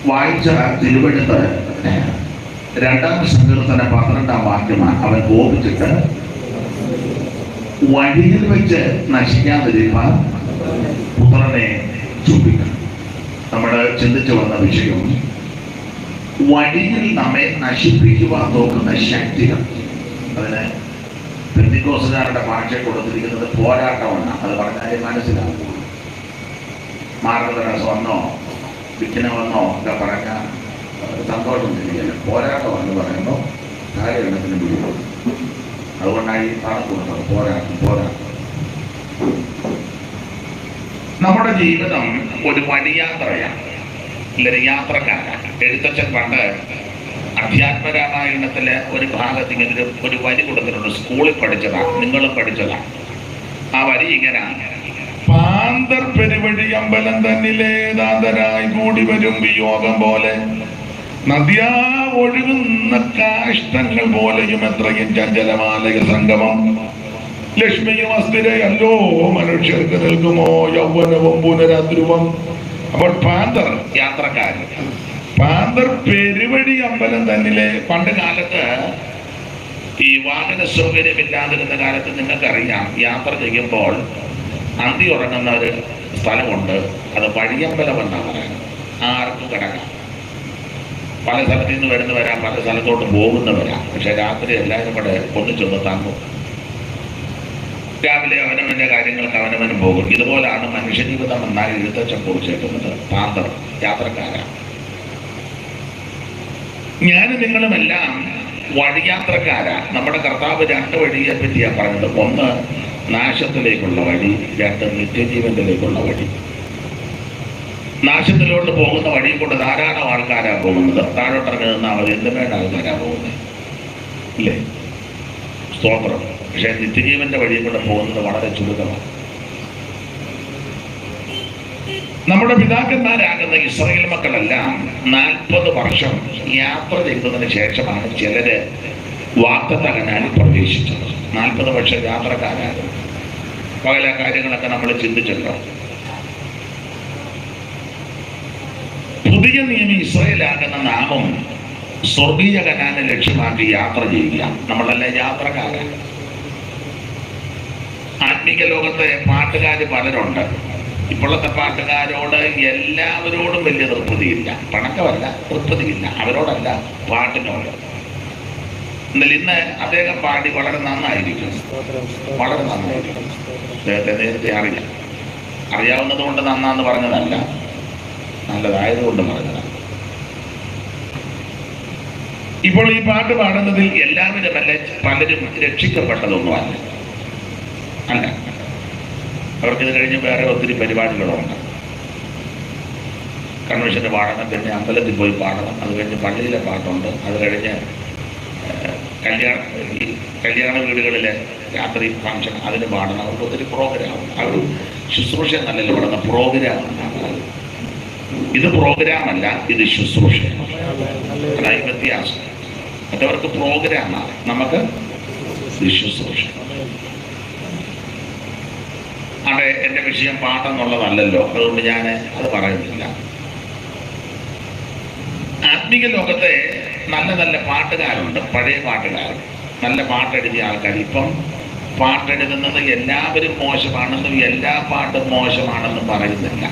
വായിച്ച തിരുവെടുത്ത് 2-ാം സങ്കീർത്തനം 12-ാം വാക്യമാണ്. അവൻ കോപിച്ചിട്ട് വഴിയിൽ വെച്ച് നശിക്കാതിരിക്കാൻ പുത്രനെ ചൂപിക്കണം. നമ്മൾ ചിന്തിച്ചു വന്ന വിഷയം, വഴിയിൽ നമ്മെ നശിപ്പിക്കുവാൻ നോക്കുന്ന ശക്തികൾ. അതിന് പെന്തിക്കോസുകാരുടെ ഭാഷ കൊടുത്തിരിക്കുന്നത് പോരാട്ടമാണ്. അത് പറഞ്ഞാൽ മനസ്സിലാവും. മാർഗദർശനം വന്നോ വിഘ്നമെന്നോ ഒക്കെ പറഞ്ഞാൽ സന്തോഷം തിരികെ. പോരാട്ടമെന്ന് പറയുമ്പോൾ കാര്യഗണത്തിന് പിടിക്കും. അതുകൊണ്ടാണ് ഈ കണക്കുള്ളത്. പോരാട്ടം. നമ്മുടെ ജീവിതം ഒരു വഴിയാത്രയാണ്, ഇല്ലൊരു യാത്രക്കാരാണ്. എഴുത്തച്ഛൻ പണ്ട് അധ്യാത്മരാമായണത്തിലെ ഒരു ഭാഗത്ത് ഇങ്ങനെ ഒരു വരി കൊടുത്തിട്ടുണ്ട്. സ്കൂളിൽ പഠിച്ചതാണ്, നിങ്ങളും പഠിച്ചതാണ്. ആ വരി ഇങ്ങനെയാണ്: പാന്തർ പെരുവഴി അമ്പലം തന്നിലെ ദാന്തരായി കൂടി വരും വിയോഗം പോലെ, നദ്യാ ഒഴുകുന്ന കാഷ്ടങ്ങൾ പോലെയും എത്രയും ചഞ്ചലമാലയ സംഗമം, ലക്ഷ്മിയും അസ്ഥിരയല്ലോ മനുഷ്യർക്ക് നൽകുമോ യൗവനവും പുനരധ്രുവം. അപ്പോൾ പാന്തർ യാത്രക്കാരൻ, പാന്തർ പെരുവഴി അമ്പലം തന്നിലെ. പണ്ട് കാലത്ത് ഈ വാഹന സൗകര്യമില്ലാതിരുന്ന കാലത്ത് നിങ്ങൾക്കറിയാം, യാത്ര ചെയ്യുമ്പോൾ അന്തി ഉറങ്ങുന്ന ഒരു സ്ഥലമുണ്ട്. അത് വഴിയമ്പലം എന്നാണ് പറയുന്നത്. ആർക്കും കിടക്കാം. പല സ്ഥലത്തു നിന്ന് വരുന്നവരാ, പല സ്ഥലത്തോട്ട് പോകുന്നവരാ. പക്ഷെ രാത്രി എല്ലാവരും കൂടെ ഒന്നിച്ചൊന്ന് തങ്ങും. രാവിലെ അവനവൻ്റെ കാര്യങ്ങൾക്ക് അവനവനും പോകും. ഇതുപോലാണ് മനുഷ്യജീവിതം എന്നായി എഴുത്തച്ഛൻ കുറിച്ചേക്കുന്നത്. പാന്തർ യാത്രക്കാരാണ്. ഞാനും നിങ്ങളുമെല്ലാം വഴിയാത്രക്കാരാ. നമ്മുടെ കർത്താവ് 2 വഴിയെ പറ്റിയാണ് പറഞ്ഞത്. 1 നാശത്തിലേക്കുള്ള വഴി, 2 നിത്യജീവനിലേക്കുള്ള വഴി. നാശത്തിലോട്ട് പോകുന്ന വഴി കൊണ്ട് ധാരാളം ആൾക്കാരാ പോകുന്നത്. താഴോട്ടിറങ്ങി നിന്നാൽ അവർ എന്തുമേണ്ട ആൾക്കാരാ പോകുന്നത്, ഇല്ലേ? സ്തോത്രം. പക്ഷെ നിത്യജീവന്റെ വഴിയെ കൊണ്ട് പോകുന്നത് വളരെ ചുരുക്കമാണ്. നമ്മുടെ പിതാക്കന്മാരാകുന്ന ഇസ്രായേൽ മക്കളെല്ലാം 40 വർഷം യാത്ര ചെയ്തതിന് ശേഷമാണ് ചിലര് വാഗ്ദത്ത കനാലിൽ പ്രവേശിച്ചത്. 40 വർഷം യാത്രക്കാരാണ്. പല കാര്യങ്ങളൊക്കെ നമ്മൾ ചിന്തിച്ചല്ലോ. പുതിയ നിയമ ഇസ്രായേലാകുന്ന നാമം സ്വർഗീയ കനാലിനെ ലക്ഷ്യമാക്കി യാത്ര ചെയ്യുക. നമ്മളെല്ലാം യാത്രക്കാരാണ്. ആത്മീക ലോകത്തെ പാട്ടുകാർ പലരുണ്ട്. ഇപ്പോഴത്തെ പാട്ടുകാരോട് എല്ലാവരോടും വലിയ തൃപ്തിയില്ല. പണക്കമല്ല, തൃപ്തിയില്ല. അവരോടല്ല, പാട്ടിനോട്. എന്നാൽ ഇന്ന് അദ്ദേഹം പാടി വളരെ നന്നായിരിക്കും, വളരെ നന്നായിരിക്കും. അദ്ദേഹത്തെ നേരത്തെ അറിയാവുന്നത് കൊണ്ട് നന്നാന്ന് പറഞ്ഞതല്ല, നല്ലതായതുകൊണ്ട് പറഞ്ഞതാണ്. ഇപ്പോൾ ഈ പാട്ട് പാടുന്നതിൽ എല്ലാവരും അല്ല, പലരും രക്ഷിക്കപ്പെട്ടതൊന്നുമല്ല. അല്ല, അവർക്കിത് കഴിഞ്ഞ് വേറെ ഒത്തിരി പരിപാടികളുണ്ട്. കൺവെൻഷന് പാടണം, പിന്നെ അമ്പലത്തിൽ പോയി പാടണം, അത് കഴിഞ്ഞ് പള്ളിയിലെ പാട്ടുണ്ട്, അത് കഴിഞ്ഞ് കല്യാണ വീടുകളിലെ രാത്രി ഫംഗ്ഷൻ അതിന് പാടണം. അവർക്ക് ഒത്തിരി പ്രോഗ്രാം. അവർ ശുശ്രൂഷ നല്ലല്ലോ പാടുന്ന പ്രോഗ്രാമാണ്. ഇത് പ്രോഗ്രാമല്ല, ഇത് ശുശ്രൂഷയാണ്. അതായത് വ്യത്യാസം. മറ്റവർക്ക് പ്രോഗ്രാമാണ്, നമുക്ക് ശുശ്രൂഷ. അവിടെ എൻ്റെ വിഷയം പാട്ടെന്നുള്ളതല്ലല്ലോ, അതുകൊണ്ട് ഞാൻ അത് പറയുന്നില്ല. ആത്മീക ലോകത്തെ നല്ല നല്ല പാട്ടുകാരുണ്ട്, പഴയ പാട്ടുകാർ, നല്ല പാട്ടെഴുതിയ ആൾക്കാർ. ഇപ്പം പാട്ടെഴുതുന്നത് എല്ലാവരും മോശമാണെന്നും എല്ലാ പാട്ടും മോശമാണെന്നും പറയുന്നില്ല.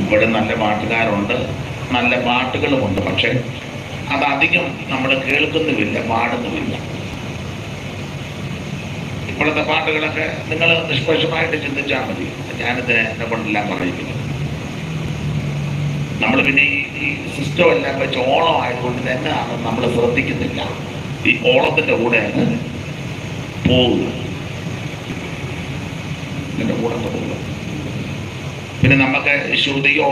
ഇപ്പോഴും നല്ല പാട്ടുകാരുണ്ട്, നല്ല പാട്ടുകളുമുണ്ട്. പക്ഷെ അതധികം നമ്മൾ കേൾക്കുന്നുമില്ല, പാടുന്നുമില്ല. ഇപ്പോഴത്തെ പാട്ടുകളൊക്കെ നിങ്ങൾ നിഷ്പക്ഷമായിട്ട് ചിന്തിച്ചാൽ മതി. ഞാനിതിനെ എന്നെ കൊണ്ടെല്ലാം പറയിപ്പിക്കുന്നു. നമ്മൾ പിന്നെ ഈ സിസ്റ്റം എല്ലാം വെച്ച് ഓണം ആയതുകൊണ്ട് തന്നെ നമ്മൾ ശ്രദ്ധിക്കുന്നില്ല. ഈ ഓണത്തിൻ്റെ കൂടെയാണ് പോകുന്നത്, ഇതിൻ്റെ കൂടെ പോകുന്നത്. പിന്നെ നമുക്ക് ശ്രുതിയോ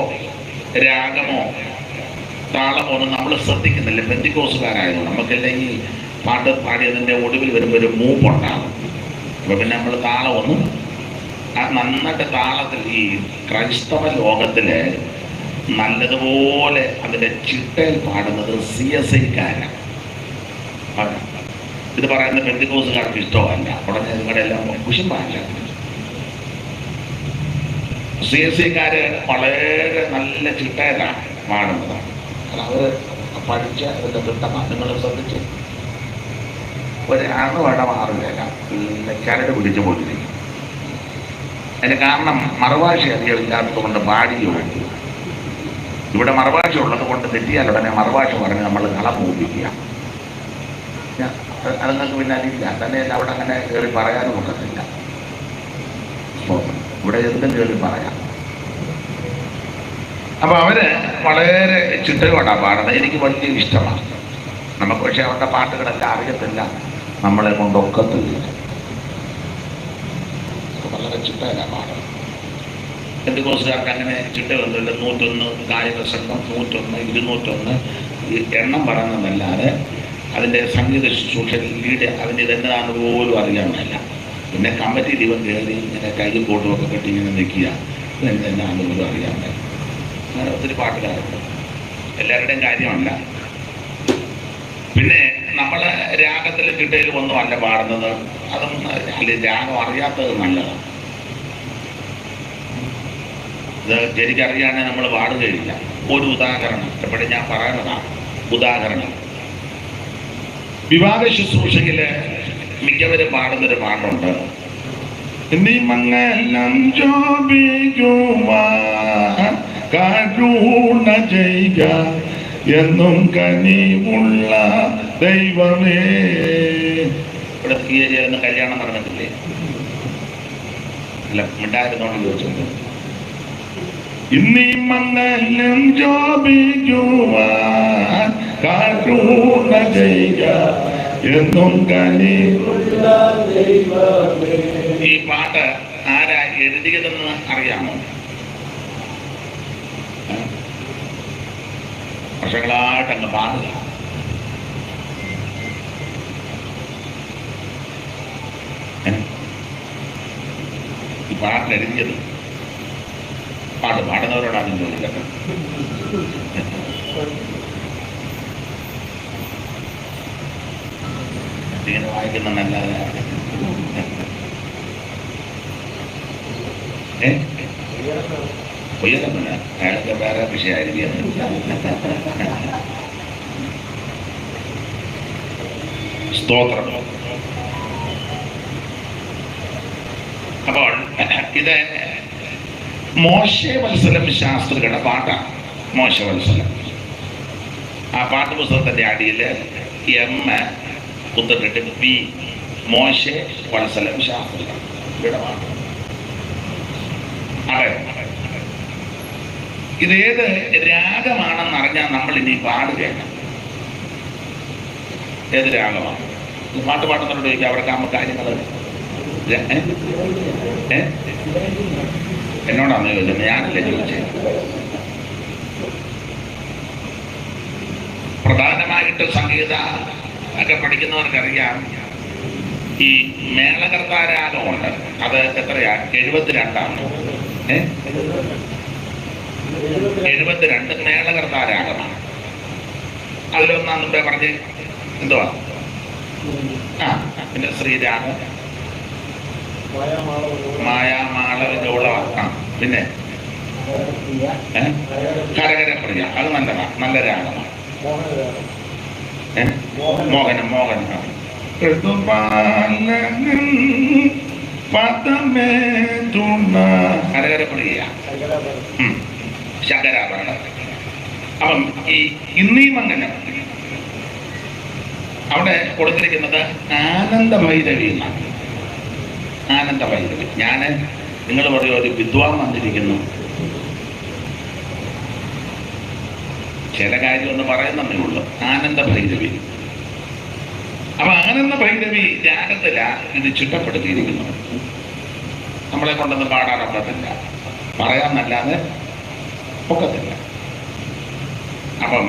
രാഗമോ താളമോ ഒന്നും നമ്മൾ ശ്രദ്ധിക്കുന്നില്ല. പെന്തിക്കോസുകാരായതുകൊണ്ട് നമുക്കെല്ലാം ഈ പാട്ട് പാടിയതിൻ്റെ ഒടുവിൽ വരുമ്പോൾ ഒരു മൂപ്പുണ്ടാകും. അപ്പോൾ പിന്നെ നമ്മൾ താളമൊന്നും നന്നായിട്ട് താളത്തിൽ ഈ ക്രൈസ്തവ ലോകത്തില് നല്ലതുപോലെ അതിൻ്റെ ചിട്ടയിൽ പാടുന്നത് CSIക്കാരാണ്. ഇത് പറയുന്ന പെന്തിക്കോസുകാർക്ക് ഇഷ്ടമല്ല. ഉടനെ നിങ്ങളുടെ എല്ലാം കുശുമ്പാല്ല. CSIക്കാര് വളരെ നല്ല ചിട്ടയിലാണ് പാടുന്നത്. അവർ പഠിച്ച അതിൻ്റെ കിട്ടണം. നിങ്ങൾ ശ്രദ്ധിച്ച് ഒരാണ് വേണ്ട മാറില്ല, ചരട് പിടിച്ചു പോയിരിക്കും. അതിന് കാരണം മറുഭാഷ അധികം ഇല്ലാത്തതുകൊണ്ട് പാടിയോ. ഇവിടെ മറുഭാഷ ഉള്ളത് കൊണ്ട് തെറ്റിയാൽ ഉടനെ മറുഭാഷ പറഞ്ഞ് നമ്മൾ കളം മൂപ്പിക്കുക. അതുങ്ങൾക്ക് പിന്നെ അതില്ല, തന്നെയല്ല അവിടെ അങ്ങനെ കയറി പറയാനും ഒക്കത്തില്ല. ഇവിടെ എന്തും കയറി പറയാം. അപ്പൊ അവര് വളരെ ചിട്ടയോടാണ് പാടുന്നത്. എനിക്ക് വലിയ ഇഷ്ടമാണ്. നമുക്ക് പക്ഷെ അവരുടെ പാട്ടുകളെല്ലാം അറിയത്തില്ല, നമ്മളെ കൊണ്ടൊക്കത്തില്ല. വളരെ ചിട്ടയിലാണ് പാടുന്നത്. എന്തുകോസുകാർക്ക് അങ്ങനെ ചിട്ടയൊന്നുമില്ല. 101 ഗായക സംഘം, 101, 201 എണ്ണം പറയുന്നതല്ലാതെ അതിൻ്റെ സംഗീത ശുശ്രൂഷ ലീഡ് അതിൻ്റെ ഇതെന്താണെന്ന് പോലും അറിയാമല്ല. പിന്നെ കമ്മിറ്റി ദൈവം കയറി ഇങ്ങനെ കയ്യും കോട്ടും ഒക്കെ കെട്ടി ഇങ്ങനെ നിൽക്കുക, ഇതെന്താണെന്ന് പോലും അറിയാമല്ല. അങ്ങനെ ഒത്തിരി പാട്ടുകാരുണ്ട്. എല്ലാവരുടെയും കാര്യമല്ല. പിന്നെ നമ്മൾ രാഗത്തിൽ ചിട്ടയിൽ ഒന്നും അല്ല പാടുന്നത്. അതും അല്ലെങ്കിൽ രാഗം അറിയാത്തത് നല്ലതാണ്. ഇത് ശരിക്കറിയാണെങ്കിൽ നമ്മൾ പാടുകയില്ല. ഒരു ഉദാഹരണം എപ്പോഴും ഞാൻ പറയുന്നതാണ്. ഉദാഹരണം, വിവാഹ ശുശ്രൂഷയില് മിക്കവരും പാടുന്നൊരു പാട്ടുണ്ട്. നീ മംഗലം ശോഭിക്കുവാൻ കരുണ ചെയ്യുക എന്നും കനിവുള്ള ദൈവമേ. ഇവിടെ തീയതിയായിരുന്നു കല്യാണം നടന്നിട്ടില്ലേ? അല്ല, മിണ്ടായിരുന്നോണ്ട് ചോദിച്ചത്. ഇന്നീ മംഗലം ശോഭിക്കുവാൻ കരുണ ചെയ്യുക എന്നും കനിവുള്ള ദൈവമേ. ഈ പാട്ട് ആരാ എഴുതിയതെന്ന് അറിയാമോ? വർഷങ്ങളായിട്ട് അങ്ങ് പാടുക. ഈ പാട്ട് എഴുതിയത് പാടുന്നവരോടാണ് ചോദിക്കുന്നത്. ഇങ്ങനെ വായിക്കുന്ന നല്ലത്. ഉയരമില്ല, അയാളൊക്കെ വേറെ വിഷയമായിരിക്കും. സ്തോത്രം. അപ്പോൾ ഇത് മോശെ വത്സലം ശാസ്ത്രികളുടെ പാട്ടാണ്. മോശെ വത്സലം. ആ പാട്ട് പുസ്തകത്തിൻ്റെ അടിയിൽ M കുത്തിട്ടിട്ട് പി മോശെ വത്സലം ശാസ്ത്രികൾ ഇവിടെ പാട്ട്. അതെ, ഇതേത് രാഗമാണെന്ന് അറിഞ്ഞാൽ നമ്മൾ ഇനി പാടുകയാണ്. ഏത് രാഗമാണ്? പാട്ട് പാടുന്നവരോട് ചോദിക്കുക, അവർക്ക് ആകുമ്പോൾ കാര്യങ്ങൾ എന്നോടാണ് ചോദിച്ചത്, ഞാനല്ലേ ചോദിച്ചത്. പ്രധാനമായിട്ട് സംഗീത ഒക്കെ പഠിക്കുന്നവർക്കറിയാം, ഈ മേളകർത്താരാഗമുണ്ട്. അത് എത്രയാ? 72 72 മേളകർത്താരാഗമാണ്. അതിലൊന്നാം മുമ്പേ പറഞ്ഞ് എന്തുവാ? പിന്നെ ശ്രീരാഗം, മായാമാളവിന്റെ പിന്നെ കരകരപ്രിയ, അത് നല്ലതാണ്, നല്ല രാഗമാണ്. മോഹനം കരകരപ്രിയ, ശങ്കരാഭരണം. അപ്പം ഈ ഇന്നീ മംഗലം അവിടെ കൊടുത്തിരിക്കുന്നത് ആനന്ദ ഭൈരവി എന്നാണ്. ആനന്ദ ഭൈരവി. നിങ്ങൾ പറയും ഒരു വിദ്വാൻ വന്നിരിക്കുന്നു, ചില കാര്യമൊന്നും പറയുന്നതേ ഉള്ളൂ. ആനന്ദ ഭൈരവി. അപ്പൊ ആനന്ദ ഭൈരവി രാഗത്തില ഇത് ചിട്ടപ്പെടുത്തിയിരിക്കുന്നു. നമ്മളെ കൊണ്ടൊന്നും പാടാനൊക്കത്തില്ല, പറയാന്നല്ലാതെ ഒക്കത്തില്ല. അപ്പം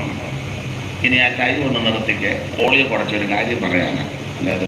ഇനി ആ കാര്യം ഒന്ന് നിർത്തിക്ക്, ഓളിയെ കുറച്ചൊരു കാര്യം പറയാനാണ്. അതായത്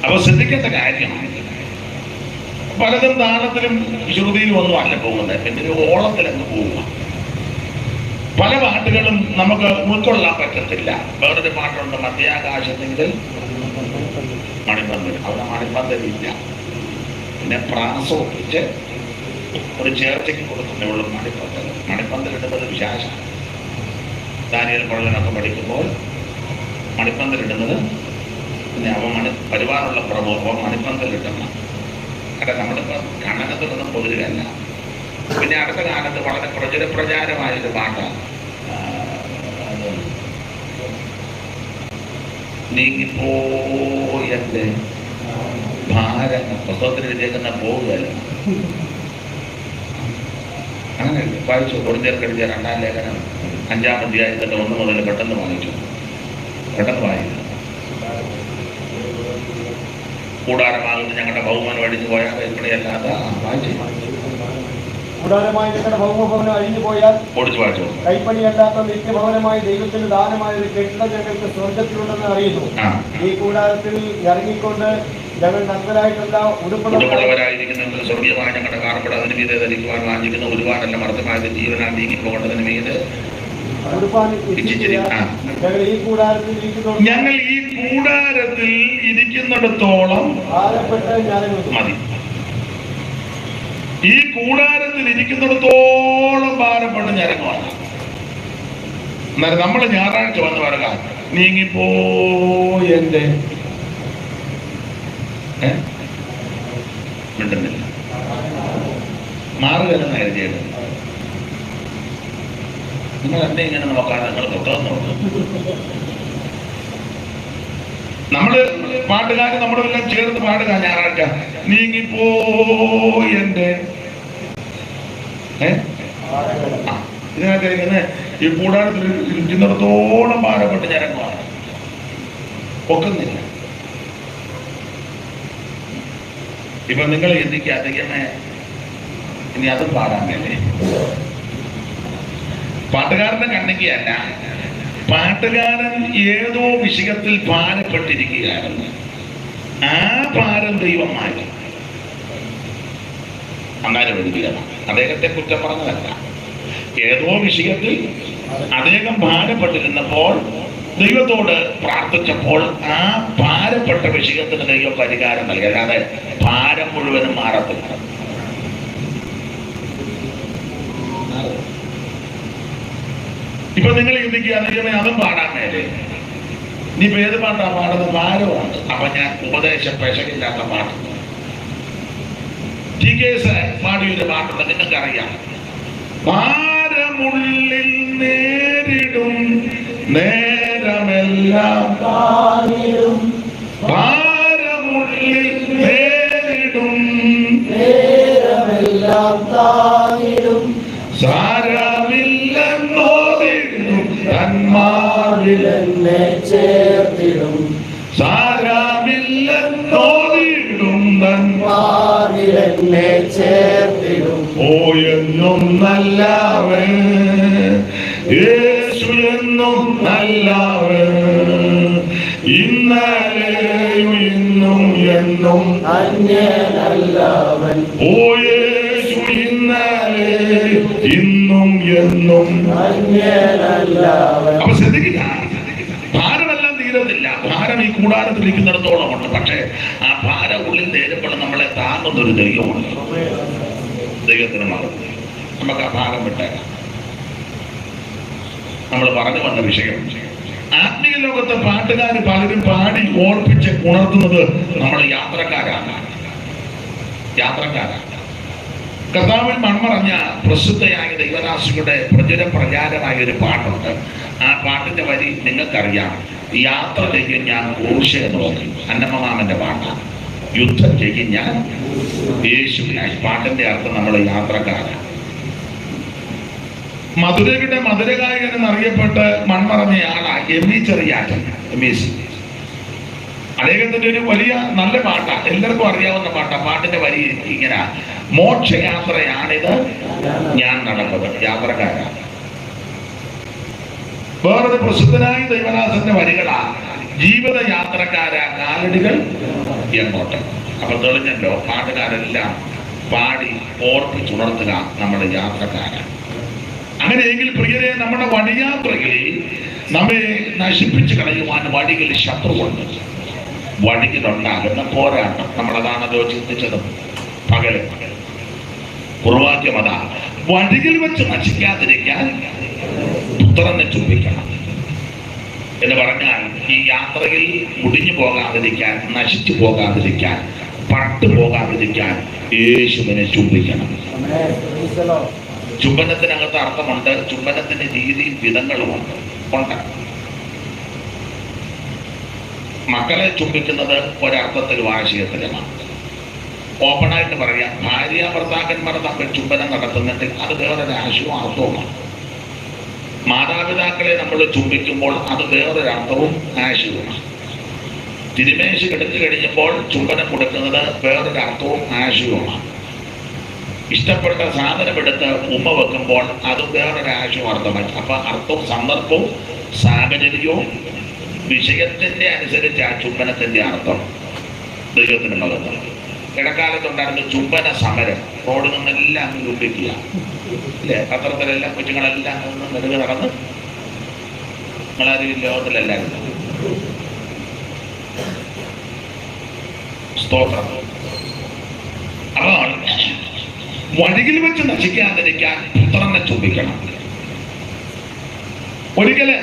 അപ്പൊ ശ്രദ്ധിക്കേണ്ട കാര്യമാണ്. പലതും താളത്തിലും ശ്രുതിയിലും ഒന്നും അല്ല പോകുന്നത്, പിന്നെ ഒരു ഓളത്തിലങ്ങ് പോവുക. പല പാട്ടുകളും നമുക്ക് ഉൾക്കൊള്ളാൻ പറ്റത്തില്ല. വേറൊരു പാട്ടുണ്ട്, മധ്യാകാശത്തെങ്കിൽ മണിപ്പന്തൽ. അവിടെ മണിപ്പന്തലില്ല. പിന്നെ പ്രാസോപ്പിച്ച് ഒരു ചേർച്ചയ്ക്ക് കൊടുക്കുന്നേ മണിപ്പന്തൽ. മണിപ്പന്തൽ ഇടുന്നത് വിശേഷമാണ്. ദാനിയേൽ പ്രവചനമൊക്കെ പഠിക്കുമ്പോൾ മണിപ്പന്തൽ ഇടുന്നത്, പിന്നെ അവ പരിവാറുള്ള പ്രഭു അവ മണിപ്പന്തൽ ഇടണം. അവിടെ നമ്മളിപ്പോൾ കണ്ണനത്തൊന്നും പൊതുവല്ല. പിന്നെ അടുത്ത കാലത്ത് വളരെ പ്രചാരമായൊരു പാട്ടാണ്, നീങ്ങിപ്പോയെന്റെ ഭാരം. പുസ്തകത്തിൽ എഴുതിയേക്കുന്ന പോകുകയല്ല. അങ്ങനെ വായിച്ചു. കൊടുഞ്ചേർക്കെഴുതിയ 2-ാം ലേഖനം 5-ാം അധ്യായത്തിന്റെ 1 മുതൽ പെട്ടെന്ന് വായിച്ചു. വായിച്ചു. കൂടാരമാകുന്ന ഞങ്ങളുടെ ബഹുമാനം അടിഞ്ഞു പോയാൽ കൈപ്പണിയല്ലാതെ വായിച്ചു. കൂടാരമായി നിങ്ങളുടെ ഭൗമഭവനം അഴിഞ്ഞു പോയാൽ ഓടിച്ചു വായിച്ചു. കൈപ്പണിയല്ലാത്ത നിത്യഭവനമായി ദൈവത്തിന് ദാനമായ ഒരു കെട്ടിടം ഞങ്ങൾക്ക് സ്വർഗത്തിലുണ്ടെന്ന് അറിയുന്നു. ഈ കൂടാരത്തിൽ ഇറങ്ങിക്കൊണ്ട് ഞങ്ങൾ നഗ്നരായിട്ടല്ല ഉടുപ്പുള്ളവരായിരിക്കുന്ന സ്വർഗീയമായ ഞങ്ങളുടെ കാണപ്പെടാൻ അതിന് മീതെ ധരിക്കുവാൻ വാങ്ങിക്കുന്ന ഒരുപാടല്ല മർദ്ദമായത് ജീവനാൽ നീങ്ങിപ്പോകേണ്ടതിന് മീത് ഞങ്ങൾ ഈ കൂടാരത്തിൽ ഇരിക്കുന്നിടത്തോളം മതി. ഈ കൂടാരത്തിൽ ഇരിക്കുന്നിടത്തോളം ഭാരപ്പെട്ട് ഞരങ്ങുവാണ്. എന്നാലും നമ്മൾ ഞായറാഴ്ച വന്ന് പറയുക, നീങ്ങിപ്പോയെന്റെ മിണ്ടുന്നില്ല, മാറുകയെന്ന് എഴുതിയത്. നിങ്ങൾ എന്നെ ഇങ്ങനെ നോക്കാതെ നിങ്ങൾ പുസ്തകം നോക്കും. നമ്മള് പാട്ടുകാര് നമ്മളെല്ലാം ചേർന്ന് പാടുക ഞായറാഴ്ച, നീങ്ങിപ്പോയെന്റെ ഇതിനകത്ത് ഇങ്ങനെ ഈ കൂടാരത്തിൽ ഇരിക്കുന്നിടത്തോളം ഭാരപ്പെട്ട് ഞരങ്ങുവാണ്. ഒക്കുന്നില്ല. ഇപ്പൊ നിങ്ങൾ ചിന്തിക്കുക, അധികമേ ഇനി അതും പാടാൻ വേണ്ടി പാട്ടുകാരന്റെ കണ്ണിക്കല്ല, പാട്ടുകാരൻ ഏതോ വിഷയത്തിൽ ഭാരപ്പെട്ടിരിക്കുകയായിരുന്നു. ആ ഭാരം ദൈവം മാറ്റി. അന്നാലും എഴുതിയതാണ്, അദ്ദേഹത്തെ കുറ്റം പറഞ്ഞതല്ല. ഏതോ വിഷയത്തിൽ അദ്ദേഹം ഭാരപ്പെട്ടിരുന്നപ്പോൾ ദൈവത്തോട് പ്രാർത്ഥിച്ചപ്പോൾ ആ ഭാരപ്പെട്ട വിഷയത്തിന് ദൈവം പരിഹാരം നൽകി. അല്ലാതെ ഭാരം മുഴുവനും മാറത്തില്ല. ഇപ്പൊ നിങ്ങൾ ചിന്തിക്കുക, ദൈവമേ അതും പാടാൻ മേലെ, നീ ഏത് പാട്ടാ പാടുന്നത്? ഭാരമാണ്. അപ്പൊ ഞാൻ ഉപദേശം പെശകില്ലാത്ത പാട്ട് TKS പാടിയൊരു പാട്ടുണ്ട്, നിങ്ങൾക്കറിയാം. ഭാരമുള്ളിൽ നേരിടും നേരമെല്ലാം, ഭാരമുള്ളിൽ നേരിടും നേരമെല്ലാം സാരമില്ലെന്നോതിടും തന്മാവിലെന്നെ ചേർത്തിടും, സാരമില്ലെന്നോതിടും തന്മാവിലെന്നെ ചേർത്തിടും. ഓ എന്നും നല്ലവൻ യേശു, എന്നും നല്ലവൻ, ഇന്നലെയും ഇന്നും എന്നും അന്യനല്ലവൻ. ഓ യേശു ഇന്നലെ ഇന്നും എന്നും അന്യനല്ലവൻ. അപ്പൊ ശ്രദ്ധിക്കുക, ഭാരമെല്ലാം തീരത്തില്ല. ഭാരം ഈ കൂടാരത്തിൽ ഇരിക്കുന്നിടത്തോളം ഉണ്ട്. പക്ഷേ ആ ഭാരം ഉള്ളിൽ നേരിടുമ്പോൾ നമ്മളെ താങ്ങുന്നൊരു ദൈവമുണ്ട്. ദൈവത്തിന് മറന്നു നമുക്ക് ആ ഭാരം വിട്ടേക്കാം. നമ്മൾ പറഞ്ഞു വന്ന വിഷയം, ആത്മീയ ലോകത്തെ പാട്ടുകാർ പലരും പാടി ഓർപ്പിച്ച് ഉണർത്തുന്നത് നമ്മൾ യാത്രക്കാരാണ്. കർത്താവിൽ മൺമറഞ്ഞ പ്രസിദ്ധയായ ദൈവദാസിയുടെ പ്രചാരമായ ഒരു പാട്ടുണ്ട്. ആ പാട്ടിന്റെ വരി നിങ്ങൾക്കറിയാം. യാത്ര ചെയ്യും ഞാൻ ക്രൂശിനെ നോക്കി. അന്നമ്മമാമന്റെ പാട്ടാണ്. യുദ്ധം ചെയ്യും ഞാൻ യേശുവിനായി. പാട്ടിന്റെ അർത്ഥം നമ്മൾ യാത്രക്കാരാണ്. മധുരയുടെ മധുരഗായകൻ എന്നറിയപ്പെട്ട് മൺമറഞ്ഞയാളാണ് എം.ഇ. ചെറിയാറ്റൻ. അദ്ദേഹത്തിന്റെ ഒരു വലിയ നല്ല പാട്ടാണ്, എല്ലാവർക്കും അറിയാവുന്ന പാട്ടാണ്. പാട്ടിന്റെ വരി ഇങ്ങനെ, മോക്ഷയാത്രയാണിത് ഞാൻ നടക്കുന്നത്. യാത്രക്കാരാണ്. വേറൊരു പ്രസിദ്ധനായ ദൈവദാസന്റെ വരികളാണ്. ജീവിതയാത്രക്കാരാ കാലടികൾ എങ്ങോട്ട്? അപ്പൊ തെളിഞ്ഞല്ലോ, പാട്ടുകാരെല്ലാം പാടി ഓർപ്പിച്ചുണർത്തുക നമ്മുടെ യാത്രക്കാരാണ്. അങ്ങനെയെങ്കിൽ പ്രിയരെ, നമ്മുടെ വഴിയാത്രയിൽ നമ്മെ നശിപ്പിച്ചു കളയുവാൻ വഴിയിൽ ശത്രുവുണ്ട്. വഴിയിലുണ്ടാകുന്ന പോരാട്ടം നമ്മളതാണല്ലോ ചിന്തിച്ചത് പകല്. കുറുവാക്യം അതാ, വഴിയിൽ വെച്ച് നശിക്കാതിരിക്കാൻ പുത്രനെ ചുംബിക്കണം എന്ന് പറഞ്ഞാൽ, ഈ യാത്രയിൽ മുടിഞ്ഞു പോകാതിരിക്കാൻ, നശിച്ചു പോകാതിരിക്കാൻ, പട്ടുപോകാതിരിക്കാൻ യേശുവിനെ ചുംബിക്കണം. ചുംബനത്തിനകത്ത് അർത്ഥമുണ്ട്, ചുംബനത്തിന്റെ രീതിയും വിധങ്ങളുമുണ്ട്. മക്കളെ ചുംബിക്കുന്നത് ഒരർത്ഥത്തിൽ ആശയത്തിലുമാണ്. ഓപ്പണായിട്ട് പറയാം, ഭാര്യ ഭർത്താക്കന്മാർ തമ്മിൽ ചുംബനം നടത്തുന്നുണ്ടെങ്കിൽ അത് വേറൊരു ആശയവും അർത്ഥവുമാണ്. മാതാപിതാക്കളെ നമ്മൾ ചുംബിക്കുമ്പോൾ അത് വേറൊരു അർത്ഥവും ആശയവുമാണ്. തിരുമേശ എടുത്തു കഴിഞ്ഞപ്പോൾ ചുംബനം കൊടുക്കുന്നത് വേറൊരു അർത്ഥവും ആശയവുമാണ്. ഇഷ്ടപ്പെട്ട സാധനം എടുത്ത് ഉമ്മ വെക്കുമ്പോൾ അത് വേറൊരു ആശയവും അർത്ഥമായി. അപ്പൊ അർത്ഥവും സന്ദർഭവും സാഹചര്യവും വിഷയത്തിന്റെ അനുസരിച്ച് ആ ചുംബനത്തിന്റെ അർത്ഥം ദൈവത്തിന് മകത്ത്. ഇടക്കാലത്തുണ്ടായിരുന്ന ചുംബന സമരം, റോഡിൽ നിന്നെല്ലാം ചുംബിക്കുക അല്ലേ? പത്രത്തിലെല്ലാം കൊച്ചുങ്ങളെല്ലാം നെടുക നടന്ന് നിങ്ങളാരും ലോകത്തിലെല്ലാവരും സ്തോത്രം. അപ്പോൾ വഴിയിൽ വെച്ച് നശിക്കാതിരിക്കാൻ പുത്രനെ ചുംബിക്കണം. ഒരിക്കല്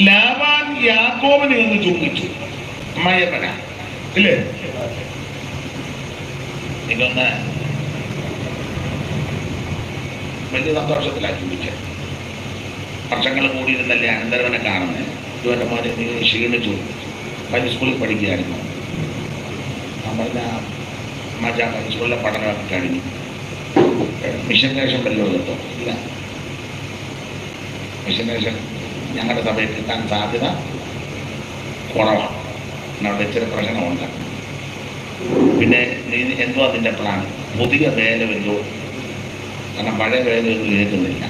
ലാബാൻ യാക്കോബിനെ ഒന്ന് ചുംബിച്ചു, അമ്മായിയപ്പന ഇല്ലേ? ഇതൊന്ന് വലിയ സന്തോഷത്തിലാണ് ചുംബിച്ചത്. വർഷങ്ങൾ കൂടിയിരുന്നല്ലേ അനന്തരവനെ കാണുന്നത്. ഇതുവരെ മോനെ നീ ക്ഷീണിച്ചു, പനി സ്കൂളിൽ പഠിക്കുകയായിരുന്നു. നമ്മളുടെ മജ സ്കൂളിലെ പഠനമൊക്കെ കഴിഞ്ഞു. മിഷൻ വേഷം വല്ലതും എടുത്തോ? ഇല്ല. മിഷൻ വേഷം ഞങ്ങളുടെ സഭയിൽ കിട്ടാൻ സാധ്യത കുറവാണ്. അവിടെ ഇച്ചിരി പ്രശ്നമുണ്ട്. പിന്നെ നീ എന്തോ അതിൻ്റെ പ്ലാൻ? പുതിയ വേല വല്ലോ? കാരണം പഴയ വേലയൊന്നും കേൾക്കുന്നില്ല,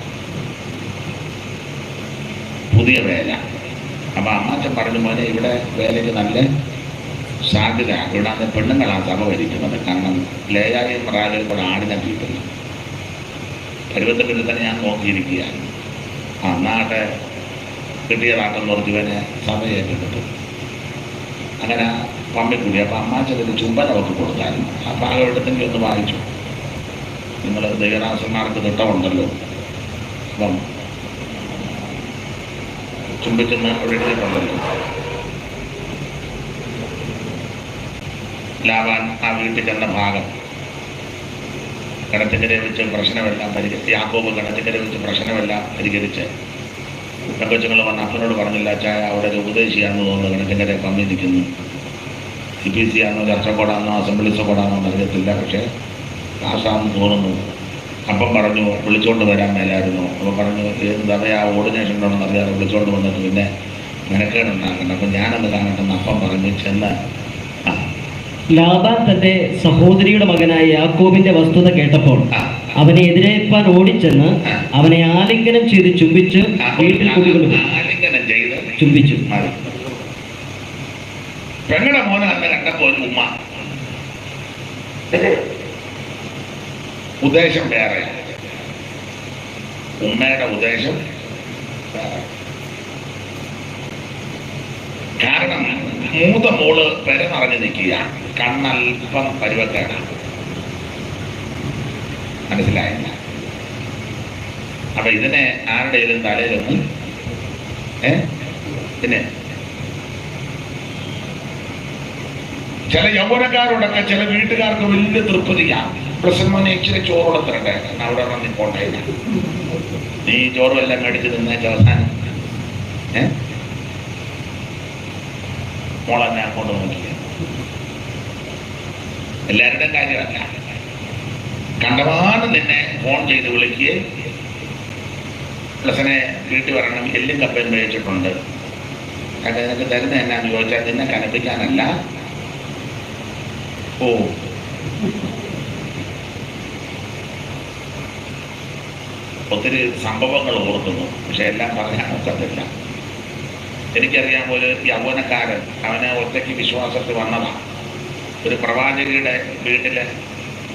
പുതിയ വേല. അപ്പം അമ്മാച്ചൻ പറഞ്ഞു, മോനെ ഇവിടെ വേലയ്ക്ക് നല്ല സാധ്യത. ഇവിടെ അന്ന് പെണ്ണുങ്ങളാണ് സഭ ഭരിക്കുന്നത്. കാരണം ലേയായും റാലും കൂടെ ആടിനെ കിട്ടുന്നു. പരുവത്തിൽ തന്നെ ഞാൻ നോക്കിയിരിക്കുകയാണ്. നാട്ടെ കിട്ടിയതാട്ടെന്ന് പറഞ്ഞവനെ സഭയെ കിട്ടും. അങ്ങനെ പമ്പിക്കൂടി. അപ്പം അമ്മാച്ചതിന് ചുംബനമൊക്കെ കൊടുത്തായിരുന്നു. ആ ഭാഗം എടുത്തെങ്കിൽ ഒന്ന് വായിച്ചു. നിങ്ങൾ ദൈവദാസന്മാർക്ക് തിട്ടമുണ്ടല്ലോ. അപ്പം ചുംബിക്കുന്ന അവിടെ എഴുതിയിട്ടുണ്ടല്ലോ. ലാബാൻ ആ വീട്ടിൽ ചെന്ന ഭാഗം കിണറ്റിക്കരെ വെച്ച് പ്രശ്നമെല്ലാം യാക്കോബ് കിണറ്റിക്കരെ വെച്ച് പ്രശ്നമെല്ലാം പരിഹരിച്ച് പെങ്കൊച്ചുങ്ങൾ വന്ന് അപ്പനോട് പറഞ്ഞില്ല, ചായ അവിടെ ഒരു ഉപദേശിയാണെന്ന് തോന്നുന്നു, കിണറ്റിക്കരെ പമ്മി നിൽക്കുന്നു. CPC ആണോ ചർച്ചക്കോടാണോ അസംബ്ലീസ് കോടാണോ അറിയത്തില്ല, പക്ഷേ ആസാന്ന് തോന്നുന്നു. അപ്പം പറഞ്ഞു വിളിച്ചോണ്ട് വരാൻ മേലായിരുന്നു. അപ്പം പറഞ്ഞു ഏത് സഭയാ ഓർഡിനേഷൻ ഉണ്ടോണെന്ന് അറിയാതെ വിളിച്ചോണ്ട് വന്നിട്ട് പിന്നെ മെനക്കേടുണ്ടാക്കണം. അപ്പം ഞാനത് കാണട്ടെന്ന് അപ്പം പറഞ്ഞ് ചെന്ന് ലാബാൻ തന്റെ സഹോദരിയുടെ മകനായ യാക്കോബിന്റെ വസ്തുത കേട്ടപ്പോൾ അവനെ എതിരേൽപ്പാൻ ഓടിച്ചെന്ന് അവനെ ആലിംഗനം ചെയ്ത് ചുംബിച്ച് വീട്ടിൽ കുടികൊണ്ടു. ആലിംഗനം ചെയ്ത് ചുംബിച്ചു. പെങ്ങളുടെ മോനെ അന്ന് കണ്ടപ്പോ ഒരു ഉമ്മ. ഉദ്ദേശം വേറെ, ഉമ്മയുടെ ഉദ്ദേശം വേറെ. കാരണം മൂത്ത മോള് പെര നിറഞ്ഞു നിൽക്കുക, കണ്ണൽപ്പം പരുവക്കേടാണ്. മനസ്സിലായില്ല. അപ്പൊ ഇതിനെ ആരുടെയും തലയിലൊന്ന് പിന്നെ ചില യൗവനക്കാരോടൊക്കെ ചില വീട്ടുകാർക്ക് വലിയ തൃപ്തിയാണ്. പ്രസന്മോനെ ഇച്ചിരി ചോറോടത്തിരട്ടെ, അവിടെ നീ പോണ്ടേ, നീ ചോറും എല്ലാം മേടിച്ച് നിന്നേച്ച അവസാനം മോളെന്നെ കൊണ്ട് നോക്കിയ എല്ലാവരുടെയും കാര്യമല്ല. കണ്ടമാനം നിന്നെ ഫോൺ ചെയ്ത് വിളിക്കുകയും പ്ലസനെ വീട്ടിൽ വരണം, എല്ലും കപ്പയും മേടിച്ചിട്ടുണ്ട്, അതൊക്കെ നിനക്ക് തരുന്ന എന്നാന്ന് ചോദിച്ചാൽ നിന്നെ കനപ്പിക്കാനല്ല. ഓ ഒത്തിരി സംഭവങ്ങൾ ഓർക്കുന്നു, പക്ഷെ എല്ലാം പറയാൻ ഒക്കത്തില്ല. എനിക്കറിയാം ഒരു യൗവനക്കാരൻ, അവന് ഒറ്റയ്ക്ക് വിശ്വാസത്തിൽ വന്നതാണ്. ഒരു പ്രവാചകയുടെ വീട്ടില്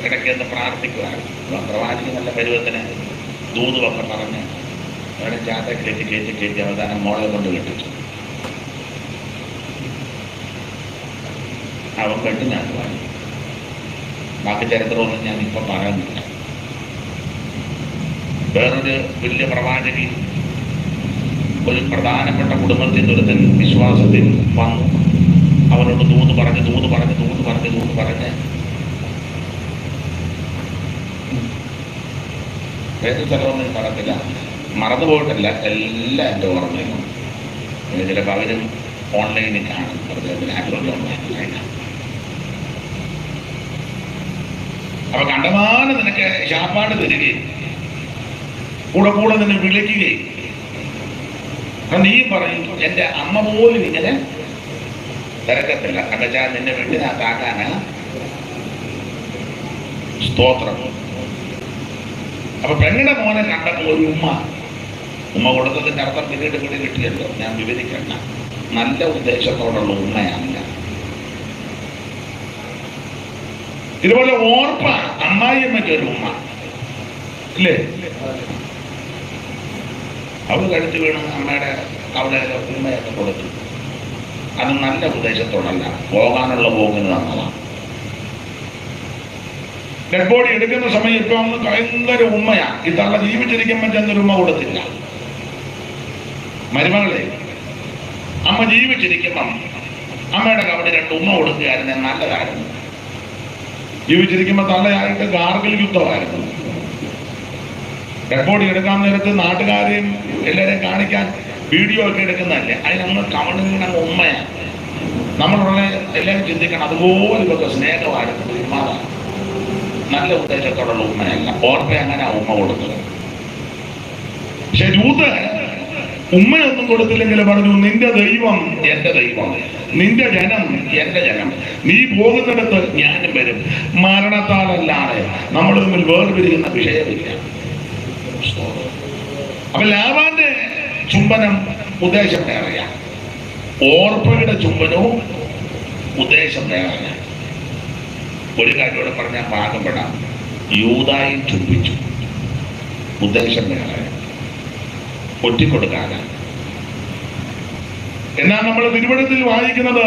ഇടയ്ക്കൊന്ന് പ്രാർത്ഥിക്കുവായിരുന്നു. പ്രവാചകൻ നല്ല പരുവത്തിന് ദൂതുമൊക്കെ പറഞ്ഞ് അവനെ ചാത്തക്കിലേക്ക് കയറ്റി അവസാനം മോളെ കൊണ്ട് കെട്ടിച്ചു. അവൻ കെട്ടിനാണ് പറഞ്ഞു. ബാക്കി ചരിത്രമൊന്നും ഞാൻ ഇപ്പം പറയുന്നില്ല. വേറൊരു വലിയ പ്രവാചകി ഒരു പ്രധാനപ്പെട്ട കുടുംബത്തിൽ ഒരുത്തൻ വിശ്വാസത്തിൽ വന്നു. അവനോട് ദൂത് പറഞ്ഞ് ഏത് സ്ഥലമൊന്നും പറയത്തില്ല, മറന്നുപോയിട്ടല്ല, എല്ലാം എൻ്റെ ഓർമ്മയിലും. ചില പകരം ഓൺലൈനിൽ കാണും, അപ്പൊ കണ്ടമാനം നിനക്ക് ശാപ്പാട് തരികയും കൂടെ നിന്നെ വിളിക്കുകയും. അപ്പൊ നീ പറയും എൻ്റെ അമ്മ പോലും ഇങ്ങനെ തിരക്കത്തില്ല, അകച്ചാ നിന്നെ വീട്ടിനകത്താക്കാനാ സ്തോത്രം. അപ്പൊ പെങ്ങളുടെ മോനെ കണ്ടപ്പോൾ ഒരു ഉമ്മ കൊടുത്തതിൻ്റെ അർത്ഥം പിന്നീട് കിട്ടിയല്ലോ, ഞാൻ വിവരിക്കണ്ട. നല്ല ഉദ്ദേശത്തോടുള്ള ഉമ്മയല്ല. ഇതുപോലെ ഓർപ്പ അമ്മായിയമ്മയ്ക്ക് ഒരു ഉമ്മ ഇല്ലേ, അവള് കഴുത്ത് വീണ് അമ്മയുടെ അവിടെ ഉമ്മയൊക്കെ കൊടുത്തു. അത് നല്ല ഉദ്ദേശത്തോടല്ല, പോകാനുള്ള പോകിന് തന്നതാണ്. ഡെഡ് ബോഡി എടുക്കുന്ന സമയം ഇപ്പൊ ഒന്ന് ഭയങ്കര ഉമ്മയാ. ഈ തള്ള ജീവിച്ചിരിക്കുമ്പോൾ ചെന്നൊരു ഉമ്മ കൊടുത്തില്ല. മരുമകളെ അമ്മ ജീവിച്ചിരിക്കുമ്പം അമ്മയുടെ കവടി 2 ഉമ്മ കൊടുക്കുകയായിരുന്നു, നല്ലതായിരുന്നു. ജീവിച്ചിരിക്കുമ്പോൾ തള്ളയായിട്ട് ഗാർഗിൽ യുദ്ധമായിരുന്നു. ഡെഡ് ബോഡി എടുക്കാൻ നേരത്ത് നാട്ടുകാരെയും എല്ലാവരെയും കാണിക്കാൻ വീഡിയോ ഒക്കെ എടുക്കുന്നതല്ലേ, അതിനങ്ങ് കവണിങ്ങനെ ഉമ്മയാണ്. നമ്മളുടനെ എല്ലാവരും ചിന്തിക്കണം, അതുപോലെ ഇതൊക്കെ സ്നേഹമായിരുന്നു. ഉമ്മാതാണ്, നല്ല ഉദ്ദേശത്തോടുള്ള ഉമ്മയല്ല. ഓർമ്മ അങ്ങനെ ഉമ്മ കൊടുത്തത്. പക്ഷെ രൂത്ത് ഉമ്മയൊന്നും കൊടുത്തില്ലെങ്കിൽ പറഞ്ഞു, നിന്റെ ദൈവം എന്റെ ദൈവം, നിന്റെ ജനം എന്റെ ജനം, നീ പോകുന്നിടത്ത് ഞാനും വരും, മരണത്താലല്ലാതെ നമ്മൾ തമ്മിൽ വേർപിരിയുന്ന വിഷയമില്ല. അപ്പൊ ലാബാന്റെ ചുംബനം ഉദ്ദേശം വേറെയാ, ഓർപ്പയുടെ ചുംബനവും ഉദ്ദേശം വേറെയാ. ഒരു കാര്യോടെ പറഞ്ഞാൽ പാകപ്പെടാം. യൂദായും ചുംബിച്ചു, ഉദ്ദേശം വേറെ, ഒറ്റിക്കൊടുക്കാതെ. എന്നാൽ നമ്മൾ തിരുവഴുത്തിൽ വായിക്കുന്നത്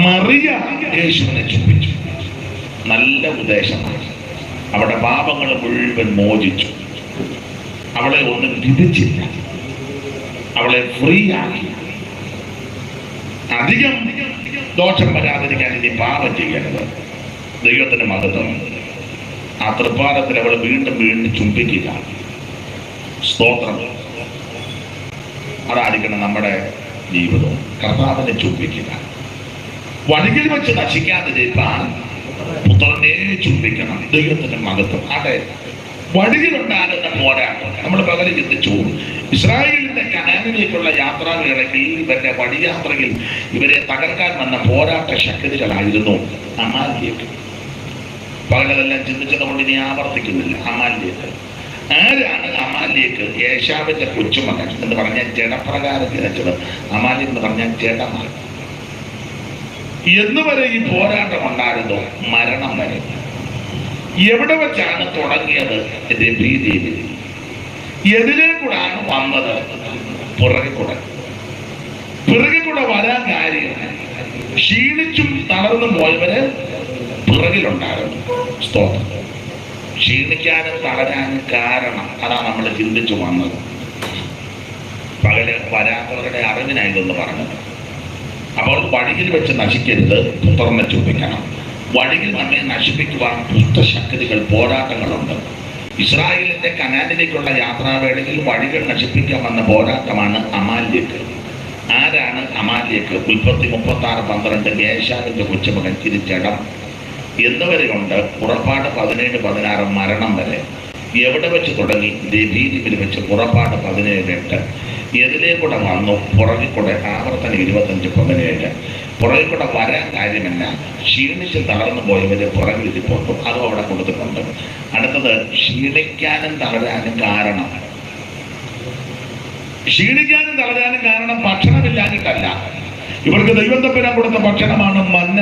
മറിയ യേശുവിനെ ചുംബിച്ചു, നല്ല ഉദ്ദേശമാണ്. അവിടെ പാപങ്ങൾ മുഴുവൻ മോചിച്ചു, അവളെ ഒന്നും വിധിച്ചില്ല, അവളെ ഫ്രീ ആക്കി. അധികം ദോഷം വരാതിരിക്കാൻ ഇനി പാപം ചെയ്യരുത്. ദൈവത്തിന് മഹത്വം. ആ തൃപ്പാദത്തിൽ അവൾ വീണ്ടും ചുംബിക്കുക. സ്തോത്രം. അതായിരിക്കണം നമ്മുടെ ജീവിതവും. കർത്താവിനെ ചുംബിക്കുക. വഴിയിൽ വെച്ച് നശിക്കാതിരിക്കാൻ പുത്രനെ ചുംബിക്കണം. ദൈവത്തിന്റെ മഹത്വം. അതെ, വഴിയിലുണ്ടാകുന്ന പോരാട്ടം നമ്മൾ പകരം ചിന്തിച്ചു. ഇസ്രായേലിന്റെ കനാനിലേക്കുള്ള യാത്രാവേളയിൽ ഇവരുടെ വഴിയാത്രയിൽ ഇവരെ തകർക്കാൻ വന്ന പോരാട്ട ശക്തികളായിരുന്നു അമാലിലേക്ക്. പകലതെല്ലാം ചിന്തിച്ചതുകൊണ്ട് ഇനി ആവർത്തിക്കുന്നില്ല. അമാലിലേക്ക് ആരാണ്? അമാലിലേക്ക് ഏശാവിന്റെ കൊച്ചുമകൻ എന്ന് പറഞ്ഞാൽ ജഡപ്രകാരം ജനിച്ചത്. അമാലിക് എന്ന് പറഞ്ഞാൽ ജഡമാണ്. എന്നുവരെ ഈ പോരാട്ടം ഉണ്ടായിരുന്നു? മരണം വരെ. എവിടെ വെച്ചാണ് തുടങ്ങിയത്? രബീദീമിൽ. എതിലേക്കൂടാണ് വന്നത്? പിറകെ കൂടെ വരാൻ കാര്യം ക്ഷീണിച്ചും തളർന്നും പോയവര് പിറകിലുണ്ടായിരുന്നു. സ്തോത്രം. ക്ഷീണിക്കാനും തളരാനും കാരണം അതാണ് നമ്മൾ ചിന്തിച്ചു വന്നത്. പകല് വരാത്തവരുടെ അറിവിനായതെന്ന് പറഞ്ഞത്. അപ്പോൾ വഴിയിൽ വെച്ച് നശിക്കരുത്, പുത്രനെ ചുംബിക്കണം. വഴിയിൽ നമ്മെ നശിപ്പിക്കുവാൻ ദുഷ്ടശക്തികൾ, പോരാട്ടങ്ങളുണ്ട്. ഇസ്രായേലിന്റെ കനാനിലേക്കുള്ള യാത്രാവേളയിൽ വഴികൾ നശിപ്പിക്കാൻ വന്ന പോരാട്ടമാണ് അമാലിക്ക്. ആരാണ് അമാലിക്ക്? ഉൽപ്പത്തി 36:12 ഏശാവിന്റെ കൊച്ചുമകൻ തിരിച്ചടം എന്നുവരെ ഉണ്ട്. പുറപ്പാട് 17-16 മരണം വരെ. എവിടെ വെച്ച് തുടങ്ങി? രബീദീമിൽ വെച്ച്. പുറപ്പാട് 17:8. എതിലേക്കൂടെ വന്നു? പുറകിക്കൂടെ. ആവർത്തനം 25:17. പുറകിക്കൂടെ വരാൻ കാര്യമല്ല, ക്ഷീണിച്ച് തളർന്നു പോയവര് പുറകിൽ ഇരിപ്പുണ്ട്. അതും അവിടെ കൊടുത്തിട്ടുണ്ട്. അടുത്തത് ക്ഷീണിക്കാനും തളരാനും കാരണം ക്ഷീണിക്കാനും തളരാനും കാരണം ഭക്ഷണമില്ലാഞ്ഞിട്ടല്ല. ഇവർക്ക് ദൈവം തമ്പുരാൻ കൊടുത്ത ഭക്ഷണമാണ് മന്ന.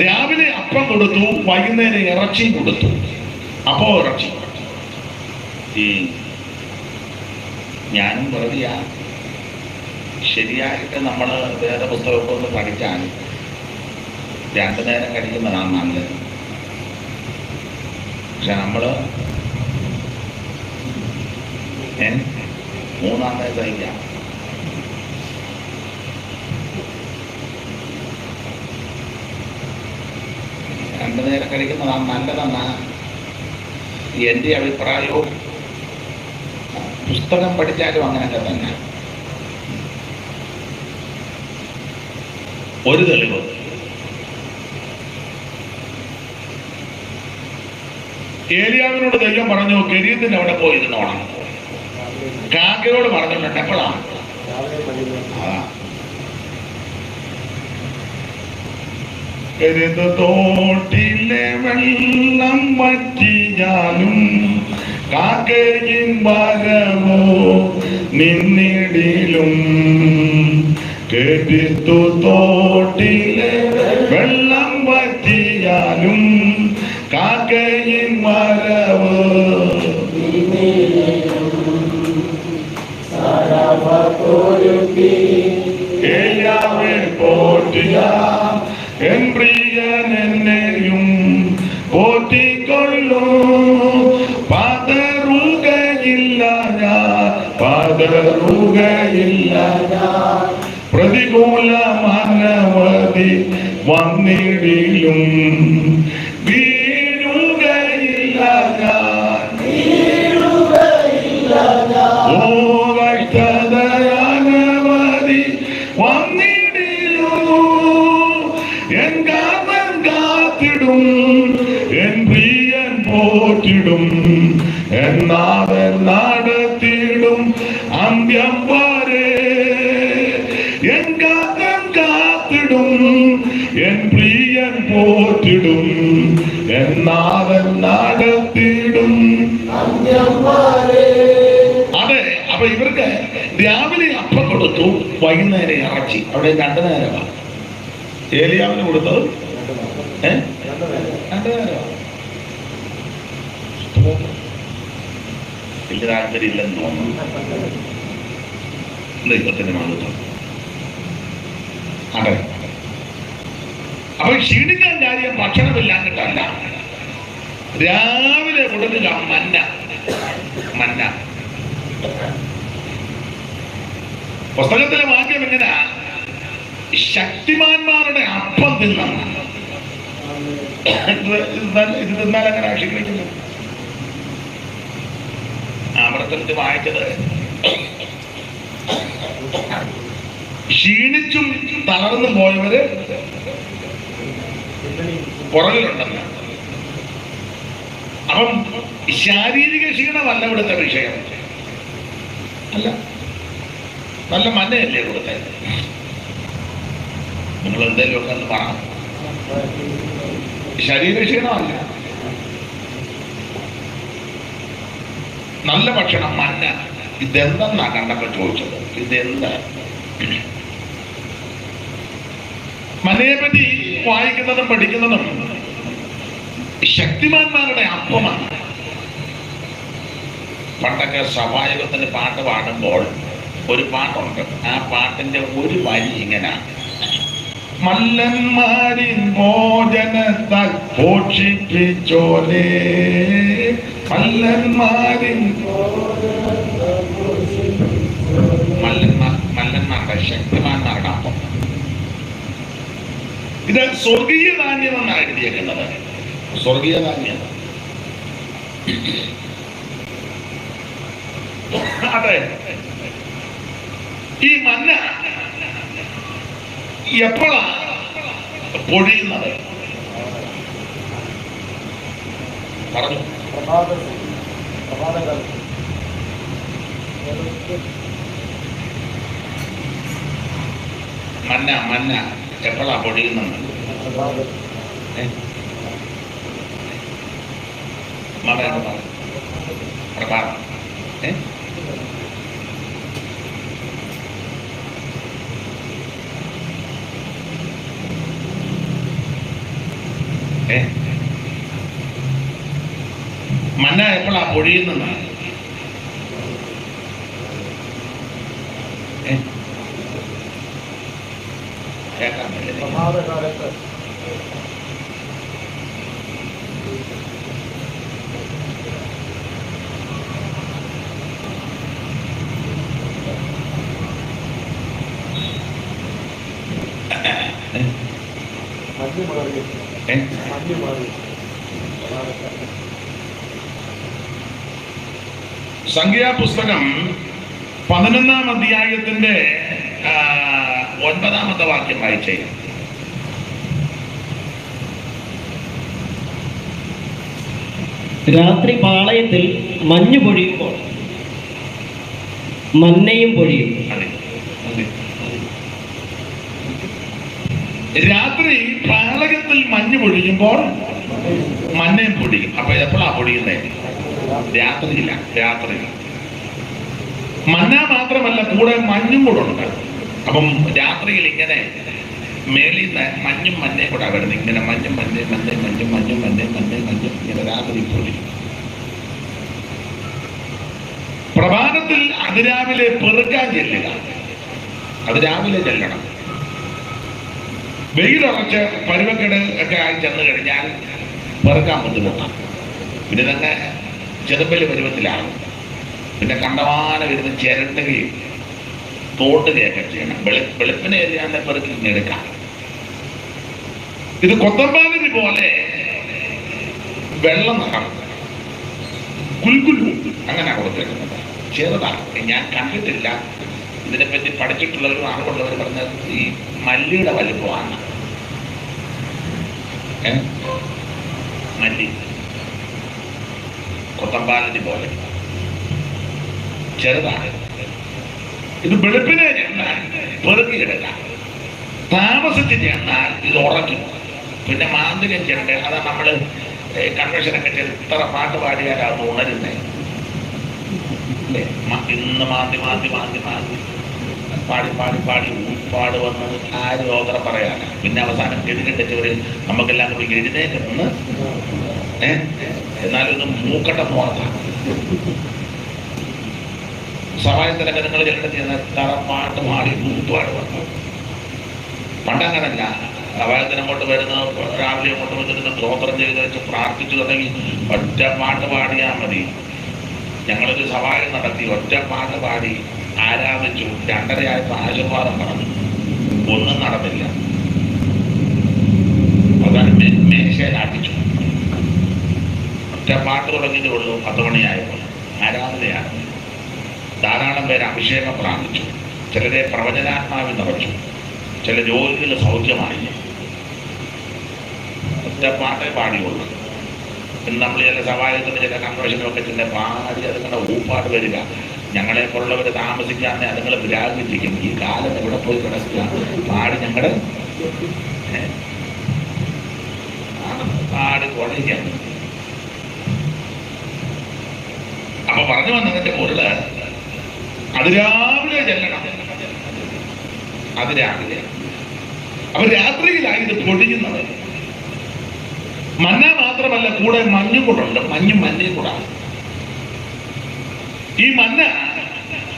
രാവിലെ അപ്പം കൊടുത്തു, വൈകുന്നേരം ഇറച്ചിയും കൊടുത്തു. അപ്പോ ഇറച്ചി. ഞാനും വെറുതെയാ. ശരിയായിട്ട് നമ്മൾ വേദപുസ്തകമൊക്കെ ഒന്ന് പഠിച്ചാൽ 2 നേരം കഴിക്കുന്നതാണ് നല്ലത്. പക്ഷെ നമ്മള് 3 നേരം കഴിക്കാം. രണ്ടു നേരം കഴിക്കുന്നതാണ് നല്ലതെന്നാണ് എൻ്റെ അഭിപ്രായവും. പുസ്തകം പഠിച്ചാലും അങ്ങനെയൊക്കെ തന്നെ. ഒരു തെളിവ്, ഏലിയാവിനോട് ദൈവം പറഞ്ഞു കെരീത്തിന്റെ അവിടെ പോയിരുന്നോണം. കാക്കയോട് പറഞ്ഞിട്ടുണ്ട് എപ്പോഴാണ്? തോട്ടിലെ വെള്ളം വറ്റിയാലും കാക്കയിൻ വരവോ നിന്നിടിലും. കേട്ടിത്തു തോട്ടിലെ വെള്ളം വറ്റിയാലും കാക്കയിൻ വരവ്. ഏലിയാവെ പോറ്റിയ എൻ പ്രിയൻ എന്നെയും പോറ്റിക്കൊള്ളൂ. പതറുകയില്ല ഞാൻ, പതറുകയില്ല ഞാൻ. പ്രതികൂലമനവധി വന്നിടിലും വീഴുകയില്ല ഞാൻ, വീഴുകയില്ല ഞാൻ. ഓ കഷ്ടതയനവധി വന്നിടിലും എൻ കാതൻ കാത്തിടും, എൻ പ്രിയൻ പോറ്റിടും, എന്നാഥൻ നടത്തിടും അന്ത്യം വരെ. എൻ കാതൻ കാത്തിടും, എൻ പ്രിയൻ പോറ്റിടും, എന്നാഥൻ നടത്തിടും അന്ത്യം വരെ. അതെ, അപ്പൊ ഇവർക്ക് രാവിലെ അപ്പം കൊടുത്തു, വൈകുന്നേരം ഇറച്ചി. അവിടെ 2 നേരമാണ്. ഏലിയാവിന് കൊടുത്തത് 2 നേരമാണ്. വലിയ താല്പര്യമില്ലെന്ന് തോന്നുന്നു ദൈവത്തിന്റെ മഹത്വം. അതെ, അപ്പൊ ക്ഷീണിക്കാൻ കാര്യം ഭക്ഷണമില്ലാഞ്ഞിട്ടല്ല. രാവിലെ കൊടുക്കുക മന്ന. മന്ന പുസ്തകത്തിലെ വാക്യം എങ്ങനെ? ശക്തിമാന്മാരുടെ അപ്പം തിന്നാണ്. ഇത് തിന്നാൽ അങ്ങനെ ആക്ഷേപിക്കുന്നു. ആവർത്തനത്തിൽ വായിച്ചത് ക്ഷീണിച്ചും തളർന്നു പോയവര് പുറകിലുണ്ടെന്ന്. അപ്പം ശാരീരിക ക്ഷീണമല്ല ഇവിടുത്തെ വിഷയം. അല്ല, നല്ല മന്നയല്ലേ ഇവിടുത്തെ. നിങ്ങൾ എന്തെങ്കിലും ഒക്കെ ഒന്ന് പറ. ശരീര ക്ഷീണമല്ല, നല്ല ഭക്ഷണം മന്ന. ഇതെന്തെന്നാ കണ്ടപ്പോ ചോദിച്ചത്? ഇതെന്താ? മന്നയെ പറ്റി വായിക്കുന്നതും പഠിക്കുന്നതും ശക്തിമാന്മാരുടെ അപ്പമാണ്. പണ്ടൊക്കെ സഭായോഗത്തിന് പാട്ട് പാടുമ്പോൾ ഒരു പാട്ടുണ്ട്. ആ പാട്ടിന്റെ ഒരു വരി ഇങ്ങനെയാണ്: മല്ലന്മാരിൻ ഭോജനത്താൽ പോഷിപ്പിച്ചോലേ, മല്ലന്മാരിൻ മല്ലന്മാരുടെ ശക്തിമാന്മാരുടെ അപ്പം. ഇത് സ്വർഗീയ ധാന്യം എന്നാണ് എഴുതിയേക്കുന്നത്. സ്വർഗീയ ധാന്യം. അതെ, ഈ മന്ന എപ്പോഴാണ് പൊഴിയുന്നത്? പറഞ്ഞു. മന്ന മന്ന എപ്പോഴാ പൊഴിയുന്നത്? പ്രഭാതം. മന്ന എപ്പോഴാ പൊഴിയുന്നതാണ്? കേൾക്കാൻ പ്രഭാതകാലത്ത് സംഖ്യാപുസ്തകം 11-ാം അധ്യായത്തിന്റെ 9-ാമത്തെ വാക്യം വായിച്ചേ. രാത്രി പാളയത്തിൽ മഞ്ഞു പൊഴിയുമ്പോൾ മന്നയും പൊഴിയും. രാത്രി പാളയത്തിൽ മഞ്ഞ് പൊഴിയുമ്പോൾ മന്നയും പൊടിയും. അപ്പൊ എപ്പോഴാ പൊടിയുന്നത്? രാത്രിയില്ല. രാത്രി മന്ന മാത്രമല്ല, കൂടെ മഞ്ഞും കൂടെ ഉണ്ട്. അപ്പം രാത്രിയിൽ ഇങ്ങനെ മേളിൽ നിന്ന് മഞ്ഞും മഞ്ഞയും കൂടെ വരുന്നത്. ഇങ്ങനെ മഞ്ഞും മഞ്ഞയും മഞ്ഞയും മഞ്ഞും മഞ്ഞും മഞ്ഞയും മഞ്ഞയും മഞ്ഞും ഇങ്ങനെ രാത്രി പൊടിയും. പ്രഭാതത്തിൽ അതിരാവിലെ പെറുക്കാൻ ചെല്ലുക. അതിരാവിലെ ചെല്ലണം. വെയിലുറച്ച് പരുവക്കെട് ഒക്കെ ആയി ചെന്ന് കഴിഞ്ഞാൽ പെറുക്കാൻ ബുദ്ധിമുട്ടാണ്. പിന്നെ തന്നെ ചെറുപ്പല് പരുവത്തിലാകും. പിന്നെ കണ്ടമാനം ഇരുന്ന് ചിരട്ടുകയും തോട്ടുകയൊക്കെ ചെയ്യണം. വെളുപ്പിനെ എല്ലാം പെറുക്കി എടുക്കാം. ഇത് കൊത്തമ്പാലി പോലെ വെള്ളം നടക്കും. കുൽക്കുലു അങ്ങനെ കൊടുത്തേക്കുന്നത്. ചെറുതാണ്. ഞാൻ കണ്ടിട്ടില്ല. ഇതിനെപ്പറ്റി പഠിച്ചിട്ടുള്ളവരും അറിവുള്ളവർ പറഞ്ഞത് ഈ മല്ലിയുടെ വലുപ്പമാണ്. മല്ലി കൊത്തമ്പാലി പോലെ ചെറുതാണ്. ഇത് വെളുപ്പിനെ ചെന്നാൽ പെറുക്കിയെടുക്കാം. താമസിച്ച് ചെന്നാൽ ഇത് ഉറക്കും. പിന്നെ മാന്തികം ചെണ്ട്, അതാ നമ്മള് കൺവെൻഷനൊക്കെ എത്ര പാട്ട് പാടിയാലാണ് ഉണരുന്നത്. അല്ലേ? ഇന്ന് മാന്തി മാന്തി മാന്തി മാന്തി പാടി പാടി പാടി ഊപ്പാട് വന്ന് ആരും ഓതറ പറയാനാ. പിന്നെ അവസാനം എഴുതിക്കെട്ടിച്ചവര് നമുക്കെല്ലാം കൂടി എഴുന്നേറ്റ് നിന്ന് എന്നാലും ഒന്ന് മൂക്കട്ടം പോകണം. സഹായത്തിലൊക്കെ നിങ്ങൾ ചിലട്ട് ചെയ്യുന്ന തറപ്പാട്ട് പാടി ഊപ്പാട് വന്നു. പണ്ടങ്ങനല്ല. സഹായത്തിന് അങ്ങോട്ട് വരുന്ന രാവിലെ അങ്ങോട്ട് വന്നിരുന്ന് സ്തോത്രം ചെയ്ത് വെച്ച് പ്രാർത്ഥിച്ചു തുടങ്ങി ഒറ്റ പാട്ട് പാടിയാൽ മതി. ഞങ്ങളൊരു സഹായം നടത്തി ഒറ്റ പാട്ട് പാടി ആരാധിച്ചു. 2:30 ആശീർവാദം പറഞ്ഞു. ഒന്നും നടന്നില്ല. അതാണ് മേശയിലാട്ടിച്ചു. ഒറ്റ പാട്ട് തുടങ്ങിയതേ ഉള്ളൂ. 10 മണിയായപ്പോൾ ആരാധനയാണ്. ധാരാളം പേര് അഭിഷേകം പ്രാപിച്ചു. ചിലരെ പ്രവചനാത്മാവിൽ നിറച്ചു. ചില ജോലികൾ സൗഖ്യമായി. ഒറ്റ പാട്ടേ പാടിയുള്ളൂ. പിന്നെ നമ്മൾ ചില സഹായത്തിന് ചില കൺവെൻഷനൊക്കെ ചെന്ന് പാടി അതുങ്ങളുടെ ഊപ്പാട് വരിക. ഞങ്ങളെ പോലുള്ളവർ താമസിക്കാതെ അതുങ്ങൾ വിരാഗിച്ചിരിക്കും. ഈ കാലം ഇവിടെ പോയി കിടക്കുക പാടി ഞങ്ങളുടെ പാടി കൊള്ളിക്കാൻ. അപ്പൊ പറഞ്ഞു വന്നതിന്റെ പൊരുള് അതിരാവിലെ ചെല്ലണം. അതിരാവിലെ. അപ്പൊ രാത്രിയിലായി ഇത് പൊടിയുന്നത്. മന്ന മാത്രമല്ല, കൂടെ മഞ്ഞും കൂടെ ഉണ്ട്. മഞ്ഞും മഞ്ഞയും കൂടെ. ഈ മന്ന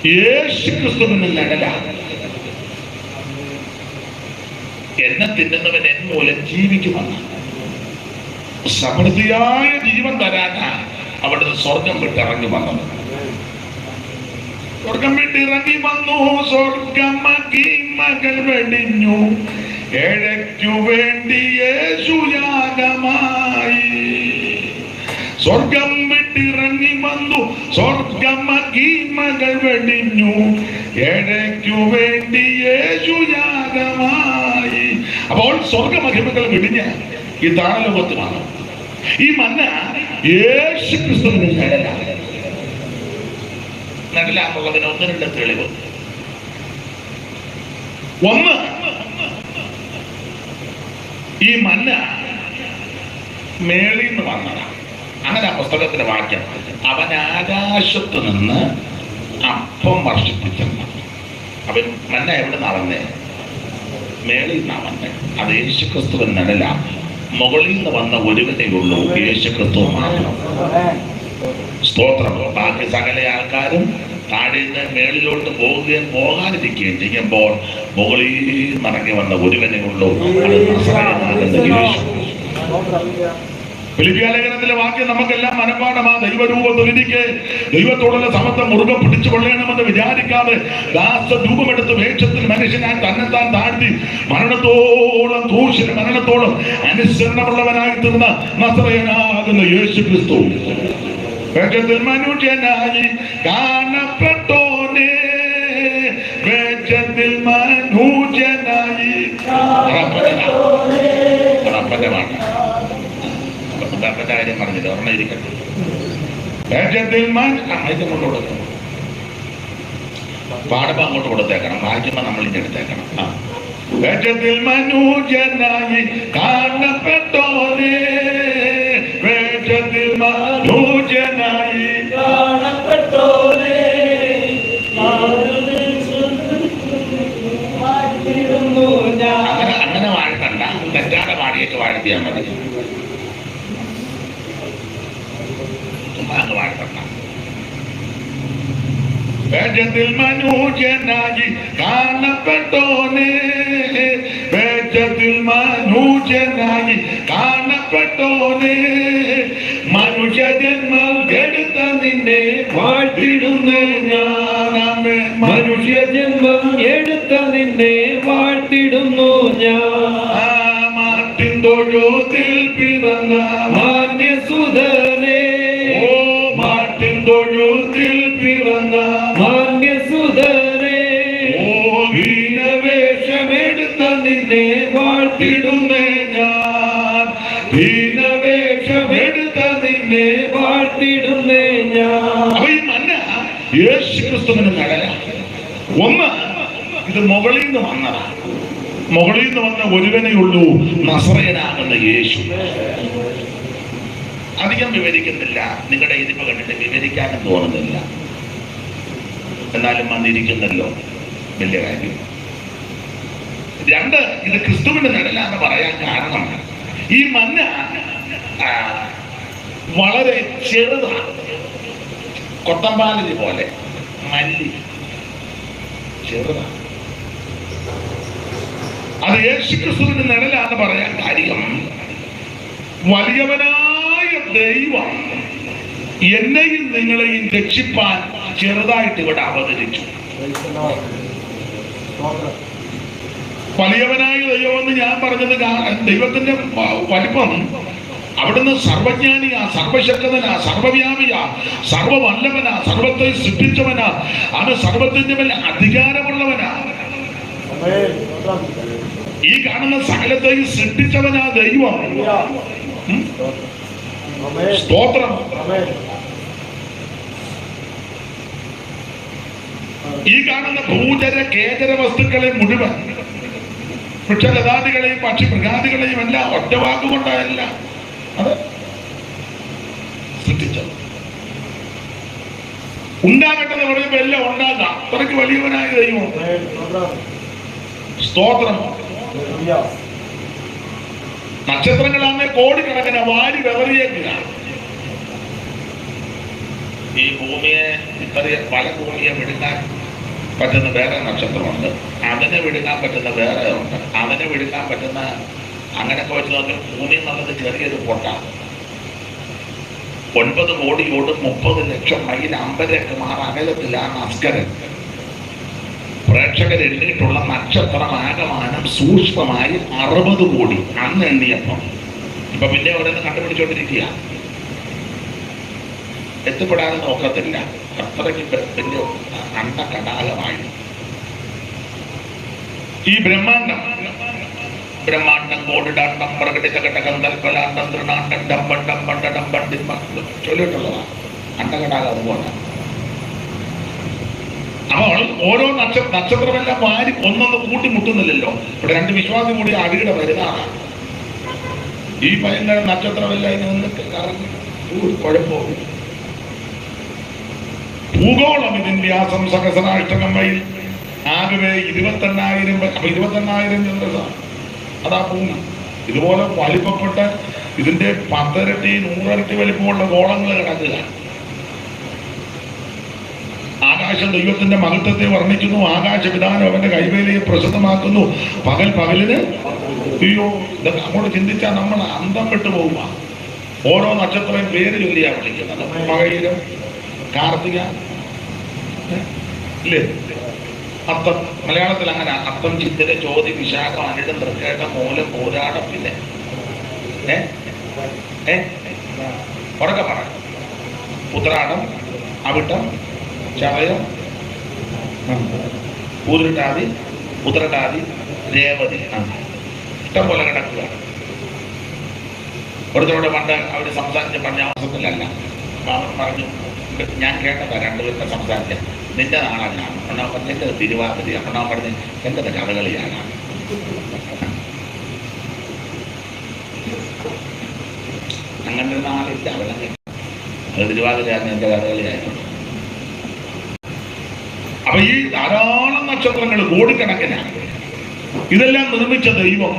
യേശുക്രിസ്തുവിന് നിഴലാണ്. എന്നെ തിന്നുന്നവൻ എൻ മൂലം ജീവിക്കുമെന്ന്. സമൃദ്ധിയായ ജീവൻ തരാനാണ് അവിടുന്ന് സ്വർഗം വിട്ടിറങ്ങി വന്നത്. സ്വർഗം വിട്ടിറങ്ങി വന്നു. സ്വർഗമഹിമകൾ വെടിഞ്ഞു. ഏഴയ്ക്കു വേണ്ടി യേശു യാഗമായി. സ്വർഗം വിട്ടിറങ്ങി വന്നു. സ്വർഗമഹിമകൾ വെടിഞ്ഞു. ഏഴയ്ക്കു വേണ്ടി യേശു യാഗമായി. അപ്പോൾ സ്വർഗമഹിമകൾ വെടിഞ്ഞ് ഈ താഴലോകത്തുമാണ്. ഈ മന്ന യേശുക്രിസ്തുവിന് നിഴലാണ്. നിഴലാണുള്ളതിന് 1-2 തെളിവ്. ഒന്ന്, ഈ മന്ന മേളിൽ നിന്ന് വന്നതാണ്. അങ്ങനെ ആ പുസ്തകത്തിന്റെ വാക്യം. അവൻ ആകാശത്ത് നിന്ന് അപ്പം വർഷിപ്പിച്ചെന്ന്. അവൻ മന്ന എവിടെ നിന്നാ വന്നേ? മേളിൽ നിന്നാ വന്നേ. അത് യേശുക്രിസ്തുവിൻ നിഴലാണ്. മുകളിൽ നിന്ന് വന്ന ഒരുവനേ ഉള്ളൂ, യേശുക്രിസ്തു മാത്രം. സ്തോത്രം. ബാക്കി സകല ആൾക്കാരും താഴെ നിന്ന് മേളിലോട്ട് പോകാതിരിക്കുകയും ചെയ്യുമ്പോൾ മുകളിൽ നിറങ്ങി വന്ന ഒരുവനേ ഉള്ളൂ, അത് നസറേയനാകുന്ന യേശു. ഫിലിപ്പിയ വാക്യം നമുക്കെല്ലാം മനഃപാഠമാ. ദൈവരൂപത്തൊരുതിക്ക് ദൈവത്തോടുള്ള സമത്വം മുറുകെ പിടിച്ചു കൊള്ളണമെന്ന് വിചാരിക്കാതെ ദാസരൂപമെടുത്ത് വേഷത്തിൽ മനുഷ്യനായി തന്നെത്താൻ താഴ്ത്തി മരണത്തോളം ക്രൂശിന് മരണത്തോളം അനുസരണമുള്ളവനായി തീർന്ന നസറേയനാകുന്ന യേശു ക്രിസ്തു വേഷത്തിൽ മനുഷ്യനായി കാണപ്പെട്ടോനെ, വേഷത്തിൽ മനുഷ്യനായി അപ്പന്റെ മാണ് കാര്യം പറഞ്ഞില്ല, ഓർമ്മ ഇരിക്കട്ടെ. വേഷത്തിൽ കൊണ്ട് കൊടുക്കണം, പാടുമ്പോ അങ്ങോട്ട് കൊടുത്തേക്കണം, വായിക്കുമ്പോ നമ്മൾ ഇങ്ങനെ എടുത്തേക്കണം. വേഷത്തിൽ മനുഷ്യനായി കാണപ്പെട്ടോനെ, വേഷത്തിൽ മനുഷ്യനായി കാണപ്പെട്ടോനെ. അങ്ങനെ വാഴ്ത്തണ്ട, തെറ്റാതെ പാടിയിട്ട് വാഴ്ത്തിയാൽ മതി. അങ്ങ് വാഴ്ത്തണ്ട. വേഷത്തിൽ മനുഷ്യനായി കാണപ്പെട്ടോനെ, വേഷത്തിൽ മനുഷ്യനായി കാണപ്പെട്ടോനെ, മനുഷ്യജന്മം എടുത്ത നിന്നെ വാഴ്ത്തിടുന്നു ഞാൻ, മനുഷ്യജന്മം എടുത്ത നിന്നെ വാഴ്ത്തിടുന്നു ഞാൻ. മാട്ടിൻ തൊഴുത്തിൽ പിറന്ന മാന്യസുതനെ, മാട്ടിൻ തൊഴുത്തിൽ പിറന്ന മാന്യസുതനെ, ഹീനവേഷമെടുത്ത നിന്നെ വാഴ്ത്തിടുന്നേ ഞാൻ, ഹീനവേഷമെടുത്ത നിന്നെ വാഴ്ത്തിടുന്നേ ഞാൻ. അപ്പൊ ഈ മന്ന യേശുക്രിസ്തുവിന് കടല. ഒന്ന്, ഇത് മുകളിൽ നിന്ന് വന്നതാണ്. മുകളിൽ നിന്ന് വന്ന ഒരുവനേ ഉള്ളൂ, നസറേയനാകുന്ന യേശു. അധികം വിവരിക്കുന്നില്ല, നിങ്ങളുടെ ഇതിപ്പോ കണ്ടിട്ട് വിവരിക്കാനും തോന്നുന്നില്ല, എന്നാലും വന്നിരിക്കുന്നല്ലോ, വലിയ കാര്യം. രണ്ട്, ഇത് ക്രിസ്തുവിന്റെ നിഴല എന്ന് പറയാൻ കാരണം ഈ മന്ന വളരെ ചെറുതാണ്, കൊത്തമ്പാലി പോലെ മല്ലി ചെറുതാണ്. അത് യേശുക്രിസ്തുവിന്റെ നിഴലാന്ന് പറയാൻ കാര്യം വലിയവനായ ദൈവം എന്നെയും നിങ്ങളെയും രക്ഷിപ്പാൻ ചെറുതായിട്ട് ഇവിടെ അവതരിച്ചു. വലിയവനായ ദൈവമെന്ന് ഞാൻ പറഞ്ഞത് ദൈവത്തിന്റെ വലിപ്പം അവിടുന്ന് സർവജ്ഞാനിയാ, സർവശക്തനാ, സർവവ്യാപിയാ, സർവവല്ലഭനാ, സർവത്തെ സൃഷ്ടിച്ചവനാ, അവന് സർവത്തിന്റെ മേൽ അധികാരമുള്ളവനാ. ഈ കാണുന്ന സകലത്തെയും സൃഷ്ടിച്ചവനാ ദൈവം. സ്തോത്രം. ഈ കാണുന്ന ഭൂചര കേചര വസ്തുക്കളെ മുഴുവൻ, വൃക്ഷലതാദികളെയും പക്ഷി മൃഗാദികളെയും എല്ലാം ഒറ്റ വാക്കുകൊണ്ടല്ല അത് സൃഷ്ടിച്ചത്. ഉണ്ടാകട്ടെന്ന് പറയുമ്പോ എല്ലാം ഉണ്ടാകാം. അത്രയ്ക്ക് വലിയവനായ ദൈവം. സ്തോത്രം. നക്ഷത്രങ്ങളാണ് കോടിക്കണക്കിന് വാരി വെവറിയേക്കുക. ഈ ഭൂമിയെ പല ഭൂമിയെ വിടുങ്ങാൻ പറ്റുന്ന വേറെ നക്ഷത്രമുണ്ട്, അതിനെ വിടുങ്ങാൻ പറ്റുന്ന വേറെ ഉണ്ട്, അതിനെ വിടുങ്ങാൻ പറ്റുന്ന അങ്ങനെയൊക്കെ വെച്ച് നോക്കി ഭൂമി എന്നുള്ളത് ചെറിയൊരു പൊട്ടാണ്. 9 കോടിയോട് 30 ലക്ഷം മൈൽ 50 മാർ അകലത്തിലാണ് അസ്കരൻ. പ്രേക്ഷകർ എണ്ണിയിട്ടുള്ള നക്ഷത്രമാകമാനം സൂക്ഷ്മമായി 60 കോടി അന്ന് എണ്ണിയപ്പം. ഇപ്പൊ പിന്നെ ഓരോന്ന് കണ്ടുപിടിച്ചോണ്ടിരിക്കുക, എത്തിപ്പെടാതെ നോക്കത്തില്ല. അത്രയ്ക്ക് വലിയ അണ്ടകടാകമായി ഈ ബ്രഹ്മാണ്ടം. ബ്രഹ്മാണ്ടം കോടിടാണ്ടം പ്രകടിതകടകം തൽപ്പലാണ്ടം തൃണാണ്ടം ഡമ്പം ഡമ്പണ്ട ഡമ്പം ചൊല്ലിട്ടുള്ളതാണ്. അണ്ടകടാകം അതുപോലെ. അപ്പോൾ ഓരോ നക്ഷത്രമെല്ലാം വാരി ഒന്നൊന്ന് കൂട്ടിമുട്ടുന്നില്ലല്ലോ. ഇവിടെ 2 വിശ്വാസം കൂടി അടിയുടെ വരുന്നതാണ്. ഈ ഭയങ്കര നക്ഷത്രമെല്ലാം ഇനി ഒന്നിട്ട് കറങ്ങി കുഴപ്പമില്ല. ഭൂഗോളം ഇതിന്റെ വ്യാസം സഹസ്രാഷ്ടകം മൈൽ, ആകെ 28,000. അപ്പൊ 28,000 ചന്ദ്രസാണ്. അതാ ഭൂമി. ഇതുപോലെ വലിപ്പപ്പെട്ട ഇതിന്റെ 10 ഇരട്ടി 100 ഇരട്ടി വലിപ്പമുള്ള ഗോളങ്ങൾ കിടക്കുക. ആകാശം ദൈവത്തിന്റെ മഹത്വത്തെ വർണ്ണിക്കുന്നു, ആകാശവിധാനം അവന്റെ കൈവേലയെ പ്രസിദ്ധമാക്കുന്നു. പകലിന് അയ്യോ, ഇതൊക്കെ അങ്ങോട്ട് ചിന്തിച്ചാൽ നമ്മൾ അന്തം വിട്ടു പോവുക. ഓരോ നക്ഷത്രം പേര് ചൊല്ലിയാ വിളിക്കുന്നത്. മകയിരം, കാർത്തിക, ഇല്ലേ? അത്തം, മലയാളത്തിൽ അങ്ങനെ അത്തം, ചിത്തിര, ചോതി, വിശാഖം, അനിടം, തൃക്കേട്ടം, മൂലം, പോരാടം, പിന്നെ ഉറക്കെ പറ. ഉത്രാടം, അവിട്ടം, ചതയം, പൂരിട്ടാതി, ഉത്രട്ടാതി, രേവതി. ഇഷ്ടം പോലെ കിടക്കുക. ഒരുത്തരോട് പണ്ട് അവർ സംസാരിച്ച പറഞ്ഞ അവസരത്തിലല്ല പറഞ്ഞു, ഞാൻ കേട്ടതാ രണ്ടുപേരുടെ സംസാരിച്ച, നിന്റെ നാളല്ല അണ്ണാ പറഞ്ഞ എൻ്റെ തിരുവാതിര, അണ്ണാ പറഞ്ഞ് എൻ്റെ കഥകളിയാണ്. അങ്ങനെ ഒരു നാളില്ല, അവരങ്ങ് അത് തിരുവാതിരയാണ് എൻ്റെ കഥകളിയായിരുന്നു. അപ്പൊ ഈ ധാരാളം നക്ഷത്രങ്ങൾ കോടിക്കണക്കിനാണ്. ഇതെല്ലാം നിർമ്മിച്ച ദൈവം,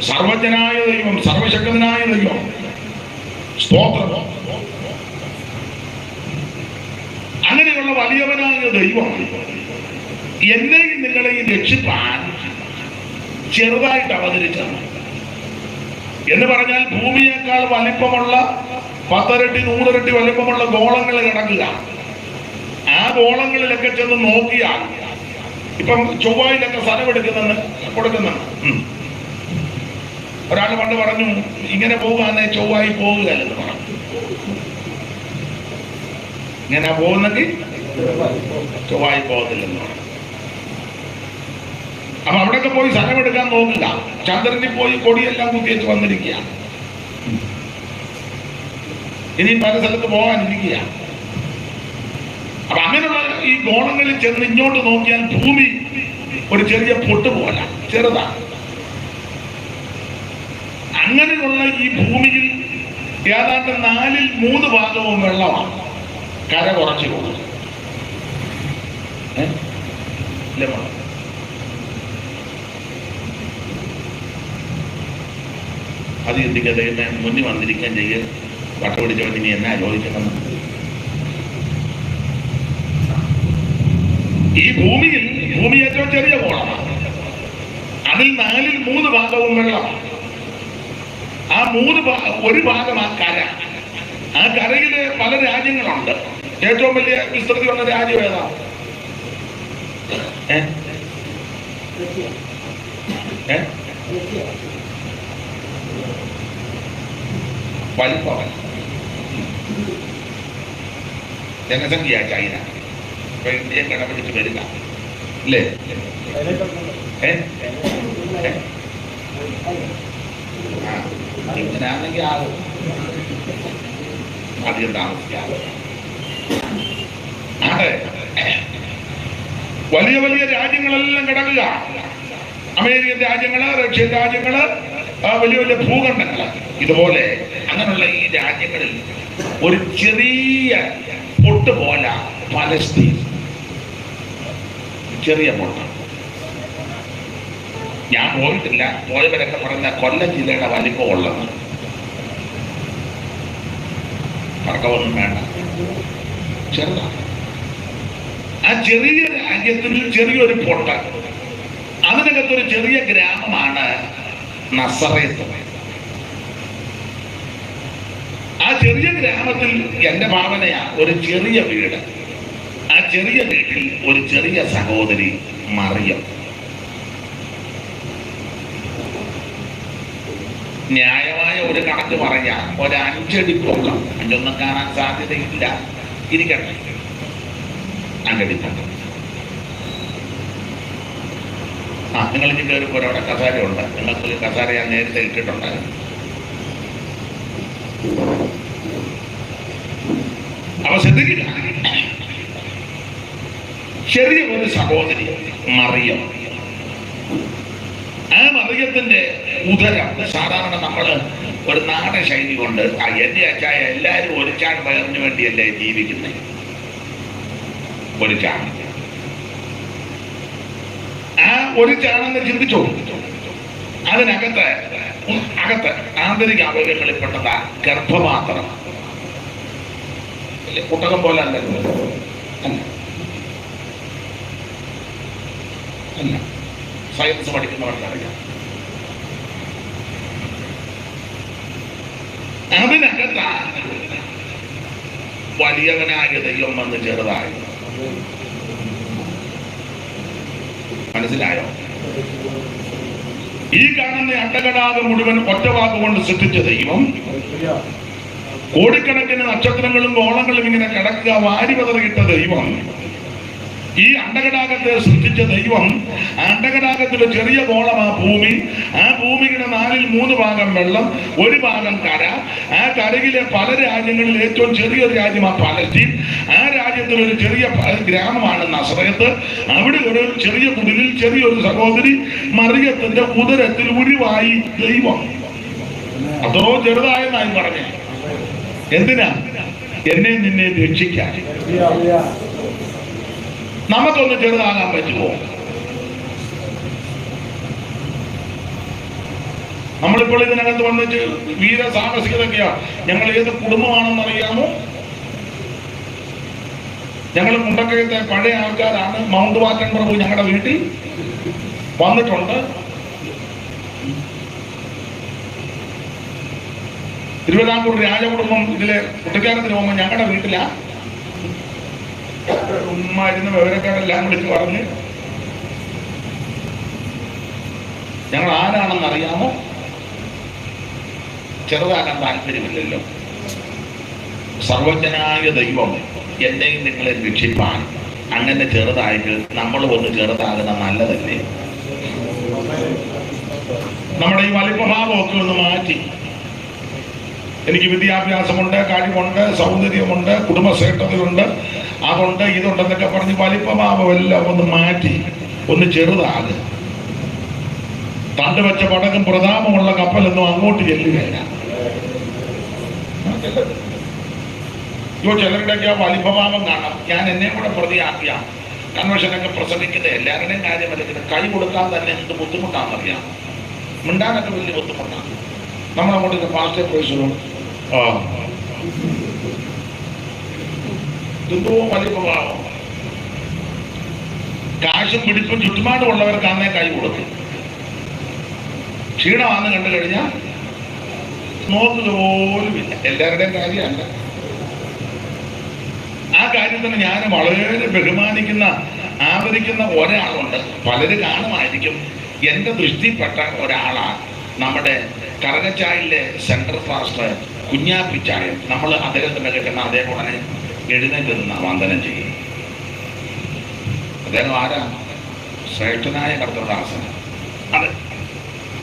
സർവജ്ഞനായ ദൈവം, സർവശക്തനായ ദൈവം. സ്തോത്രം. അങ്ങനെയുള്ള വലിയവനായ ദൈവം എന്നെയും നിങ്ങളെയും രക്ഷിപ്പാൻ ചെറുതായിട്ട് അവതരിച്ചത് എന്ന് പറഞ്ഞാൽ ഭൂമിയേക്കാൾ വലിപ്പമുള്ള 10 ഇരട്ടി 100 ഇരട്ടി വലിപ്പമുള്ള ഗോളങ്ങൾ കിടക്കുക. ആ ഗോളങ്ങളിലൊക്കെ ചെന്ന് നോക്കിയാൽ ഇപ്പം ചൊവ്വായിലൊക്കെ സ്ഥലം കൊടുക്കുന്നുണ്ട്. ഒരാൾ പണ്ട് പറഞ്ഞു, ഇങ്ങനെ പോകാന്നേ ചൊവ്വായി പോകുകയല്ലെന്ന് പറഞ്ഞു. ഇങ്ങനെ പോകുന്നെങ്കിൽ ചൊവ്വായി പോകത്തില്ലെന്ന് പറഞ്ഞു. അപ്പൊ അവിടെയൊക്കെ പോയി സ്ഥലമെടുക്കാൻ നോക്കില്ല. ചന്ദ്രനിൽ പോയി കൊടിയെല്ലാം കുത്തിവെച്ച് വന്നിരിക്കുക. ഇനി പല സ്ഥലത്ത് പോകാനിരിക്കുക. അപ്പൊ അങ്ങനെയുള്ള ഈ ഗോളങ്ങളിൽ ചെന്ന് ഇങ്ങോട്ട് നോക്കിയാൽ ഭൂമി ഒരു ചെറിയ പൊട്ട് പോലെ ചെറുതാണ്. അങ്ങനെയുള്ള ഈ ഭൂമിയിൽ ഏതാണ്ട് 4ൽ 3 ഭാഗവും വെള്ളമാണ്. കര കുറച്ച് പോകും. അത് ചിന്തിക്കാതെ മുന്നിൽ വന്നിരിക്കാൻ ചെയ്ത് വട്ടപിടിച്ചവൻ ഇനി എന്നാ ചോദിക്കണം. ഈ ഭൂമി ഏറ്റവും ചെറിയ ഗോളമാണ്. അതിൽ 4ൽ 3 ഭാഗവും വെള്ളമാണ്. ആ ഒരു ഭാഗം ആ കര. ആ കരയില് പല രാജ്യങ്ങളുണ്ട്. ഏറ്റവും വലിയ വിസ്തൃതിയുള്ള രാജ്യം ഏതാ? വലിപ്പമല്ല, ജനസംഖ്യ ചൈന. ഇപ്പൊ ഇന്ത്യയെ കടപിടിച്ച് വരിക അല്ലേ? ഇങ്ങനെയാണെങ്കിൽ ആകും. അധികം താമസിക്കാതെ വലിയ വലിയ രാജ്യങ്ങളെല്ലാം കിടക്കുക. അമേരിക്കൻ രാജ്യങ്ങള്, റഷ്യൻ രാജ്യങ്ങള്, വലിയ വലിയ ഭൂഖണ്ഡങ്ങള്. ഇതുപോലെ അങ്ങനെയുള്ള ഈ രാജ്യങ്ങളിൽ ഒരു ചെറിയ പൊട്ട് പോലെ പലസ്തീൻ, ചെറിയ പൊട്ട്. ഞാൻ പോയിട്ടില്ല, പോയവരൊക്കെ പറഞ്ഞ കൊല്ലം ജില്ലയുടെ വലിപ്പം ഉള്ളത്. തർക്കമൊന്നും വേണ്ട, ചെറുതാണ്. ആ ചെറിയ രാജ്യത്തിൽ ചെറിയൊരു പൊട്ട്, അതിനകത്തൊരു ചെറിയ ഗ്രാമമാണ് നസറേത്ത്. ആ ചെറിയ ഗ്രാമത്തിൽ എന്റെ ഭാവനയാ ഒരു ചെറിയ വീട്. ആ ചെറിയ വീട്ടിൽ ഒരു ചെറിയ സഹോദരി മറിയം. ന്യായമായ ഒരു കണക്ക് പറയാം, ഒരു 5 അടി പൊക്കം. 5ഒന്നും കാണാൻ സാധ്യതയില്ല, ഇരിക്കട്ടെ, 5 അടി പൊക്കം. നിങ്ങൾ ഇനി കയറിപ്പോ അവിടെ കസാര ഉണ്ട്. നിങ്ങൾക്ക് കസാര ഞാൻ നേരത്തെ ഇട്ടിട്ടുണ്ടായിരുന്നു. അപ്പൊ ശ്രദ്ധിക്കില്ല, ചെറിയ ഒരു സഹോദരി മറിയം. ആ മറിയത്തിന്റെ ഉദരം സാധാരണ നമ്മള് ഒരു നാടൻ ശൈലി കൊണ്ട് എന്റെ അച്ചായ എല്ലാരും ഒരു ചാൺ പകർന്നു വേണ്ടിയല്ലേ ജീവിക്കുന്നത്. ഒരു ചാൺ, ആ ഒരു ചാണെന്ന് ചിന്തിച്ചോ, അതിനകത്ത് അകത്ത് ആന്തരിക അവയവങ്ങളിൽപ്പെട്ടതാ ഗർഭപാത്രം. കുട്ടകം പോലെ അല്ലല്ലോ, അല്ല അല്ല, സയൻസ് പഠിക്കുന്നവർക്കറിയാം. അതിനകത്താണ് വലിയവനായ ദൈവം വന്ന് ചെറുതായി. മനസ്സിലായോ? ഈ കാണുന്ന അണ്ടകടാകം മുഴുവൻ ഒറ്റവാക്കുകൊണ്ട് സൃഷ്ടിച്ച ദൈവം കോടിക്കണക്കിന് നക്ഷത്രങ്ങളും ഗോളങ്ങളും ഇങ്ങനെ കിടക്കുക വാരി പതറിയിട്ട ദൈവം ഈ അണ്ടകടാകത്തെ സൃഷ്ടിച്ച ദൈവം അണ്ടകടാകത്തിലെ ചെറിയ ഗോളമാ ഭൂമി. ആ ഭൂമിയുടെ 4/3 ഭാഗം വെള്ളം, 1 ഭാഗം കര. ആ കരയിലെ പല രാജ്യങ്ങളിൽ ഏറ്റവും ചെറിയൊരു രാജ്യമാണ് പലസ്തീൻ. ആ രാജ്യത്തിലൊരു ചെറിയ ഗ്രാമമാണ് നസറേത്ത്. അവിടെ ഒരു ചെറിയ കുടിലിൽ ചെറിയൊരു സഹോദരി മറിയത്തിന്റെ ഉദരത്തിൽ ഉരുവായി ദൈവം. അതോ ചെറുതായെന്നായി പറഞ്ഞേ. എന്തിനാ? എന്നെ നിന്നെ രക്ഷിക്കാൻ. നമുക്കൊന്ന് ചെറുതാകാൻ പറ്റുമോ? നമ്മളിപ്പോൾ ഇതിനകത്ത് വന്നിട്ട് വീരസാഹസികതയൊക്കെയാ. ഞങ്ങൾ ഏത് കുടുംബമാണെന്നറിയാമോ? ഞങ്ങൾ മുണ്ടക്കയത്തെ പഴയ ആൾക്കാരാണ്. മൗണ്ട് വാറ്റൻ പ്രഭു ഞങ്ങളുടെ വീട്ടിൽ വന്നിട്ടുണ്ട്. തിരുവിതാംകൂർ രാജകുടുംബം ഇതിലെ കുട്ടിക്കാലത്തിന് പോകുമ്പോൾ ഞങ്ങളുടെ വീട്ടിലാ ഉമ്മായിരുന്ന വിവരക്കാരെല്ലാം വിളിച്ച് പറഞ്ഞ് ഞങ്ങൾ ആരാണെന്ന് അറിയാമോ? ചെറുതാകാൻ താല്പര്യമില്ലല്ലോ. സർവജ്ഞനായ ദൈവം എന്നെയും നിങ്ങളെ രക്ഷിപ്പാൻ അങ്ങനെ ചെറുതായിട്ട് നമ്മൾ ഒന്ന് ചെറുതാകുന്ന നല്ലതല്ലേ? നമ്മുടെ ഈ വലിപ്പഭാവമൊക്കെ ഒന്ന് മാറ്റി, എനിക്ക് വിദ്യാഭ്യാസമുണ്ട്, കഴിവുണ്ട്, സൗന്ദര്യമുണ്ട്, കുടുംബശ്രേഷ്ഠതയുണ്ട്, അതുണ്ട്, ഇതുണ്ടെന്നൊക്കെ പറഞ്ഞ് വലിപ്പഭാവം എല്ലാം ഒന്ന് മാറ്റി ഒന്ന് ചെറുതാകുക. തണ്ട് വെച്ച പടകും പ്രതാപമുള്ള കപ്പലൊന്നും അങ്ങോട്ട് ചെല്ലുകയില്ല. ചിലരുടെയൊക്കെ ആ വലിപ്പഭാവം കാണാം. ഞാൻ എന്നെ കൂടെ പ്രതിയാക്കിയ കൺവെൻഷനൊക്കെ പ്രസംഗിക്കുന്ന എല്ലാവരുടെയും കാര്യമല്ല. കൈ കൊടുക്കാൻ തന്നെ എന്ത് ബുദ്ധിമുട്ടാണെന്നറിയാം. മിണ്ടാനൊക്കെ വലിയ ബുദ്ധിമുട്ടാണ്. നമ്മളങ്ങോട്ട് പാസ്റ്റർ പ്രൈസോ എന്തോ വലിപ്പഭാവം. കാശും പിടിപ്പും ചുറ്റുപാടുമുള്ളവർക്കാന്നേ കൈ കൊടുക്കും. ക്ഷീണമാണെന്ന് കണ്ടു കഴിഞ്ഞാൽ നോക്കുക പോലുമില്ല. എല്ലാവരുടെയും കാര്യമല്ല. ആ കാര്യത്തിന് ഞാൻ വളരെ ബഹുമാനിക്കുന്ന ആദരിക്കുന്ന ഒരാളുണ്ട്. പലര് കാണുമായിരിക്കും. എൻ്റെ ദൃഷ്ടിപ്പെട്ട ഒരാളാണ് നമ്മുടെ കറകച്ചാലിലെ സെൻട്രൽ പാസ്റ്റർ കുഞ്ഞാപ്പിച്ചായൻ. നമ്മൾ അദ്ദേഹത്തിൻ്റെ കിട്ടുന്ന അദ്ദേഹം ഉടനെ എഴുന്നേറ്റ് നിന്ന് വന്ദനം ചെയ്യും. അദ്ദേഹം ആരാ? ശ്രേഷ്ഠനായ കർത്തൃദാസൻ. അതെ,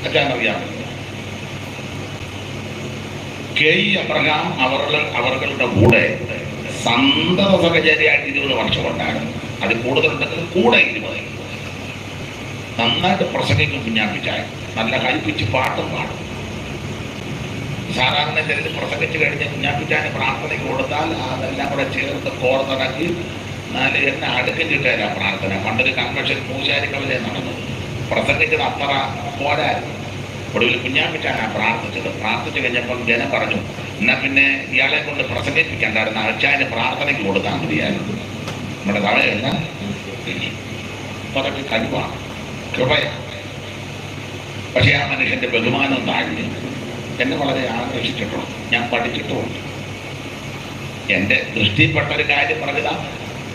അച്ഛനറിയാം. കെ ഇ അബ്രഹാം അവരുടെ കൂടെ സന്തത സഹചര്യമായിട്ട് 20 വർഷം ഉണ്ടായിരുന്നു. അത് കൂടുതലുണ്ടെങ്കിൽ കൂടെ 20. നന്നായിട്ട് പ്രസംഗിക്കും കുഞ്ഞാപ്പിച്ചായൻ. നല്ല ഹൈപ്പിച്ച് പാട്ടും പാടും. സാധാരണ ചിലർ പ്രസംഗിച്ച് കഴിഞ്ഞ് കുഞ്ഞാപ്പിച്ചായന് പ്രാർത്ഥനയ്ക്ക് കൊടുത്താൽ അതെല്ലാം കൂടെ ചേർത്ത് കോർത്തിറക്കി 4 എണ്ണ അടുക്കം കിട്ടാൻ പ്രാർത്ഥന. പണ്ടൊരു കൺവെൻഷൻ മൂശാരിക്കവലെ നടന്നത്. പ്രസംഗിച്ചത് അത്ര പോരായിരുന്നു. ഒടുവിൽ കുഞ്ഞാപ്പിച്ചാനാ പ്രാർത്ഥിച്ചത്. പ്രാർത്ഥിച്ചു കഴിഞ്ഞപ്പം ജനം പറഞ്ഞു, എന്നാ പിന്നെ ഇയാളെ കൊണ്ട് പ്രസംഗിപ്പിക്കണ്ടായിരുന്നു, അച്ഛാന് പ്രാർത്ഥനയ്ക്ക് കൊടുത്താൽ മതിയായിരുന്നു. നമ്മുടെ തവയല്ല, അതൊക്കെ കഴിവാണ്, കൃപയാണ്. പക്ഷെ ആ മനുഷ്യന്റെ ബഹുമാനം താഴ്ന്നു. എന്നെ വളരെ ആകർഷിച്ചിട്ടുണ്ട്. ഞാൻ പഠിച്ചിട്ടുമുണ്ട്. എൻ്റെ ദൃഷ്ടിപ്പെട്ട ഒരു കാര്യം പറഞ്ഞതാ.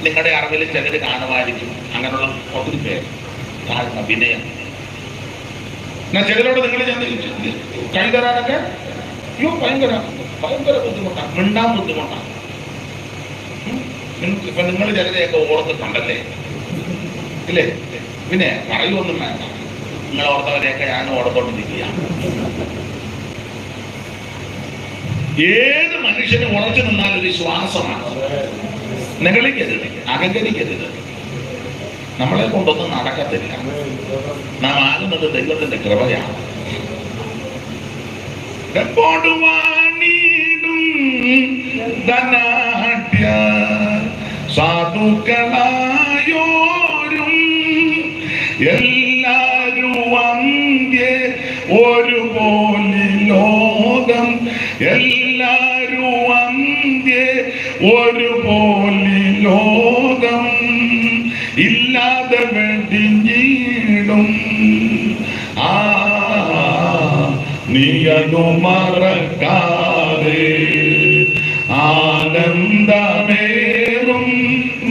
നിങ്ങളുടെ അറിവിൽ ചിലർ കാണുമായിരിക്കും. അങ്ങനെയുള്ള ഒത്തിരി പേര് താഴ്ന്ന വിനയം. എന്നാൽ ചിലരോട് നിങ്ങൾ കൈ തരാനൊക്കെ ഭയങ്കര ബുദ്ധിമുട്ടാണ്. മിണ്ടാൻ ബുദ്ധിമുട്ടാണ്. ഇപ്പൊ നിങ്ങൾ ചിലരെയൊക്കെ ഓർത്തിട്ടുണ്ടല്ലേ? ഇല്ലേ? പിന്നെ പറയുമൊന്നും വേണ്ട. നിങ്ങൾ ഓർത്തവരെയൊക്കെ ഞാൻ ഓർത്തോണ്ടിരിക്കുക. ഏത് മനുഷ്യനും ഉറച്ചു നിന്നാൽ ഒരു ശ്വാസമാണ്. നിഗളിക്കരുത്, അഹങ്കരിക്കരുത്. നമ്മളെ കൊണ്ടൊന്നും നടക്കത്തില്ല. നാം ആകുന്നത് ദൈവത്തിന്റെ കൃപയാണ്. സാധുക്കളായോരും എല്ലാരും അന്ത്യ ഒരുപോലെ എല്ലാരും അന്ത്യേ ഒരുപോലെ ലോകം ഇല്ലാതെ വെടിഞ്ഞിടും. നീയതു മറക്കാതെ ആനന്ദമേറും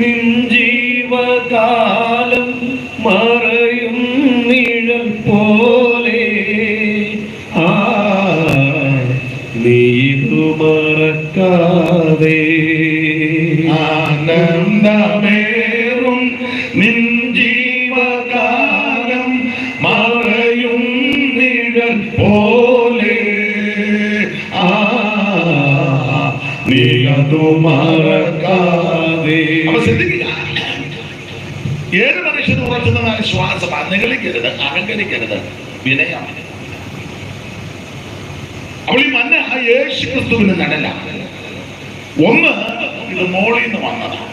നിൻ ജീവകാലം മറയും നിഴൽ പോലെ. നീതു മറക്കാതെ ആനന്ദമേറും നിൻ ജീവകാലം മറയും നിഴൽ പോലെ. നീയതു മറക്കാതെ. അപ്പൊ ശ്രദ്ധിക്കുക, ഏത് മനുഷ്യന് ഉറക്കുന്നതാണ് ശ്വാസം. നിഗളിക്കരുത്, അഹങ്കരിക്കരുത്, വിനയമാണ്. അപ്പോൾ ഈ മന്ന ആ യേശു ക്രിസ്തുവിന് നടല. ഒന്ന്, ഇത് മോളിൽ നിന്ന് വന്നതാണ്.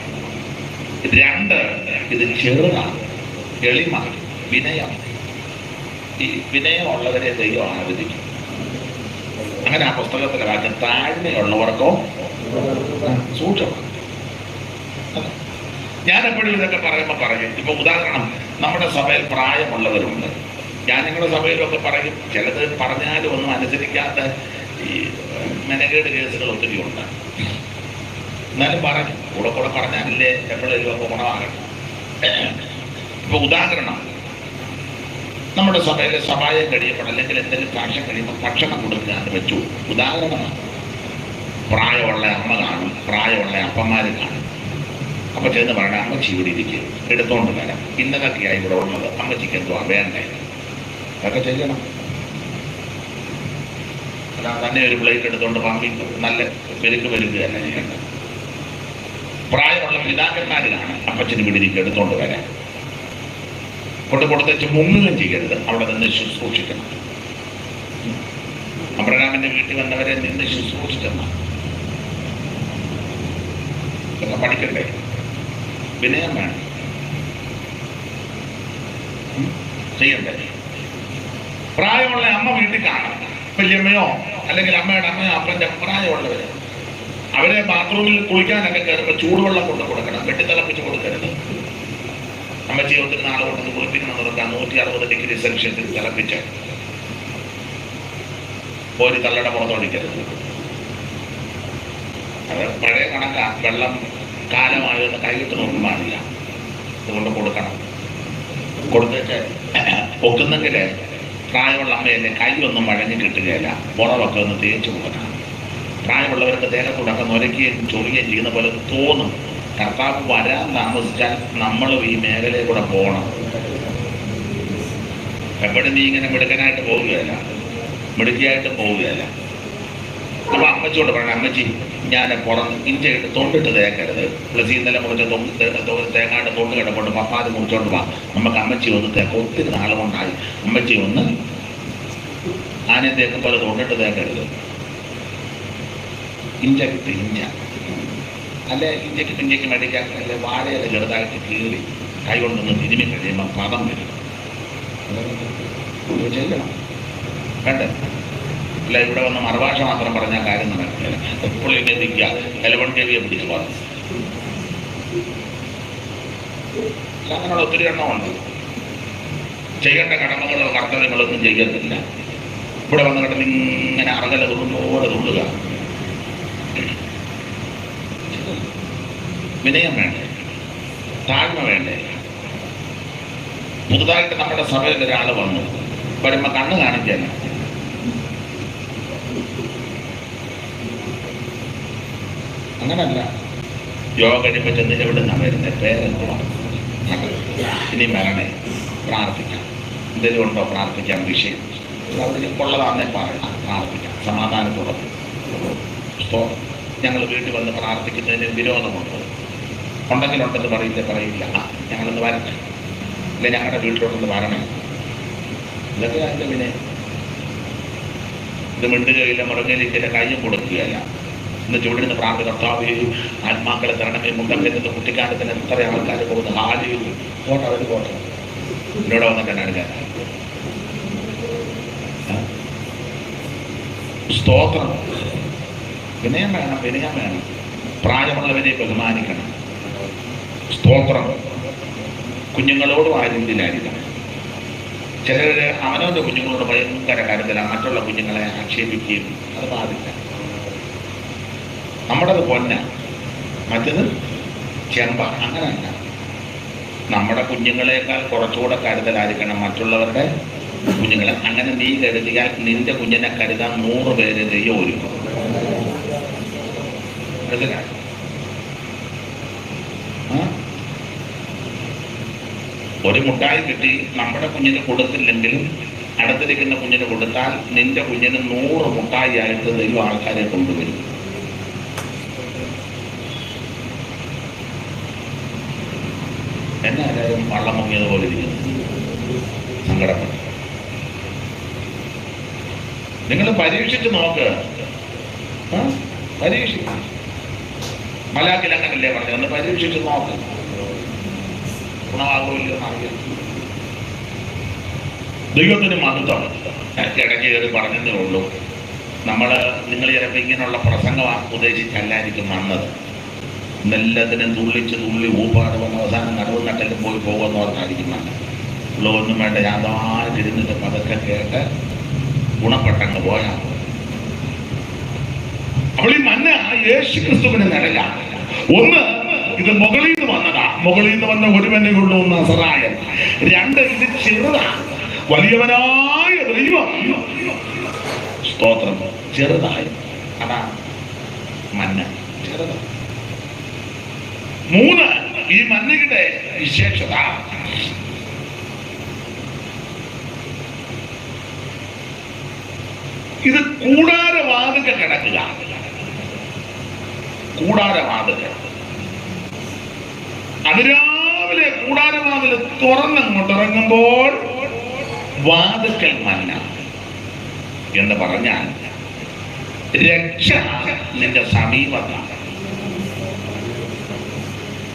രണ്ട്, ഇത് ചെറുതാണ്, എളിമ, വിനയം. ഈ വിനയമുള്ളവരെ ദൈവം ആരാധിക്കും. അങ്ങനെ ആ പുസ്തകത്തിലെ വാക്യം, താഴ്മയുള്ളവർക്കോ സൂക്ഷ്മം. ഞാൻ എപ്പോഴും ഇതൊക്കെ പറയുമ്പോൾ പറയും, ഇപ്പൊ ഉദാഹരണം, നമ്മുടെ സഭയിൽ പ്രായമുള്ളവരുണ്ട്. ഞാൻ നിങ്ങളുടെ സഭയിലൊക്കെ പറയും, ചിലത് പറഞ്ഞാലും ഒന്നും അനുസരിക്കാത്ത ഈ മെനകേട് കേസുകൾ ഒത്തിരി ഉണ്ട്. എന്നാലും പറയും, കൂടെ കൂടെ പറഞ്ഞാലല്ലേ എപ്പോഴേലും ഒക്കെ ഗുണമാകണം. ഇപ്പൊ ഉദാഹരണം, നമ്മുടെ സഭയിലെ സഭായം കഴിയുമ്പോൾ അല്ലെങ്കിൽ എന്തെങ്കിലും ഫാഷൻ കഴിയുമ്പോൾ ഭക്ഷണം കൊടുക്കാൻ വെച്ചു. ഉദാഹരണമാണ്, പ്രായമുള്ള അമ്മ കാണും, പ്രായമുള്ള അപ്പന്മാര് കാണും. അപ്പൊ ചെന്ന് പറയണം, അമ്മച്ചി ഇവിടെ ഇരിക്കും, എടുത്തോണ്ട് വരാം, ഇന്നതൊക്കെയായി ഇവിടെ ഉള്ളത്, അമ്മച്ചിക്ക് എന്തുവാ വേണ്ടേ, അതൊക്കെ ചെയ്യണം. അല്ല തന്നെ ഒരു പ്ലേറ്റ് എടുത്തോണ്ട് പമ്പി നല്ല പെരുക്ക് വരികയല്ല ചെയ്യേണ്ടത്. പ്രായമുള്ള പിതാക്കന്മാര് കാണും, അപ്പച്ചന് ഇവിടെ ഇരിക്കും, എടുത്തോണ്ട് വരാം. കൊടുത്തേച്ച് മുങ്ങുകയും ചെയ്യരുത്, അവിടെ നിന്ന് ശുശ്രൂഷിക്കണം. അബ്രഹാമിന്റെ വീട്ടിൽ വന്നവരെ നിന്ന് ശുശ്രൂഷിക്കണം. ഇതൊക്കെ പഠിക്കണ്ടേ, വിനയം വേണം, ചെയ്യണ്ടേ. പ്രായമുള്ള അമ്മ വീട്ടിൽ കാണാം, വല്യമ്മയോ അല്ലെങ്കിൽ അമ്മയുടെ അമ്മയോ അപ്പൻ്റെ പ്രായമുള്ളവര്, അവരെ ബാത്റൂമിൽ കുളിക്കാനൊക്കെ കയറുമ്പോൾ ചൂടുവെള്ളം കൊണ്ട് കൊടുക്കണം, വെട്ടിത്തിളപ്പിച്ച് കൊടുക്കരുത്. അമ്മച്ചി ഒത്തിരി നാളെ കൊണ്ടൊന്ന് കുളിപ്പിക്കണം തുടങ്ങാൻ 160 ഡിഗ്രി സെൽഷ്യസിൽ തിളപ്പിച്ച് ഒരു തള്ളയുടെ പുറത്തൊഴിക്കരുത്. അത് പഴയ കണക്കാ, വെള്ളം കാലമായൊന്ന് കൈയിട്ട് നോക്കാൻ പാടില്ല, അതുകൊണ്ട് കൊടുക്കണം. കൊടുത്തിട്ട് ഒക്കുന്നെങ്കിൽ പ്രായമുള്ള അമ്മയല്ലേ കൈ ഒന്നും വഴഞ്ഞു കിട്ടുകയില്ല, പുറമൊക്കെ ഒന്ന് തേച്ച് കൊടുക്കണം. പ്രായമുള്ളവർക്ക് ദേഹത്തോടൊക്കെ നൊരയ്ക്കുകയും ചൊറിയുകയും ചെയ്യുന്ന പോലെ തോന്നും. കർത്താവ് വരാൻ താമസിച്ചാൽ നമ്മളും ഈ മേഖലയിൽ കൂടെ പോകണം. എപ്പോഴും നീ ഇങ്ങനെ മിടുക്കനായിട്ട് പോവുകയല്ല, മിടുക്കിയായിട്ട് പോവുകയല്ല. അപ്പൊ അമ്മച്ചിയോട് പറയണം, അമ്മച്ചി ഞാൻ പുറത്ത് ഇഞ്ചയിട്ട് തൊണ്ടിട്ട് തേക്കരുത്, പ്ലസ് ഇന്നലെ മുറിച്ച തേങ്ങാണ്ട് തൊണ്ട് കിടപ്പുണ്ട്, പപ്പാത് മുറിച്ചോണ്ട് പോവാം, നമുക്ക് അമ്മച്ചി ഒന്ന് തേക്ക, ഒത്തിരി നാളെ കൊണ്ടായി, അമ്മച്ചി ഒന്ന് ആനയെ തേക്കുമ്പോൾ തൊണ്ടിട്ട് തേക്കരുത്. ഇഞ്ച കിട്ടും, ഇഞ്ച അല്ലെ ഇഞ്ചയ്ക്ക് മേടിക്കാൻ അല്ലെ വാഴയില ചെറുതായിട്ട് കീറി കൈ കൊണ്ടൊന്ന് തിരുമ്മി കഴിയുമ്പോൾ പദം വരും. ചെയ്യണം, വേണ്ടേ? അല്ല ഇവിടെ വന്ന് മറുഭാഷ മാത്രം പറഞ്ഞാൽ കാര്യം നടക്കില്ല. എപ്പോഴും എന്നെ നിൽക്കുക, എലവൺ കവിയെ പിടിച്ച് പറഞ്ഞു. അങ്ങനെയുള്ള ഒത്തിരി എണ്ണമുണ്ട്. ചെയ്യേണ്ട കടമകളോ കർത്തവ്യങ്ങളൊന്നും ചെയ്യത്തില്ല. ഇവിടെ വന്ന് കിടന്ന് ഇങ്ങനെ അറകല തുള്ളുപോലെ തുള്ളുക. വിനയം വേണ്ടേ, താഴ്മ വേണ്ടേ? പുതുതായിട്ട് നമ്മുടെ സഭയിൽ ഒരാൾ വന്നു, വരുമ്പോ കണ്ണ് കാണിക്കാൻ അങ്ങനല്ല. യോഗ കഴിയുമ്പോൾ ചെന്ന് എവിടെ നിന്നാണ് വരുന്നത്, പേരെന്തുവാ, ഇനി വരണേ, പ്രാർത്ഥിക്കാം, എന്തെങ്കിലും ഉണ്ടോ പ്രാർത്ഥിക്കാൻ വിഷയം, അവിടെ ഉള്ളതാണെന്നേ പറയണം, പ്രാർത്ഥിക്കാം, സമാധാനത്തോടെ. അപ്പോൾ ഞങ്ങൾ വീട്ടിൽ വന്ന് പ്രാർത്ഥിക്കുന്നതിന് വിരോധമുണ്ടോ? ഉണ്ടെങ്കിലുണ്ടെന്ന് പറയില്ല, ഞങ്ങളൊന്ന് വരട്ടെ, അല്ലെ ഞങ്ങളുടെ വീട്ടിലോട്ടൊന്ന് വരണേ, ഇതൊക്കെ അതിൻ്റെ പിന്നെ ഇത് മിണ്ടുകയില്ല, മുറങ്ങയിലില്ല, കയ്യും കൊടുക്കുകയല്ല. ഇന്ന് ചൂടിരുന്ന് പ്രാർത്ഥന, കർത്താവേ ആത്മാക്കളെ തരണമേ, മുണ്ടക്കരുത് കുട്ടിക്കാലത്തിന് എത്ര ആൾക്കാർ പോകുന്നു, ഹാലിയിൽ പോട്ടെ, അവർ പോട്ടെ, ഇവിടെ വന്നിട്ട് തന്നെ എടുക്കാൻ. സ്തോത്രം. വിനയം വേണം, വിനയം വേണം. പ്രായമുള്ളവരെ ബഹുമാനിക്കണം. സ്തോത്രം. കുഞ്ഞുങ്ങളോട് ആരുണ്ടിലായിരിക്കണം. ചിലർ അവനവൻ്റെ കുഞ്ഞുങ്ങളോട് ഭയങ്കര കരുതലാണ്, മറ്റുള്ള കുഞ്ഞുങ്ങളെ ആക്ഷേപിക്കുകയും അത് പാടില്ല. നമ്മുടേത് പൊന്ന, മറ്റത് ചെമ്പ. അങ്ങനെയല്ല. നമ്മുടെ കുഞ്ഞുങ്ങളെക്കാൾ കുറച്ചുകൂടെ കരുതലായിരിക്കണം മറ്റുള്ളവരുടെ കുഞ്ഞുങ്ങളെ. അങ്ങനെ നീ കരുതിയാൽ നിന്റെ കുഞ്ഞിനെ കരുതാൻ 100 പേര് ദൈവം ഒരുക്കും. ഒരു മുട്ടായി കിട്ടി നമ്മുടെ കുഞ്ഞിന് കൊടുത്തില്ലെങ്കിലും അടുത്തിരിക്കുന്ന കുഞ്ഞിന് കൊടുത്താൽ നിന്റെ കുഞ്ഞിന് 100 മുട്ടായി ആയിട്ട് ദൈവം ആൾക്കാരെ കൊണ്ടുവരും. എന്നാലും വള്ളം മുങ്ങിയതുപോലെ ഇരിക്കുന്നു, സങ്കടപ്പെട്ടു. നിങ്ങൾ പരീക്ഷിച്ച് നോക്ക്. പരീക്ഷിക്കും. മലാക്കിൽ അങ്ങനല്ലേ പറഞ്ഞു, ഒന്ന് പരീക്ഷിച്ച് നോക്ക്. ഗുണമാകുമല്ലോ അറിയാം. ദൈവത്തിന് മഹത്വം. ഇടയ്ക്ക് കയറി പറഞ്ഞതേ ഉള്ളൂ. നിങ്ങൾ ചിലപ്പോൾ ഇങ്ങനെയുള്ള പ്രസംഗം ഉദ്ദേശിച്ചല്ലായിരിക്കും വന്നത്. ഇന്നെല്ലാത്തിനും തുള്ളി ഊപ്പാട് വന്ന അവസാനം നടുവ് നട്ടലും പോയി പോകുമെന്ന് പറഞ്ഞായിരിക്കും വന്നത്. ഉള്ളതൊന്നും വേണ്ട, യാതായിരുന്നിട്ട് പതൊക്കെ കേട്ട് ഗുണപ്പെട്ടങ്ങ് പോയാൽ. അപ്പോൾ ഈ മന്ന യേശു ക്രിസ്തുവിന് നിഴലാണ്. ഒന്ന്, ഇത് മുകളിൽ നിന്ന് വന്നതാ. മുകളിൽ നിന്ന് വന്ന ഒരുവനെ കൊണ്ടു നസറായൻ. 2, ഇത് ചെറുതാണ്. വലിയവനായ ദൈവം. സ്തോത്രം. ചെറുതായി. അതാ മന്ന, ചെറുതാണ്. 3, ഈ മന്നയുടെ വിശേഷത ഇത് കൂടാരവാതിക കിടക്കുക. കൂടാരവാതിക. അതിരാവിലെ കൂടാരവാതിൽ തുറന്നങ്ങോട്ടിറങ്ങുമ്പോൾ വാതിക്കൽ മന്ന എന്ന് പറഞ്ഞാൽ രക്ഷ നിന്റെ സമീപത്താണ്.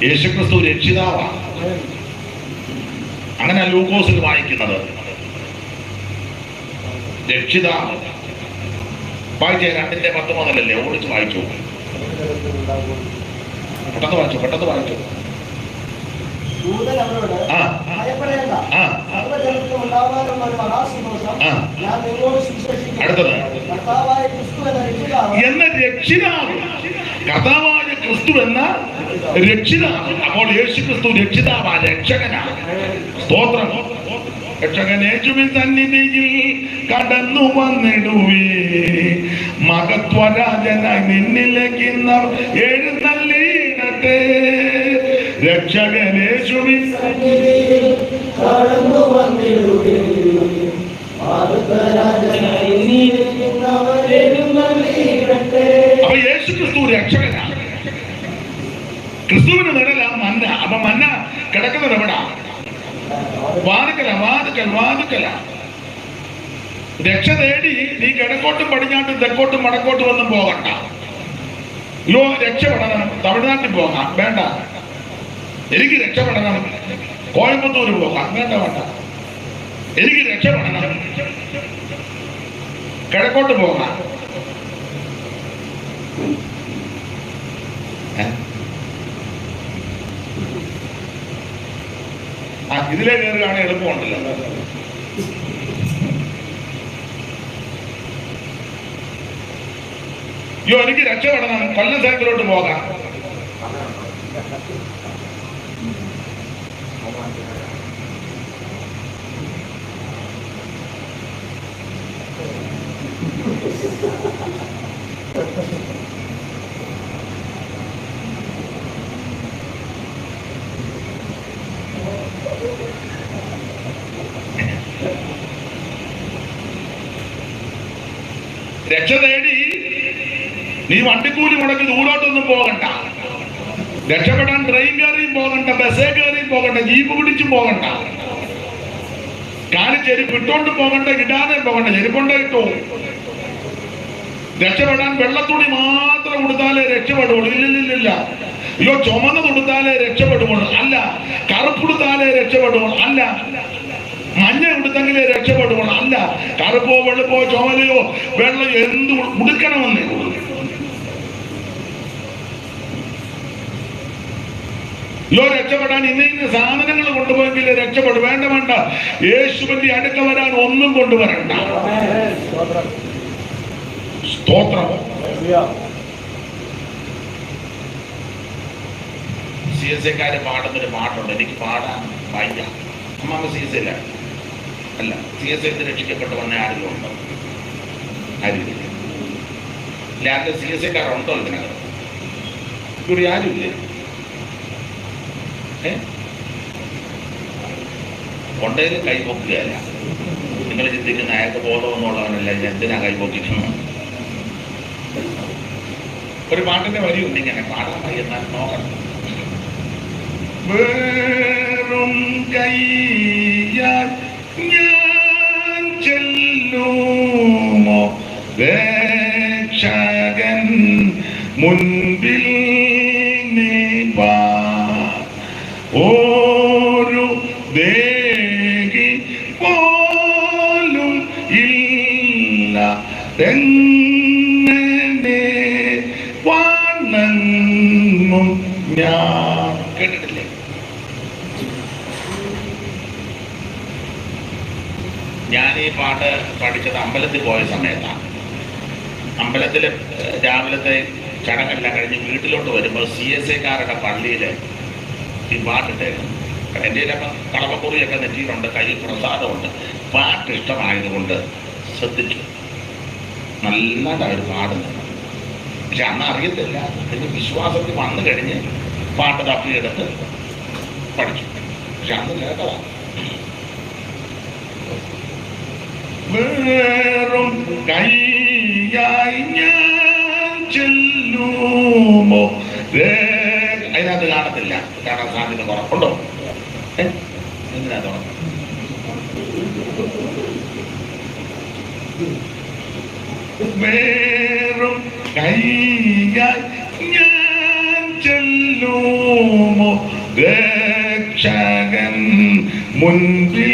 യേശുക്രിസ്തു രക്ഷിതാവാണ്. അങ്ങനെ ലൂക്കോസിൽ വായിക്കുന്നത്. രക്ഷിതാവ്. വായിച്ചേ, 2:10 മുതലല്ലേ, ഓടിച്ച് വായിച്ചു. പെട്ടെന്ന് വായിച്ചു. അടുത്തത് എന്ന രക്ഷിതാവ്. കർത്താവായ ക്രിസ്തു എന്ന രക്ഷിതാവ്. അപ്പോൾ യേശു ക്രിസ്തു രക്ഷിതാവാ, രക്ഷകനാണ്. സ്തോത്രം. രക്ഷകൻ യേശുവിൻ സന്നിധിയിൽ കടന്നു വന്നിടുവേ, മഹത്വരാജനായി നിന്നിലേക്ക് എഴുന്നള്ളിയിടട്ടെ. രക്ഷകൻ യേശുവിൻ സന്നിധിയിൽ കടന്നു വന്നിടുവേ, മഹത്വരാജനായി നിന്നിലേക്ക് എഴുന്നള്ളിയിടട്ടെ. അപ്പൊ യേശു ക്രിസ്തു രക്ഷകനാണ്. ക്രിസ്തുവിന് നിഴലാ മന്ന. അപ്പൊ മന്ന കിടക്കുന്നത് എവിടാ? വാതുക്കല. രക്ഷ തേടി നീ കിഴക്കോട്ടും പടിഞ്ഞാട്ടും തെക്കോട്ടും വടക്കോട്ടും ഒന്നും പോകണ്ട. രക്ഷപ്പെടണം തമിഴ്നാട്ടിൽ പോകാം, വേണ്ട. എനിക്ക് രക്ഷപ്പെടണം കോയമ്പത്തൂർ പോകാം, വേണ്ട. എനിക്ക് രക്ഷപ്പെടണം കിഴക്കോട്ട് പോകാം. ഇതിലേ കയറുകയാണ് എളുപ്പമുണ്ടല്ലോ. എനിക്ക് രക്ഷപ്പെടണം കൊല്ലം സൈക്കിലോട്ട് പോകാം. രക്ഷ തേടി നീ വണ്ടിക്കൂലി മുടക്കി ദൂരോട്ടൊന്നും പോകണ്ട. രക്ഷപ്പെടാൻ ട്രെയിൻ കയറിയും പോകണ്ട, ബസ്സേ കയറിയും പോകണ്ട, ജീപ്പ് പിടിച്ചും പോകണ്ട, കാലിൽ ചെരുപ്പ് ഇട്ടോണ്ട് പോകണ്ട, ഇടാതെ പോകണ്ട, ചെരുപ്പുണ്ട ഇട്ടു. രക്ഷപ്പെടാൻ വെള്ളത്തുണി മാത്രം കൊടുത്താലേ രക്ഷപ്പെടുള്ളൂ. ഇല്ലില്ല. ചുമന്ന് കൊടുത്താലേ രക്ഷപ്പെടുള്ളൂ. അല്ല. കറുപ്പെടുത്താലേ രക്ഷപ്പെടുള്ളൂ. അല്ല. മഞ്ഞ കൊടുത്തെങ്കിലേ രക്ഷപ്പെടുള്ളൂ. അല്ല. കറുപ്പോ വെളുപ്പോ ചുമലയോ വെള്ളം എന്ത് ഉടുക്കണമെന്നേ ഉള്ളൂ. രക്ഷപ്പെടാൻ ഇന്ന സാധനങ്ങൾ കൊണ്ടുപോയെങ്കിൽ രക്ഷപ്പെടും. വേണ്ട, യേശുവിന്റെ അടുക്ക വരാൻ ഒന്നും കൊണ്ടുവരണ്ട. സ്തോത്രം. CSAക്കാര് പാടുന്നൊരു പാട്ടുണ്ട്, എനിക്ക് പാടാൻ വയ്യ. അമ്മ CSA അല്ല, CSA രക്ഷിക്കപ്പെട്ട് വന്ന ആരെങ്കിലും ഉണ്ടോ? ആരുമില്ല. ഇല്ലാത്ത CSAക്കാരുണ്ടോ ഇതിനകത്ത്? ഇവിടെ ആരുമില്ലേ? കൊണ്ടേലും കൈപൊക്കുകയല്ല. നിങ്ങൾ ചിന്തിക്കുന്ന അയാൾക്ക് ബോധമൊന്നുള്ളവനല്ല, എന്തിനാ കൈപൊക്കിക്കുന്നു? ഒരു പാട്ടിന്റെ വരിയുണ്ട് ഇങ്ങനെ, പാടാൻ എന്നാൽ നോക്കണം. വേറും കൈയാൽ ഞാൻ ചെല്ലുമോ രക്ഷകൻ മുൻപിൽ ഒരു ദേഹി പോലും ഇല്ല എങ്ങനെ വണങ്ങും ഞാൻ. കേട്ടിട്ടില്ലേ? ഞാൻ ഈ പാട്ട് പഠിച്ചത് അമ്പലത്തിൽ പോയ സമയത്താണ്. അമ്പലത്തിൽ രാവിലത്തെ ചടങ്ങെല്ലാം കഴിഞ്ഞ് വീട്ടിലോട്ട് വരുമ്പോൾ CSAക്കാരുടെ പള്ളിയിൽ ഈ പാട്ടിട്ടായിരുന്നു. എൻ്റെ കളവക്കുറിയൊക്കെ നെറ്റിയിലുണ്ട്, കയ്യിൽ പ്രസാദമുണ്ട്. പാട്ട് ഇഷ്ടമായതുകൊണ്ട് ശ്രദ്ധിച്ചു. നല്ലതായിട്ട് അവർ പാടുന്നത്. പക്ഷെ അന്ന് അറിയത്തില്ല. അതിൻ്റെ വിശ്വാസത്തിൽ വന്നു കഴിഞ്ഞ് പാട്ട് തപ്പിയെടുത്ത് പഠിച്ചു. പക്ഷെ അന്ന് കേട്ടതാണ്. വേറും കൈയായി ഞാൻ ചെല്ലുമോ അതിനകത്ത് കാണത്തില്ല. കാണാൻ സാധ്യത കുറവുണ്ടോ? എന്തിനാ തുറന്നു? വേറും കൈയായി ഞാൻ ചെല്ലുമോ രക്ഷകൻ മുൻപിൽ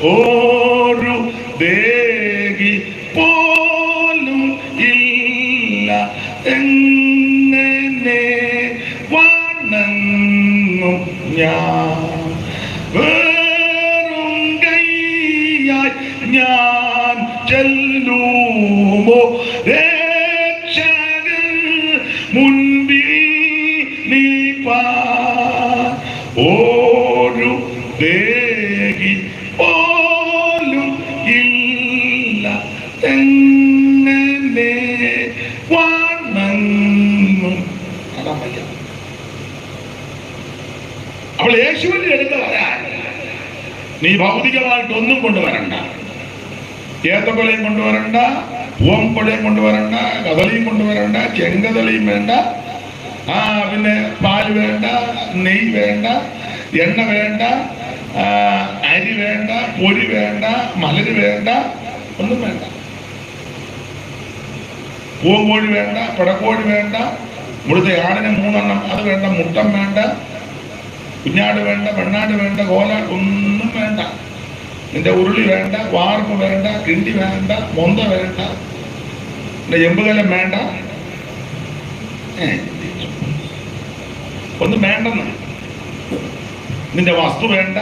ഒരു ദേഹി പോലും ഇല്ല എങ്ങനെ വണങ്ങും ഞാൻ. വേറും കൈയായി ഞാൻ ചെല്ലുമോ രക്ഷകൻ മുൻപിൽ ഒരു ദേഹി പോലും ഇല്ല എങ്ങനെ വണങ്ങും. അവൾ യേശുവിന്റെ അടുത്ത് വരാൻ നീ ഭൗതികമായിട്ടൊന്നും കൊണ്ടുവരണ്ട. ഏത്തക്കൊലയും കൊണ്ടുവരണ്ട, പൂവംകൊലയും കൊണ്ടുവരണ്ട, കദളിയും കൊണ്ടുവരണ്ട, ചെങ്കദളിയും വേണ്ട, പിന്നെ പാല് വേണ്ട, നെയ്യ് വേണ്ട, എണ്ണ വേണ്ട, അരി വേണ്ട, പൊരി വേണ്ട, മലര് വേണ്ട, ഒന്നും വേണ്ട. പൂവങ്കോഴി വേണ്ട, പിടക്കോഴി വേണ്ട, ഇവിടുത്തെ ആടിന് 3 എണ്ണം അത് വേണ്ട, മുട്ടം വേണ്ട, കുഞ്ഞാട് വേണ്ട, പെണ്ണാട് വേണ്ട, കോലാട് ഒന്നും വേണ്ട. നിന്റെ ഉരുളി വേണ്ട, വാർപ്പ് വേണ്ട, കിണ്ടി വേണ്ട, മൊന്ത വേണ്ട, എമ്പുകലം വേണ്ട, ഒന്നും വേണ്ടെന്ന്. നിന്റെ വസ്തു വേണ്ട,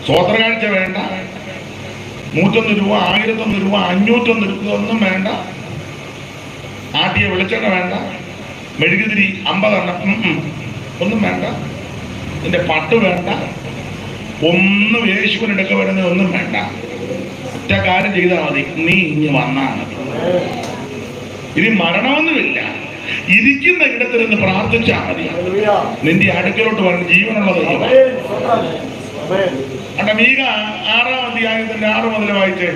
സ്വോത്രകാഴ്ച വേണ്ട, 101 രൂപ, 1001 രൂപ, 501 രൂപ ഒന്നും വേണ്ട. ആട്ടിയ വെളിച്ചെണ്ണ വേണ്ട, മെഴുകുതിരി 50 എണ്ണം ഒന്നും വേണ്ട. നിന്റെ പട്ട് വേണ്ട, ഒന്നും യേശുവിനെടുക്ക വരുന്നത് ഒന്നും വേണ്ട. ഒറ്റ കാര്യം ചെയ്താൽ മതി, നീ ഇനി വന്നാൽ മതി. ഇനി മരണമൊന്നുമില്ല, ഇരിക്കുന്ന ഇടത്തിൽ നിന്ന് പ്രാർത്ഥിച്ചാൽ മതി. നിന്റെ അടുക്കലോട്ട് വരണം ജീവനുള്ള ദൈവം. അണ്ട മീക 6-ാം അധ്യായത്തിന്റെ 6 മുതൽ വായിച്ചേ.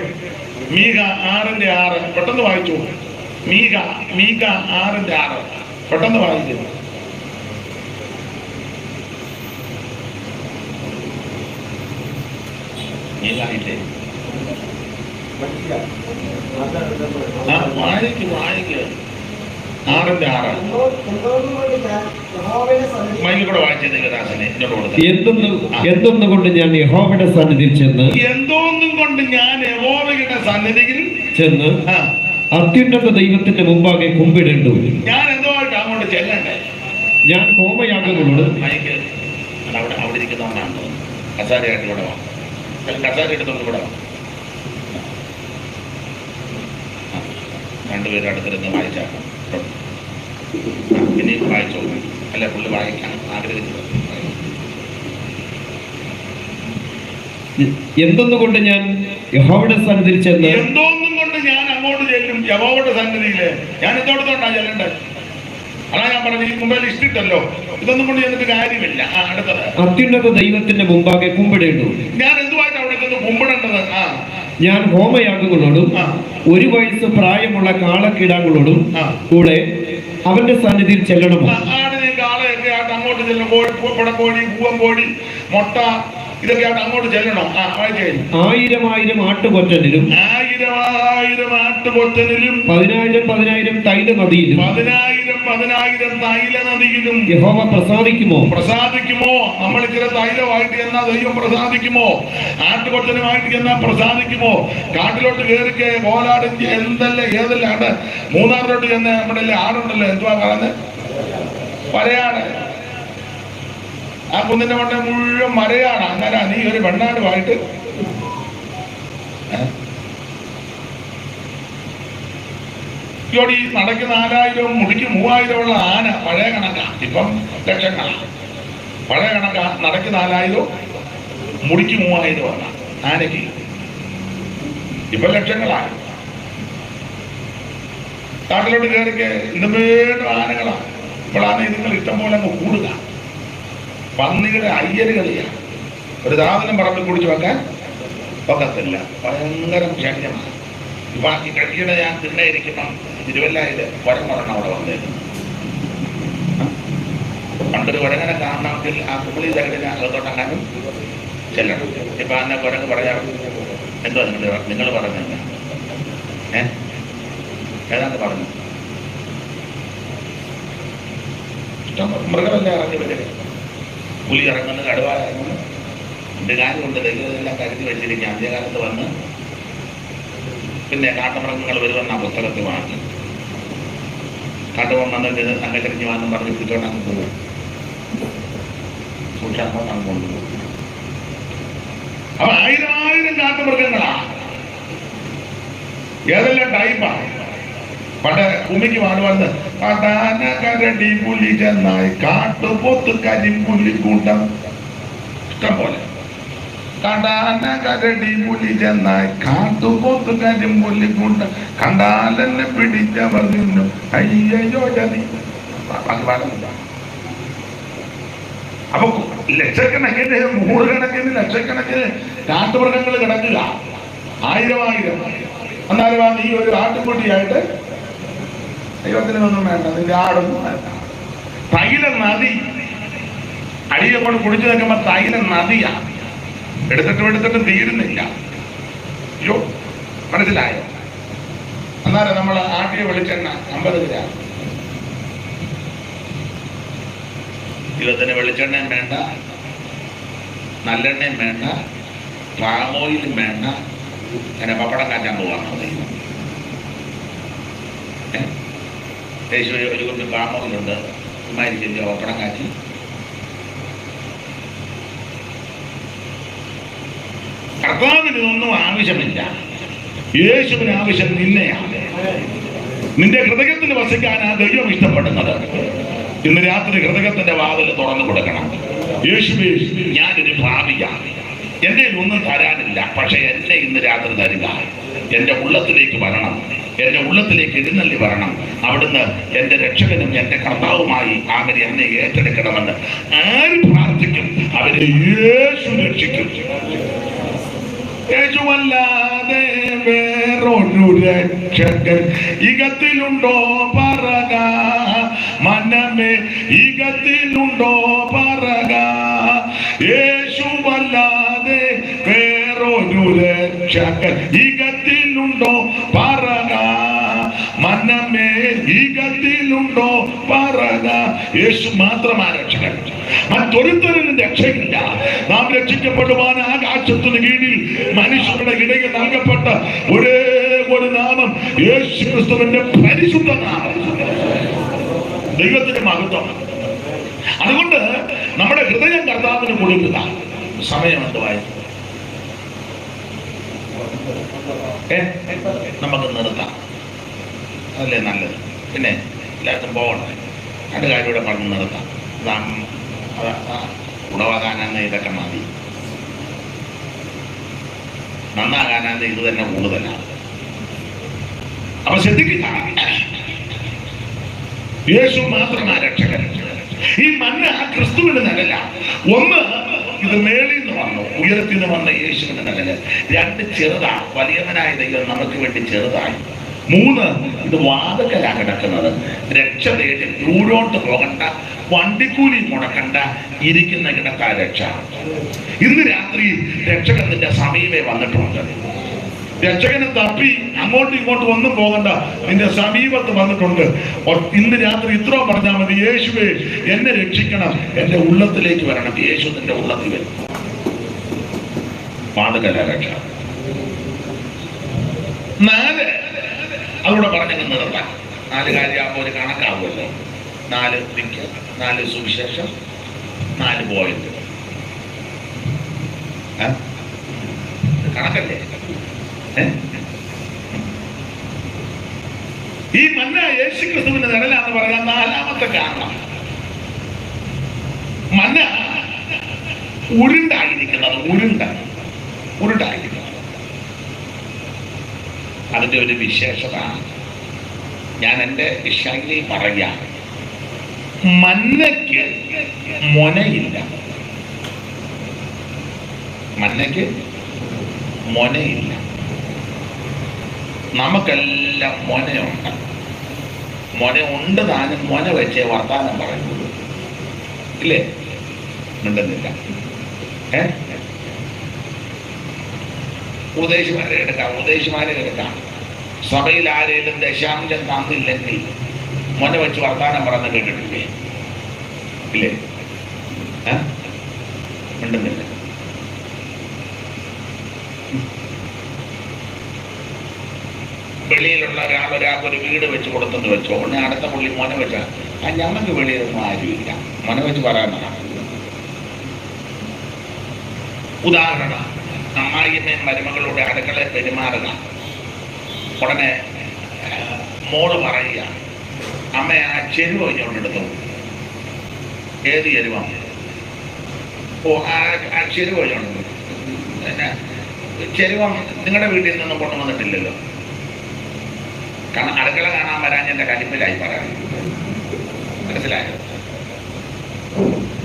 മീക 6:6 പെട്ടെന്ന് വായിച്ചു. മീക 6:6 പെട്ടെന്ന് വായിച്ചു. മീകായില്ലേ? വായിക്ക് 6:6 മൈലിൽ വായിച്ചത് ദേവദാസനെ എന്തൊന്നുകൊണ്ട് ഞാൻ യഹോവയുടെ സന്നിധിയിൽ ചെന്ന് അത്യുന്നത ദൈവത്തിന്റെ മുമ്പാകെ കുമ്പിടേണ്ടു. ഞാൻ എന്തോട്ട് അങ്ങോട്ട് ചെല്ലണ്ടേ? ഞാൻ ഹോമയാഗങ്ങളോടും മൈക്ക് അവിടെ ഇരിക്കുന്നവനാണ് തോന്നുന്നു. കസാരയായിട്ട് ഇവിടെ വാ. കസാര എടുത്തോണ്ട് ഇവിടെ വാ. രണ്ടുപേരും അടുത്തിരുന്ന് വായിച്ചാക്കാം. ഇനി വായിച്ചോ. അല്ല, പുള്ളി വായിക്കാൻ ആഗ്രഹിച്ചു. എന്തൊന്നുകൊണ്ട് ഞാൻ യഹോവയുടെ സന്നിധിയിൽ ചെന്ന് എന്തോന്നും കൊണ്ട് ഞാൻ അങ്ങോട്ട് ചെല്ലും യഹോവയുടെ സന്നിധിയില്. ഞാൻ എന്തോടത്തോണ്ടാ ചെല്ലണ്ടത്? അതാ ഞാൻ പറഞ്ഞു, ഈ മുമ്പേ ലിസ്റ്റ് ഇട്ടല്ലോ. ഇതൊന്നും കൊണ്ട് ചെന്നിട്ട് കാര്യമില്ല. അടുത്തത്, അത്യുന്നത ദൈവത്തിന്റെ മുമ്പാകെ കുമ്പിടേണ്ടു. ഞാൻ എന്തുമായിട്ട് അവിടെ ചെന്ന് കുമ്പിടേണ്ടത്? ഞാൻ ഹോമയാഗങ്ങളോടും 1 വയസ്സ് പ്രായമുള്ള കാളക്കിടാങ്ങളോടും കൂടെ അവന്റെ സന്നിധിയിൽ ചെല്ലണമോ? ആടിനെ കാളയൊക്കെ ആയിട്ട് അങ്ങോട്ട് ചെല്ലണം. പുടക്കോഴി, പൂവൻകോഴി, മുട്ട, ഇതൊക്കെ ആയിട്ട് അങ്ങോട്ട് ചെല്ലണം. 1000 ആട്ടുകൊറ്റനിലും 1000 ആട്ടുകൊറ്റനിലും 10,000 തൈല നദിയിലും 10,000 തൈല നദിയിലും യഹോവ പ്രസാദിക്കുമോ? നമ്മൾ ഇച്ചിരി തൈലമായിട്ട് എന്നാ ദൈവം പ്രസാദിക്കുമോ? ആട്ടുകൊറ്റനുമായിട്ട് എന്നാ പ്രസാദിക്കുമോ? കാട്ടിലോട്ട് കയറിക്കെ കോലാട് ഏതെല്ലാം ആട്. മൂന്നാറിലോട്ട് ചെന്ന് നമ്മുടെ ആടുണ്ടല്ലോ, എന്തുവാ പറയുന്നത്? വരയാട്. ആ കുന്നിന്റെ മണ്ട മുഴുവൻ മരയാണ്. അങ്ങനെ നീ ഒരു വെണ്ണാടുമായിട്ട് ഈ നടക്ക് 4,000 മുടിക്ക് 3,000 ഉള്ള ആന പഴയ കണക്കാ. ഇപ്പം ലക്ഷങ്ങളാണ്. പഴയ കണക്കാ. നടക്ക് 4,000, മുടിക്ക് 3,000 ആണ് ആനയ്ക്ക്. ഇപ്പൊ ലക്ഷങ്ങളാണ്. കാട്ടിലോട്ട് കയറിക്ക് ഇന്നും വീണ്ടും ആനകളാണ്. ഇപ്പോഴാണ് ഇതുങ്ങൾ ഇഷ്ടം പോലെ അങ്ങ് കൂടുക. പന്നികളെ അയ്യലുകളിയാണ്. ഒരു സാധനം പറമ്പിൽ കുടിച്ചു വെക്കാൻ ഒക്കത്തില്ല. ഭയങ്കര ശല്യമാണ്. ഇപ്പൊ ഈ കഴിയുടെ ഞാൻ തിണ്ണയിരിക്കണം. തിരുവല്ലയില് വരമറണം അവിടെ വന്നേക്കുന്നു. പണ്ടൊരു കുരങ്ങനെ കാണണമെങ്കിൽ ആ കുളി തകടിന് അകത്തോട്ടങ്ങാനും ചെല്ലണം. ഇപ്പൊ അന്നെ കുരങ്ങ് പറയാം, എന്തുവാ നിങ്ങൾ പറഞ്ഞത്? ഏതാണ്ട് പറഞ്ഞു. മൃഗമല്ലേ ഇറങ്ങി വരിക. പുലി ഇറങ്ങുന്നു, കടുവ ഇറങ്ങുന്നു. എന്റെ കാര്യമുണ്ട്. ദൈവമെല്ലാം കരുതി വെച്ചിരിക്കുക. അന്ത്യകാലത്ത് വന്ന് പിന്നെ കാട്ടുമൃഗങ്ങൾ വരുമെന്ന പുസ്തകത്തിൽ വാങ്ങി. കാട്ടുമൃഗം വന്നിട്ട് സംഘചരിഞ്ഞ് വാങ്ങും പറഞ്ഞ് പിടിച്ചോണ്ട് അങ്ങ് പോകും. സൂക്ഷിച്ചങ്ങോട്ട് അങ്ങ് കൊണ്ടുപോകും. അപ്പൊ 1000 കാട്ടുമൃഗങ്ങളാണ്. ഏതെല്ലാം ടൈപ്പാണ്. പണ്ട് കുമ്മിക്ക് പാടുവാന്ന് കാട്ടാന കരടി പുലി ചെന്നായി കാട്ടുപോത്ത് കരിമ്പുലി കൂട്ടം. ഇഷ്ടം പോലെ. കാട്ടാന കരടി പുലി ചെന്നായി കാട്ടുപോത്ത് കരിമ്പുലി കൂട്ടം കണ്ടാലെന്നെ പിടിച്ചവർ നിന്നു അയ്യോ ജതി. അപ്പൊ ലക്ഷക്കണക്കിന്, 100 കണക്കിന്, ലക്ഷക്കണക്കിന് കാട്ടുമൃഗങ്ങൾ കിടക്കുക. 1000. എന്നാലും നീ ഒരു ആട്ടുകുട്ടിയായിട്ട് ദൈവത്തിനൊന്നും വേണ്ട, നിന്റെ ആടൊന്നും വേണ്ട. തൈല നദി അടിയെ കൊണ്ട് കുടിച്ചു നിൽക്കുമ്പോ തൈല നദിയാ. എടുത്തിട്ടും തീരുന്നില്ല. അയ്യോ, മനസ്സിലായോ? എന്നാലും നമ്മൾ ആട്ടിയ വെളിച്ചെണ്ണ 50 ഗ്രാം. ദൈവത്തിന് വെളിച്ചെണ്ണയും വേണ്ട, നല്ലെണ്ണയും വേണ്ട, പാമോയിലും വേണ്ട. അങ്ങനെ പപ്പടം കാച്ചാൻ പോവാണോ ദൈവം? യേശു ഒരു കുട്ടി പാമോയിലുണ്ട്. ഉമ്മായിരിക്കില്ല പപ്പടം കാച്ചി. കർത്താവിനൊന്നും ആവശ്യമില്ല. യേശുവിന് ആവശ്യം നിന്നെയാണ്. നിന്റെ ഹൃദയത്തിന് വസിക്കാനാ ദൈവം ഇഷ്ടപ്പെടുന്നത്. ഇന്ന് രാത്രി ഹൃദയത്തിന്റെ വാതിൽ തുറന്നു കൊടുക്കണം. യേശുവേ, ഞാനൊരു ഭാവിയാണ്. എന്റെ ഒന്നും തരാനില്ല, പക്ഷെ എന്നെ ഇന്ന് രാത്രി തരിക. എന്റെ ഉള്ളത്തിലേക്ക് വരണം, എന്റെ ഉള്ളത്തിലേക്ക് എഴുന്നള്ളി വരണം. അവിടുന്ന് എന്റെ രക്ഷകനും എന്റെ കർത്താവുമായി അങ്ങനെ എന്നെ ഏറ്റെടുക്കണമെന്ന് ആര് പ്രാർത്ഥിക്കും അവരെ യേശു രക്ഷിക്കും. യേശുവല്ലാതെ വേറൊരു രക്ഷകൻ ഇകത്തിലുണ്ടോ പറക മനമേ, ഇകത്തിലുണ്ടോ പറക. യേശുവല്ലാതെ വേറൊരു രക്ഷകൻ ഇകത്തിലുണ്ടോ പറക മനമേ, ഇകത്തിലുണ്ടോ പറക. യേശു മാത്രമാ രക്ഷകൻ, മറ്റൊരുത്തരും രക്ഷയില്ല. നാം രക്ഷിക്കപ്പെടുവാൻ ആകാശത്തിന് കീഴിൽ മനുഷ്യരുടെ ഇടയിൽ നൽകപ്പെട്ട ഒരേ ഒരു നാമം യേശു ക്രിസ്തുവിന്റെ പരിശുദ്ധ നാമം. ദൈവത്തിന്റെ മഹത്വം. അതുകൊണ്ട് നമ്മുടെ ഹൃദയം കർത്താവിന് കൊടുക്കുക. സമയം എന്തുവായി? നമുക്ക് നിർത്താം, അതല്ലേ നല്ലത്. പിന്നെ എല്ലാവർക്കും പോകണം. രണ്ട് കാര്യം ഇവിടെ പറഞ്ഞ് നിർത്താം. ഉടവാകാനാണ് ഇതൊക്കെ മതി, നന്നാകാനാണ് ഇത് തന്നെ കൂടുതലാണ്. അപ്പൊ ശ്രദ്ധിക്കുക, യേശു മാത്രമാണ് രക്ഷകൻ. ഈ മന്ന ക്രിസ്തുവിന്റെ നല്ലല്ല. ഒന്ന്, ഇത് മേളിൽ നിന്ന് വന്നു, ഉയരത്തിൽ നിന്ന് വന്ന യേശുവിന്റെ നല്ലത്. രണ്ട്, ചെറുതാ, വലിയവനായ ദൈവം നമുക്ക് വേണ്ടി ചെറുതായി. മൂന്ന്, ഇത് വാതക്കലാ കിടക്കുന്നത്. രക്ഷ തേടി ദൂരോട്ട് പോകണ്ട, വണ്ടിക്കൂലി മുടക്കണ്ട, ഇരിക്കുന്ന കിടക്കാ രക്ഷ. ഇന്ന് രാത്രി രക്ഷകത്തിന്റെ സമീപേ വന്നിട്ടുണ്ട്. രക്ഷകനെ തപ്പി അങ്ങോട്ടും ഇങ്ങോട്ടും ഒന്നും പോകണ്ട, നിന്റെ സമീപത്ത് വന്നിട്ടുണ്ട്. ഇന്ന് രാത്രി ഇത്ര പറഞ്ഞാൽ മതി, യേശുവേ എന്നെ രക്ഷിക്കണം, എന്റെ ഉള്ളത്തിലേക്ക് വരണം. യേശു നിന്റെ ഉള്ളത്തിൽ വരും. വാതകല രക്ഷ. 4, അതുകൂടെ പറഞ്ഞങ്ങ് നിർത്താൻ. 4 കാര്യമാകുമ്പോൾ ഒരു കണക്കാവുമല്ലോ. 4 ദിക്ക്, 4 സുവിശേഷം, 4 പോയിന്റ്. കണക്കല്ലേ? ഈ മന്ന യേശു ക്രിസ്തുവിന്റെ നിഴലാന്ന് പറയാൻ 4ാമത്തെ കാരണം, മന്ന ഉരുണ്ടായിരിക്കുന്നത്. ഉരുണ്ടായിരിക്കുന്നത് അതിന്റെ ഒരു വിശേഷത ഞാൻ എൻ്റെ ശൈലി പറയാം. മന്നയ്ക്ക് മൊനയില്ല. മന്നയ്ക്ക് മൊനയില്ല. നമുക്കെല്ലാം മൊനയുണ്ട്. മൊന ഉണ്ട് താനും മൊന വെച്ചേ വർത്താനം പറയുള്ളൂ, ഇല്ലേ? ഉണ്ടെന്നില്ല. ഉപദേശിമാരെ എടുക്കാം. സഭയിൽ ആരെങ്കിലും ദശാംശം തന്നില്ലെങ്കിൽ മൊന വെച്ച് വർത്താനം പറഞ്ഞ് കേട്ടിട്ടില്ലേ? ഇല്ലേ? ഉണ്ടെന്നില്ല. വെളിയിലുള്ള ഒരാൾക്ക് ഒരു വീട് വെച്ച് കൊടുത്തെന്ന് വെച്ചോ, ഉടനെ അടുത്ത പുള്ളി മൊന വെച്ചാൽ ഞങ്ങൾക്ക് വെളിയിലൊന്നും ആരുമില്ല, മൊന വെച്ച് പറയാനാണ്. ഉദാഹരണം, അമ്മായിയമ്മയും മരുമകളുടെ അടുക്കളയിൽ പെരുമാറുക. ഉടനെ മോള് പറയുക, അമ്മ ആ ചെരുവ ഇങ്ങോട്ടെടുത്തു. ഏത് ചെരുവ? ആ ചെരുവ ഇങ്ങോട്ട്. പിന്നെ ചെരുവ നിങ്ങളുടെ വീട്ടിൽ നിന്നൊന്നും കൊണ്ടുവന്നിട്ടില്ലല്ലോ. കാരണം അടുക്കള കാണാൻ വരാൻ എൻ്റെ കലിപ്പിലായി പറയാം. മനസ്സിലായോ?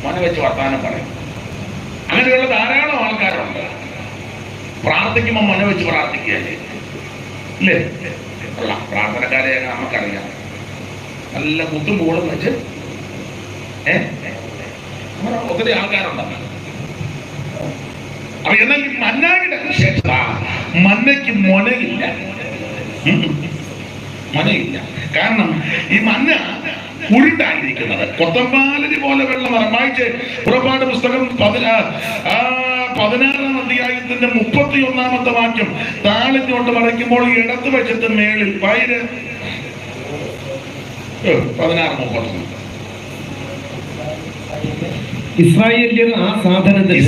മൊന വെച്ച് വർത്താനം പറയും. അങ്ങനെയുള്ള ധാരാളം ആൾക്കാരുണ്ട്. പ്രാർത്ഥിക്കുമ്പോൾ മൊന വെച്ച് പ്രാർത്ഥിക്കുകയല്ലേ, ഇല്ലേ? അല്ല, പ്രാർത്ഥനക്കാരെ നമുക്കറിയാം. നല്ല കുത്തും പൂളും വെച്ച് അങ്ങനെ ഒത്തിരി ആൾക്കാരുണ്ടല്ലോ. അപ്പൊ എന്നാൽ ഈ മന്നായുടെ വിശേഷത, മന്നയ്ക്ക് മൊനയില്ല. മൊനയില്ല. കാരണം ഈ മന്ന ഉരുണ്ടായിരിക്കുന്നത്. കൊത്തമ്പാലരി പോലെ വെള്ള നിറം. വായിച്ച് പുറപ്പാട് പുസ്തകം 16-ാം അധ്യായത്തിന്റെ 31-ാമത്തെ വാക്യം. താളിഞ്ഞോട്ട് വരയ്ക്കുമ്പോൾ ഇടത്ത് വശത്ത് മേളിൽ വയര് 16:31. ഇസ്രായേലിയർ ആ സാധനത്തിന്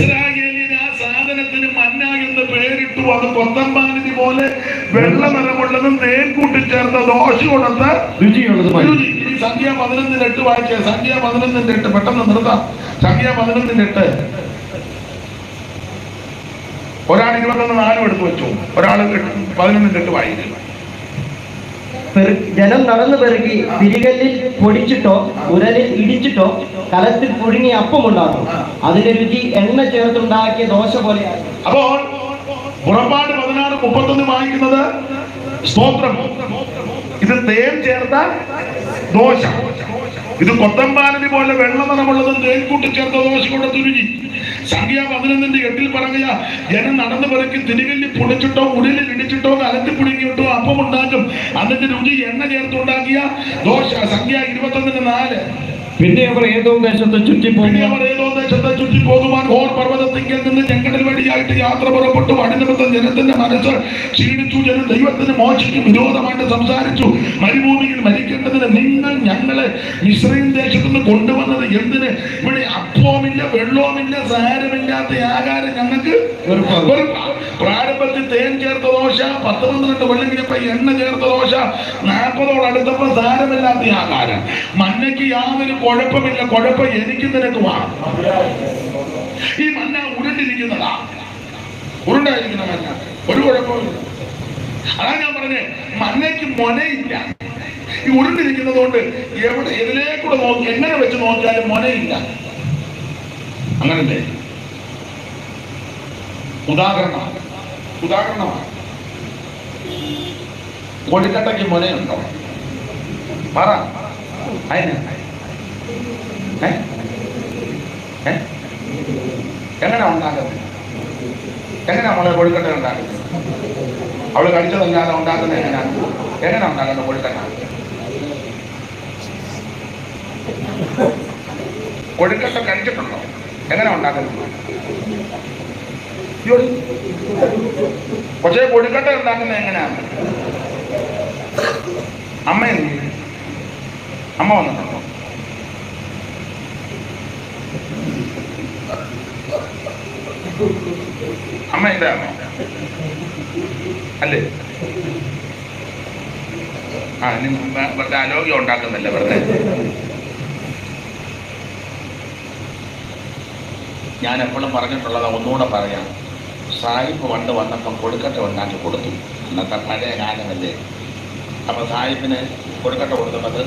മന്ന എന്ന് പേരിട്ടു. അത് കൊത്തമ്പാലരി പോലെ വെള്ള നിറമുള്ളതും തേൻ കൂട്ടിച്ചേർത്ത ദോശ കൊടുത്ത രുചിയുള്ളതുമായി. സംഖ്യ 11:8 വായിച്ചേ. സംഖ്യ 11:8. പെട്ടെന്ന് നിർത്താം. സംഖ്യ 11:8. ഒരാൾ 21:4 എടുത്തു വെച്ചു, ഒരാൾ 11:8 വായിച്ചു. ജനം നടന്നു പെറുകി തിരികല്ലിൽ പൊടിച്ചിട്ടോ ഉരലിൽ ഇടിച്ചിട്ടോ കലത്തിൽ പുഴുങ്ങി അപ്പമുണ്ടാക്കും. അതിന്റെ രുചി എണ്ണ ചേർത്തുണ്ടാക്കിയ ദോശ പോലെയാണ്. അപ്പോൾ പുറപ്പാട് 16:31 വായിക്കുന്നത് സ്തോത്രം. ഇത് തേൻ ചേർത്ത ദോശ. ഇത് കൊത്തമ്പാലരി പോലെ വെള്ള നിറമുള്ളതും തേൻ കൂട്ടിച്ചേർത്ത ദോശ കൊണ്ട് രുചി. സംഖ്യ 11:8 പറയുക, ജനം നടന്നു പെറുക്കി തിരികല്ലിൽ പൊടിച്ചിട്ടോ ഉരുളിൽ ഇടിച്ചിട്ടോ കലത്തിൽ പുഴുങ്ങിയിട്ടോ അപ്പമുണ്ടാക്കും. അതിന്റെ രുചി എണ്ണ ചേർത്തുണ്ടാക്കിയ ദോശ. സംഖ്യ 21:4. പിന്നെ അവർ ഏതോ ദേശത്ത് ചുറ്റിപ്പോകുവാൻ ഹോർ പർവ്വതത്തിങ്കിൽ നിന്ന് ചെങ്കടൽ വഴിയായിട്ട് യാത്ര പുറപ്പെട്ടു. വഴിനിമിത്തം ജനത്തിന്റെ മനസ്സ് ക്ഷീണിച്ചു. ജനം ദൈവത്തിന് മോശയ്ക്ക് വിരോധമായിട്ട് സംസാരിച്ചു. മരുഭൂമിയിൽ മരിക്കേണ്ടതിന് നിങ്ങൾ ഞങ്ങളെ മിസ്രയീം ദേശത്ത് നിന്ന് കൊണ്ടുവന്നത് എന്തിന്? ഇവിടെ അപ്പവുമില്ല, വെള്ളവുമില്ല, സാരമില്ലാത്ത ആഹാരം ഞങ്ങൾക്ക് പ്രാരംഭത്തിൽ തേൻ ചേർത്ത ദോശ, 10-12 കൊല്ലം കഴിഞ്ഞപ്പോ എണ്ണ ചേർത്ത ദോശ, 40 സാരമില്ലാത്ത ആഹാരം. മന്നയ്ക്ക് യാതൊരു കുഴപ്പമില്ല. കുഴപ്പം എനിക്ക് നിനക്കുമാണ്. ഈ മന്ന ഉരുണ്ടിരിക്കുന്നതാ, ഉരുണ്ടായിരിക്കുന്ന മന്ന, ഒരു കുഴപ്പമില്ല. അതാ ഞാൻ പറഞ്ഞേ, മന്നയ്ക്ക് മൊനയില്ല. ഈ ഉരുണ്ടിരിക്കുന്നത് കൊണ്ട് എവിടെ എതിലേക്കൂടെ നോക്കി എങ്ങനെ വെച്ച് നോക്കിയാലും മൊനയില്ല. അങ്ങനല്ലേ? ഉദാഹരണമാണ് കൊടിക്കട്ടയ്ക്ക് മൊനയുണ്ടോ? പറ. അതിന് എങ്ങനെ ഉണ്ടാക്കുന്നത്? എങ്ങനെയാ മോളെ കൊഴുക്കട്ട ഉണ്ടാക്കുന്നത്? അവള് കഴിച്ചതല്ലാതെ ഉണ്ടാക്കുന്നത് എങ്ങനെ ഉണ്ടാക്കുന്നത് കൊഴുക്കട്ട? കൊഴുക്കട്ട കഴിച്ചിട്ടുണ്ടോ? എങ്ങനെ ഉണ്ടാക്കുന്നത്? പക്ഷേ കൊഴുക്കട്ട ഉണ്ടാക്കുന്നത് എങ്ങനെയാണ്? അമ്മ വന്നിട്ടുണ്ടോ? അമ്മ ഇതാണോ? അല്ലേ? ഇനി വെറുതെ ആരോഗ്യം ഉണ്ടാക്കുന്നില്ല, വെറുതെ. ഞാൻ എപ്പോഴും പറഞ്ഞിട്ടുള്ളത് ഒന്നുകൂടെ പറയാം. സായിപ്പ് പണ്ട് വന്നപ്പം കൊഴുക്കട്ട ഉണ്ടാക്കി കൊടുത്തു. അന്നത്തെ പഴയ കാലമല്ലേ. അപ്പൊ സായിപ്പിന് കൊഴുക്കട്ട കൊടുത്തത്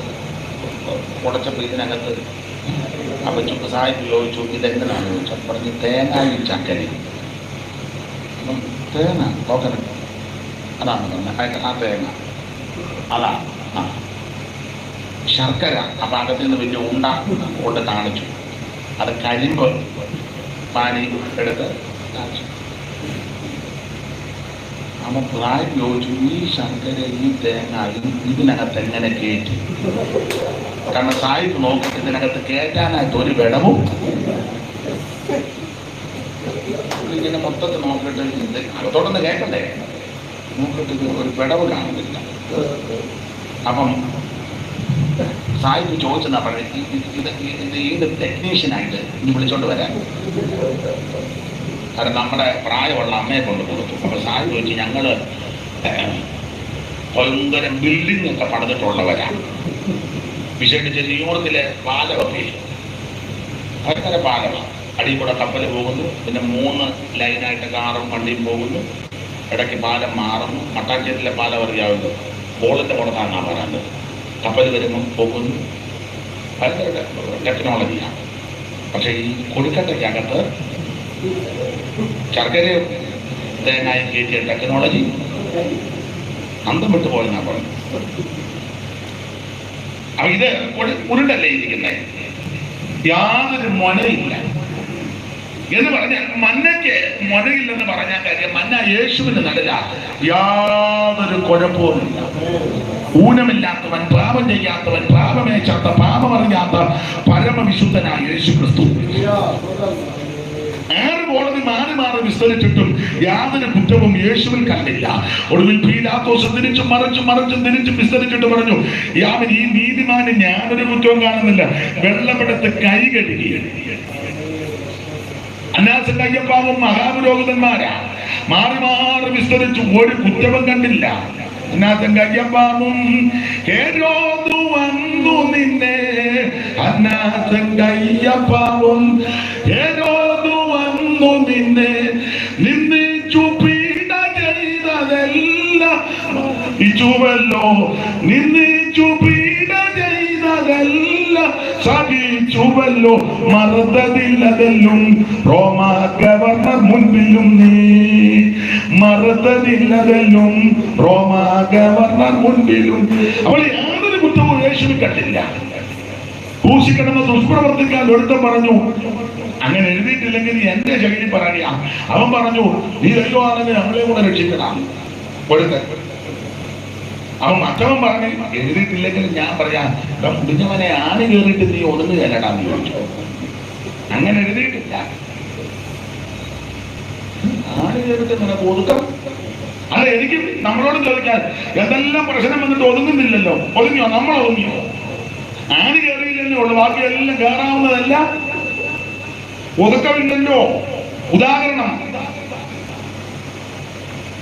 ഉടച്ചപ്പോൾ ഇതിനകത്ത് അപ്പൊ സായിപ്പ് ചോദിച്ചു, ഇതെന്തിനാണ് ചോദിച്ചാൽ പറഞ്ഞ് തേങ്ങായും ചക്കരയും. അപ്പം തേങ്ങ കോക്കനട്ട് അതാണ് പറഞ്ഞത്. ആ തേങ്ങ അതാ. ശർക്കര അപ്പൊ അകത്ത് നിന്ന് വലിയ ഉണ്ട കൊണ്ട് കാണിച്ചു. അത് കരിമ്പ് പാനി എടുത്ത് കാണിച്ചു. അപ്പൊ പ്രായം ചോദിച്ചു, ഈ ശർക്കര ഈ തേങ്ങയും ഇതിനകത്ത് എങ്ങനെ കയറ്റി? കാരണം സായിപ്പ് നോക്കിയിട്ട് ഇതിനകത്ത് കയറ്റാനായിട്ട് ഒരു വിടവും ഇങ്ങനെ മൊത്തത്തിൽ നോക്കിയിട്ട് ഇത് അകത്തോട്ടൊന്ന് കേൾക്കണ്ടേ, നോക്കിയിട്ട് ഒരു വിടവ് കാണുന്നില്ല. അപ്പം സായിപ്പ് ചോദിച്ചെന്നാ പറഞ്ഞത്, ഇത് ടെക്നീഷ്യനായിട്ട് ഇനി വിളിച്ചോണ്ട് വരാൻ. കാരണം നമ്മുടെ പ്രായമുള്ള അമ്മയെ കൊണ്ട് കൊടുത്തു. അപ്പൊ സായിപ്പ് ചോദിച്ചു, ഞങ്ങള് ഭയങ്കര ബിൽഡിംഗ് ഒക്കെ പണിതിട്ടുള്ളവരാണ്. വിശേഷിച്ച് ന്യൂയോർക്കിലെ പാലമൊക്കെ ഭയങ്കര പാലമാണ്. അടിയിൽ കൂടെ കപ്പൽ പോകുന്നു, പിന്നെ 3 ലൈനായിട്ട് കാറും വണ്ടിയും പോകുന്നു, ഇടയ്ക്ക് പാലം മാറുന്നു. മട്ടാഞ്ചേരിയിലെ പാലം അറിയാവുന്നു, ബോളിന്റെ പുറത്താണെന്നാണ് പറയുന്നത്. കപ്പൽ വരുമ്പോൾ പോകുന്നു, ഭയങ്കര ടെക്നോളജിയാണ്. പക്ഷെ ഈ കൊടിക്കട്ടയ്ക്കകത്ത് ശർക്കരയും തേങ്ങായും കയറ്റിയ ടെക്നോളജി അന്തം വിട്ടു പോയെന്നാണ് പറഞ്ഞത്. അപ്പൊ ഇത് ഉരുണ്ടല്ലേ ഇരിക്കുന്നത്, യാതൊരു മൊനയില്ല എന്ന് പറഞ്ഞാൽ. മന്നയ്ക്ക് മൊനയില്ലെന്ന് പറഞ്ഞാൽ കാര്യം, മന്ന യേശുവിന് നല്ലത, യാതൊരു കുഴപ്പവുമില്ല. ഊനമില്ലാത്തവൻ, പാപം ചെയ്യാത്തവൻ, പാപമേച്ചാത്ത, പാപമറിയാത്ത പരമവിശുദ്ധനായ യേശു ക്രിസ്തു. 6 കോടതി മാറി വിസ്തരിച്ചിട്ടും യാതൊരു കുറ്റവും യേശുവിൽ കണ്ടില്ല. ഒടുവിൽ പീലാത്തോസ് തിരിച്ചും മറിച്ചും വിസ്തരിച്ചിട്ട് പറഞ്ഞു, ഈ നീതിമാന് ഞാനൊരു കുറ്റവും കാണുന്നില്ല. വെള്ളമെടുത്ത് കൈ കഴുകി. അന്നാസും കയ്യപ്പാവും മഹാപുരോഹിതന്മാരാ മാറി വിസ്തരിച്ചു, ഒരു കുറ്റവും കണ്ടില്ല. അന്നാസും കയ്യപ്പാവും ഹേരോദ് വന്നു നിന്നെ, അന്നാസും കയ്യപ്പാവും ഹേരോദ് വന്നു നിന്നെ നിന്ദിച്ചു പീഡ ചെയ്തതെല്ലാം ഇച്ചുവല്ലോ, നിന്ദിച്ചു പീഡ ചെയ്തതെല്ലാം സഹിച്ചുവല്ലോ, മറുതതില്ലതെല്ലും റോമാ ഗവർണർ മുൻപിലും നീ, മറുതതില്ലതെല്ലും റോമാ ഗവർണർ മുൻപിലും. അവൾ യാതൊരു കുറ്റവും യേശുവിൽ കണ്ടില്ല. ക്രൂശിക്കണമെന്ന് ദുഷ്പ്രവർത്തിക്കാൻ ഒരുത്തം പറഞ്ഞു, അങ്ങനെ എഴുതിയിട്ടില്ലെങ്കിൽ എന്റെ ശൈലി പറയാ. അവൻ പറഞ്ഞു, നീ ദൈവം ആണെങ്കിൽ ഞങ്ങളെ കൂടെ രക്ഷിക്കണം. അവൻ മറ്റവൻ പറഞ്ഞു, എഴുതിയിട്ടില്ലെങ്കിൽ ഞാൻ പറയാം, കുഞ്ഞവനെ ആണി കയറിയിട്ട് നീ ഒതുങ്ങി ചെല്ലടാന്ന് ചോദിച്ചു. അങ്ങനെ എഴുതിയിട്ടില്ല. ആണി കയറിയിട്ട് നിനക്ക് ഒതുക്കം? അത് എനിക്ക് നമ്മളോട് ചോദിക്കാൻ, എന്തെല്ലാം പ്രശ്നം വന്നിട്ട് ഒതുങ്ങുന്നില്ലല്ലോ. ഒതുങ്ങിയോ? നമ്മൾ ഒതുങ്ങിയോ? ആണി കയറിയില്ലെന്നേ ഉള്ളു, ബാക്കി എല്ലാം കയറാവുന്നതല്ല. ഒതുക്കമല്ല, ഒതുക്കമില്ലല്ലോ. ഉദാഹരണം,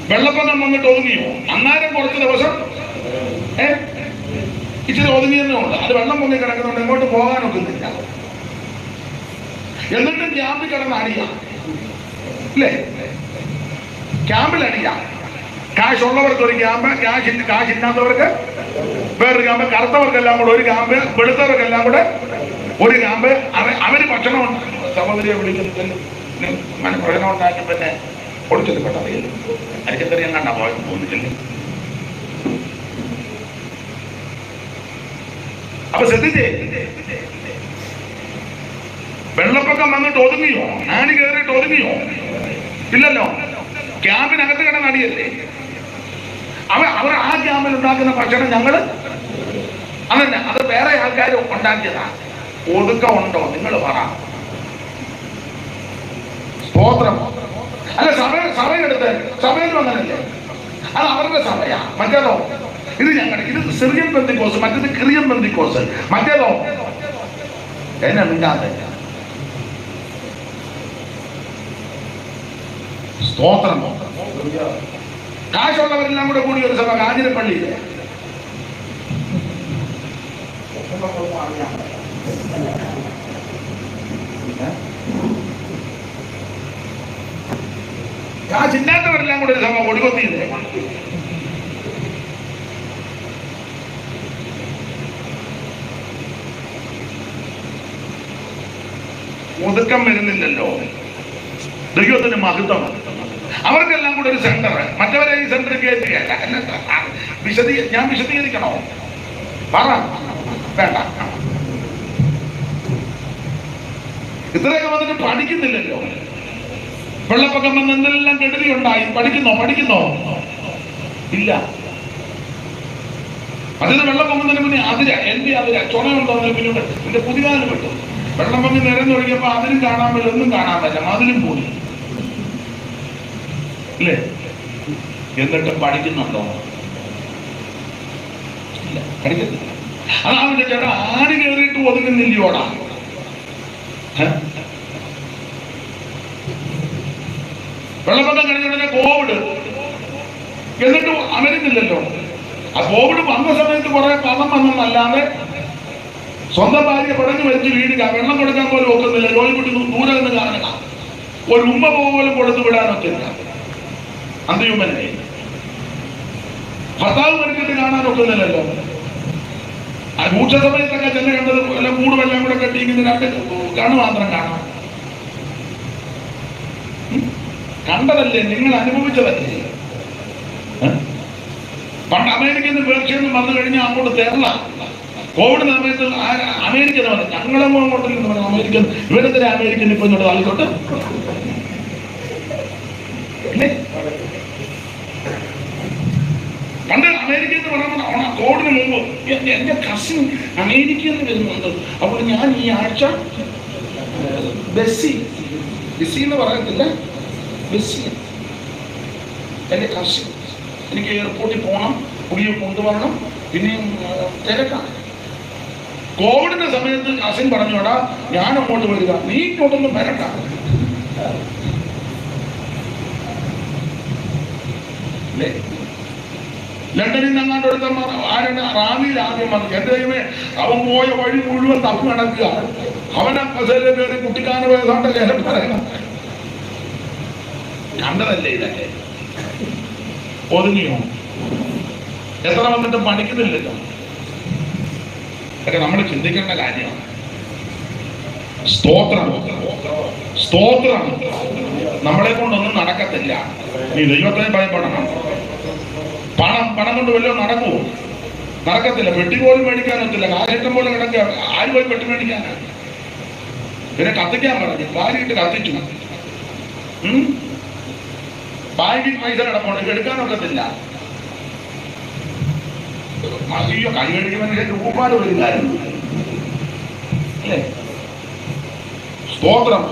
വെള്ളപ്പൊക്കം വന്നിട്ട് ഒതുങ്ങിയോ? അന്നേരം കുറച്ച് ദിവസം ഇച്ചിരി ഒതുങ്ങിയെന്നേ ഉള്ളു. അത് വെള്ളം പൊങ്ങി കിടക്കുന്നുണ്ട്, എങ്ങോട്ട് പോകാനൊക്കുന്നില്ല. എന്നിട്ടും ക്യാമ്പിൽ കിടന്ന് അടിയാം, അല്ലേ? ക്യാമ്പിൽ അടിയാം. കാശുള്ളവർക്ക് ഒരു ക്യാമ്പ്, കാശില്ലാത്തവർക്ക് വേറൊരു ക്യാമ്പ്, കറുത്തവർക്കെല്ലാം കൂടെ ഒരു ക്യാമ്പ്, വെളുത്തവർക്കെല്ലാം കൂടെ ഒരു ക്യാമ്പ്. അവര് ഭക്ഷണം സഹോദരിയെ വിളിക്കുന്നു, പ്രശ്നം ഉണ്ടാക്കി പിന്നെ പൊടിച്ചത് പെട്ടറിയില്ല, അരിച്ചെറിയാൻ കണ്ടാ പോയത് തോന്നിച്ചില്ലേ? അപ്പൊ ശ്രദ്ധിച്ചേ, വെള്ളപ്പൊക്കം വന്നിട്ട് ഒതുങ്ങിയോ? നാട് കയറിയിട്ട് ഒതുങ്ങിയോ? ഇല്ലല്ലോ. ക്യാമ്പിനകത്ത് കിടന്ന് അടിയല്ലേ. അവർ ആ ക്യാമ്പിൽ ഉണ്ടാക്കുന്ന ഭക്ഷണം ഞങ്ങള് അതല്ല, അത് വേറെ ആൾക്കാർ ഉണ്ടാക്കിയതാ. ഒതുക്കം ഉണ്ടോ? നിങ്ങൾ പറ. സ്തോത്രം. അല്ല, സഭയെടുത്ത് സഭയിലും അങ്ങനല്ലേ, അത് അവരുടെ സഭയാ. മറ്റേതോ ഇത് ഞങ്ങളുടെ, ഇത് സിറിയൻ പെന്തിക്കോസ്, മറ്റേത് ക്രിയൻ പെന്തിക്കോസ്, മറ്റേതോ എന്നെ മിണ്ടാതെ. സ്തോത്രം. കാശുള്ളവരെല്ലാം കൂടെ കൂടി ഒരു സഭ, കാഞ്ഞിരപ്പള്ളിയിലെ കാശില്ലാത്തവരെല്ലാം കൂടെ ഒരു സഭ, ഒടുകൊത്തിയില്ലേ. ഒതുക്കം വരുന്നില്ലല്ലോ. ദൈവത്തിന് മഹത്വം. അവർക്കെല്ലാം കൂടെ ഒരു സെന്റർ, മറ്റവരെ ഈ സെന്ററിൽ കയറ്റുകയല്ല. ഞാൻ വിശദീകരിക്കണോ? പറ. വേണ്ട. ഇത്രയൊക്കെ വന്നിട്ട് പഠിക്കുന്നില്ലല്ലോ. വെള്ളപ്പൊക്കം വന്ന് എന്തെല്ലാം കെടുതി ഉണ്ടായി. പഠിക്കുന്നോ? ഇല്ല. അതിന് വെള്ളം പൊങ്ങുന്നതിന് മുന്നേ അതിര ചുണയുണ്ടോ? പിന്നെ എന്റെ പുതിയകാലം വിട്ടു. വെള്ളം പൊങ്ങി നിരന്നൊഴിക്കുമ്പോ അതിനും കാണാൻ പറ്റില്ല, ഒന്നും കാണാൻ പറ്റില്ല, അതിലും പോയി, അല്ലേ? എന്നിട്ടും പഠിക്കുന്നുണ്ടോ? ഇല്ല, പഠിക്കുന്നില്ല. അതാവിന്റെ ചേട്ടാ, ആര് കയറിയിട്ട് ഒതുങ്ങുന്നില്ലയോടാ. വെള്ളപ്പൊക്കം കഴിഞ്ഞ കോവിഡ്, എന്നിട്ടും അമരുന്നില്ലല്ലോ. ആ കോവിഡ് വന്ന സമയത്ത് കുറെ പണം വന്നെന്നല്ലാതെ സ്വന്തം ഭാര്യ പടഞ്ഞു വലിച്ച് വീടുക, വെള്ളം കൊടുക്കാൻ പോലും ഒക്കുന്നില്ല. ജോലിക്കുട്ടി ദൂരെ നിന്ന് കാണുക, ഒരു ഉമ്മ പോലും കൊടുത്തു വിടാനൊക്കില്ല. അന്ത്യയുമ്മനെ ഭർത്താവ് മരിച്ചിട്ട് കാണാനൊക്കുന്നില്ലല്ലോ. ആ രൂക്ഷ സമയത്തൊക്കെ ചെന്ന് കണ്ടത് എല്ലാം കൂടുമെല്ലാം കൂടെ കെട്ടിയിരിക്കുന്ന രണ്ട് കണ്ണു മാത്രം കാണാം. കണ്ടതല്ലേ, നിങ്ങൾ അനുഭവിച്ചതല്ലേ. പണ്ട് അമേരിക്കയിൽ നിന്ന് പേർഷ്യയിൽ നിന്ന് വന്നു കഴിഞ്ഞാൽ അങ്ങോട്ട് തേർല. കോവിഡ് സമയത്ത് അമേരിക്കൻ വന്നു, ഞങ്ങളെങ്ങോ അങ്ങോട്ടില്ലെന്ന് പറഞ്ഞു. അമേരിക്കൻ ഇവരെന്തിനാ അമേരിക്കൻ ഇപ്പൊ ഇങ്ങോട്ട് താളിക്കോട്ട് അല്ലേ? പണ്ട് അമേരിക്കയിൽ നിന്ന് പറഞ്ഞ കോവിഡിന് മുമ്പ് എന്റെ കസിൻ അമേരിക്കയിൽ നിന്ന് വരുന്നുണ്ട്. അപ്പോൾ ഞാൻ ഈ ആഴ്ച ബസ്സി എന്ന് പറയത്തില്ല, ബസ്സി എന്റെ കസിൻ, എനിക്ക് എയർപോർട്ടിൽ പോകണം, പുള്ളിയെ കൊണ്ടുവരണം, പിന്നെയും തിരക്കാണ്. കോവിഡിന്റെ സമയത്ത് കസിൻ പറഞ്ഞോടാ, ഞാൻ അങ്ങോട്ട് വരിക, നീ ഇങ്ങോട്ടൊന്നും വരണ്ട. ലണ്ടനിൽ നിന്ന് അങ്ങാണ്ട് എടുത്ത ആരാണ് റാന്നിയിൽ ആദ്യം വന്നു. എന്റെ ദൈവമേ, അവൻ പോയ വഴി മുഴുവൻ തപ്പി നടക്കുക. അവനെ കസേര കയറി കുട്ടിക്കാന പോയതാണ്ട് കേരം പറയണം. കണ്ടതല്ലേ ഇതൊക്കെ? ഒതുങ്ങിയോ? എത്ര വന്നിട്ട് പഠിക്കുന്നില്ലല്ലോ. ഇതൊക്കെ നമ്മൾ ചിന്തിക്കേണ്ട കാര്യമാണ്. സ്തോത്രം. നമ്മളെ കൊണ്ടൊന്നും നടക്കത്തില്ല. നീ ദൈവത്തെ ഭയപ്പെടണം. പണം കൊണ്ട് വല്ലതും നടക്കുമോ? നടക്കത്തില്ല. പെട്ടി പോലും മേടിക്കാനൊത്തില്ല. കാശിട്ടം പോലെ കിടക്കുക. ആര് പോയി പെട്ടി മേടിക്കാനാ? പിന്നെ കത്തിക്കാൻ പറഞ്ഞു, ഭാര്യയിട്ട് കത്തിച്ചു. ബാങ്കിൽ പൈസ കിടപ്പുണ്ട്, എടുക്കാനൊക്കത്തില്ല. അയ്യോ, കൈ മേടിക്കുമ്പോൾ രൂപാട് ഒരു കാര്യം അല്ലേ? സ്തോത്രം.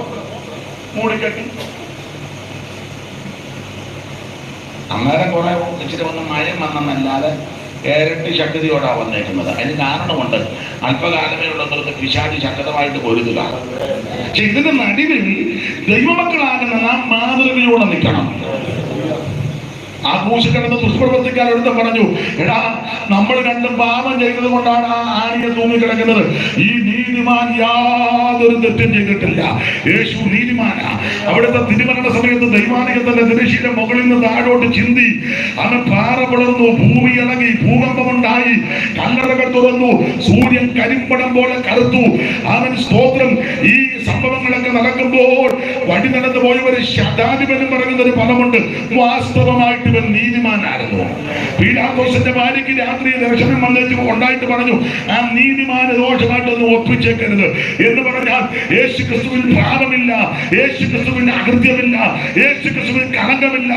മൂടിക്കെട്ടി അന്നേരം കുറെ ഇച്ചിരി വന്ന് മഴയും വന്നെന്നല്ലാതെ ഇരട്ടി ശക്തിയോടാ വന്നേക്കുന്നത്. അതിന് കാരണമുണ്ട്. അല്പകാലമേ ഉള്ളവർക്ക് പിശാചി ശക്തമായിട്ട് പൊരുതുക. പക്ഷെ ഇതിന്റെ നടുവിൽ ദൈവമക്കളാകുന്ന നാം മാതൃകയോടെ നിൽക്കണം. ആ ക്രൂശ് കിടന്ന് ദുഷ്പ്രവർത്തിക്കാരെടുത്ത് പറഞ്ഞു, എടാ നമ്മൾ രണ്ടും പാപം ചെയ്തത് കൊണ്ടാണ് ആ ആണിയെ തൂങ്ങിക്കിടക്കുന്നത്. ഈ നീതിമാൻ യാതൊരു തെറ്റും ചെയ്തിട്ടില്ല. യേശു നീതിമാനാ. അവിടുത്തെ തിരുമരണ സമയത്ത് ദൈവാലയത്തിന്റെ തിരശ്ശീല മുകളിൽ നിന്ന് താഴോട്ട് ചിന്തി. അവൻ പാറ പിളർന്നു, ഭൂമി ഇളകി, ഭൂകമ്പമുണ്ടായി, കല്ലറകൾ തുറന്നു, സൂര്യൻ കരിമ്പടം പോലെ കറുത്തു. അവൻ സ്തോത്രം. ഈ സംഭവങ്ങളൊക്കെ നടക്കുമ്പോൾ വഴി നടന്നു പോയവര് ശതാധിപനും പറയുന്നൊരു പദമുണ്ട്. വാസ്തവമായിട്ട് ഇവൻ നീതിമാനായിരുന്നു. പീലാത്തോസിന്റെ ഭാര്യയ്ക്ക് രാത്രി ദർശനം വന്നിട്ട് ഉണ്ടായിട്ട് പറഞ്ഞു, ആ നീതിമാന് ദോഷമായിട്ടൊന്നും ഒപ്പിച്ചേക്കരുത് എന്ന് പറഞ്ഞാൽ യേശു ക്രിസ്തുവിൽ പാപമില്ല, യേശു ക്രിസ്തുവിൽ അകൃത്യമില്ല, യേശു ക്രിസ്തുവിൽ കളങ്കമില്ല.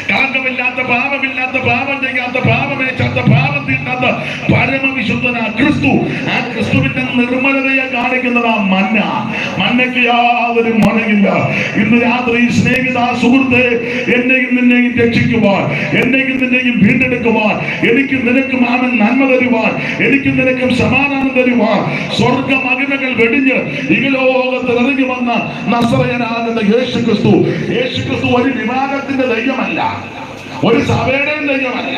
കളങ്കമില്ലാത്ത, പാപമില്ലാത്ത, പാപം ചെയ്യാത്ത, പാപമേച്ചാത്ത, പാപം തീണ്ടാത്ത പരമവിശുദ്ധനാ ക്രിസ്തു. ആ ക്രിസ്തുവിന്റെ നിർമ്മലതയെ കാണിക്കുന്നത് ആ മന്ന. മന്നയ്ക്ക് യാതൊരു മണയില്ല. ഇന്ന് രാത്രി സ്നേഹിത സുഹൃത്തെ, എന്നെയും നിന്നെയും രക്ഷിക്കുവാൻ, എന്നെയും നിന്നെയും വീണ്ടെടുക്കുവാൻ, എനിക്കും നിനക്കും അവൻ നന്മ തരുവാൻ, എനിക്കും നിനക്കും സമാധാനം തരുവാൻ, സ്വർഗ മഹിമകൾ വെടിഞ്ഞ് ഇഹലോകത്തിൽ ഇറങ്ങി വന്ന നസറയനാകുന്ന യേശു ക്രിസ്തു. യേശു ക്രിസ്തു ഒരു വിഭാഗത്തിന്റെ ദൈവമല്ല, ഒരു സഭയുടെയും ദൈവമല്ല.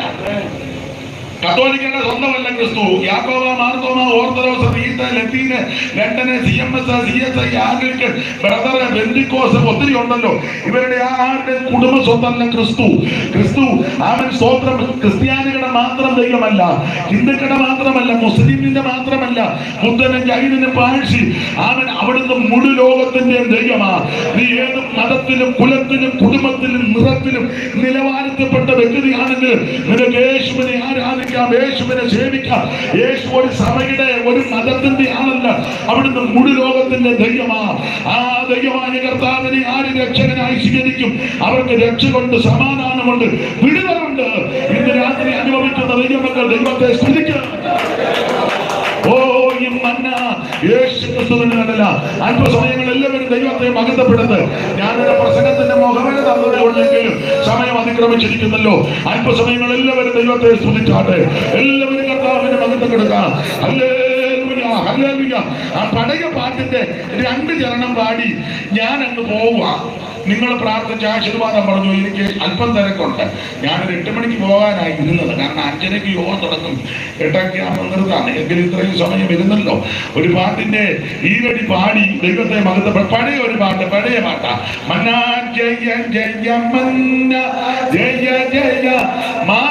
കത്തോലിക്കന്റെ സ്വന്തമല്ല ക്രിസ്തു. യാക്കോബ, മാർത്തോമ, ഓർത്തഡോക്സ്, ലത്തീന്, London, CMS, CSI, Anglican, brother, Pentecost, ഒത്തിരി ഉണ്ടല്ലോ. ഇവരുടെ ആരുടെ കുടുംബ സ്വത്തല്ല ക്രിസ്തു. ക്രിസ്തു അവൻ സ്തോത്രം ക്രിസ്ത്യാനികളുടെ മാത്രം ദൈവമല്ല, ഹിന്ദുക്കളുടെ മാത്രമല്ല, മുസ്ലിമിന്റെ മാത്രമല്ല, ബുദ്ധനും ജൈനനും പാഴ്സി. അവൻ അവിടുന്ന് മുഴു ലോകത്തിന്റെ ദൈവമാ. നീ ഏത് മതത്തിലും കുലത്തിലും കുടുംബത്തിലും നിറത്തിലും നിലവാരത്തിൽപ്പെട്ട വ്യക്തിയാണെങ്കിൽ നിനക്ക് യേശുവിനെ ആരാധിക്കാം, യേശുവിനെ സേവിക്കാം. യേശു ഒരു സഭയുടെ, ഒരു മതത്തിന്റെ ആളല്ല, അവിടുന്ന് മുഴു ലോകത്തിന്റെ ദൈവമാ. ആ ദൈവമായ കർത്താവിനെ ആര് രക്ഷകനായി സ്വീകരിക്കും അവർക്ക് രക്ഷ കൊണ്ട്, സമാധാനമുണ്ട്, വിടുതലുണ്ട്. ഇന്ന് രാത്രി അനുഭവിക്കുന്ന ദൈവമക്കൾ ദൈവത്തെ സ്തുതിക്കുക. ഓ ഈ മന്ന യേശു ക്രിസ്തുവിന് കണ്ടല്ല. അല്പസമയങ്ങൾ എല്ലാവരും ദൈവത്തെ മഹത്വപ്പെടുന്നത്. ഞാനൊരു പ്രസംഗത്തിന്റെ മുഖവില തന്നതേ ഉള്ളെങ്കിലും സമയം അതിക്രമിച്ചിരിക്കുന്നല്ലോ. അല്പസമയങ്ങൾ എല്ലാവരും ദൈവത്തെ സ്തുതിച്ചാട്ടെ. എല്ലാവരും കർത്താവിന് മഹത്വം കൊടുക്കാം. Hallelujah, hallelujah. ആ പഴയ പാട്ടിന്റെ 2 ചരണം പാടി ഞാൻ അങ്ങ് പോവുക. നിങ്ങൾ പ്രാർത്ഥിച്ച ആശീർവാദം പറഞ്ഞു. എനിക്ക് അല്പം തിരക്കുണ്ട്. ഞാനൊരു 8 മണിക്ക് പോകാനായി ഇരുന്നത്. കാരണം 5:30 യോഗം തുടങ്ങും, 8:00 ആകുമ്പോൾ നിർത്താണ്. എങ്കിലും ഇത്രയും സമയം ഇരുന്നല്ലോ. ഒരു പാട്ടിന്റെ ഈരടി പാടി ദൈവത്തെ മഹത്വപ്പെടും. പഴയ ഒരു പാട്ട്, പഴയ പാട്ടാ. മന്ന ജയ ജയ മന്ന ജയ ജയ മാ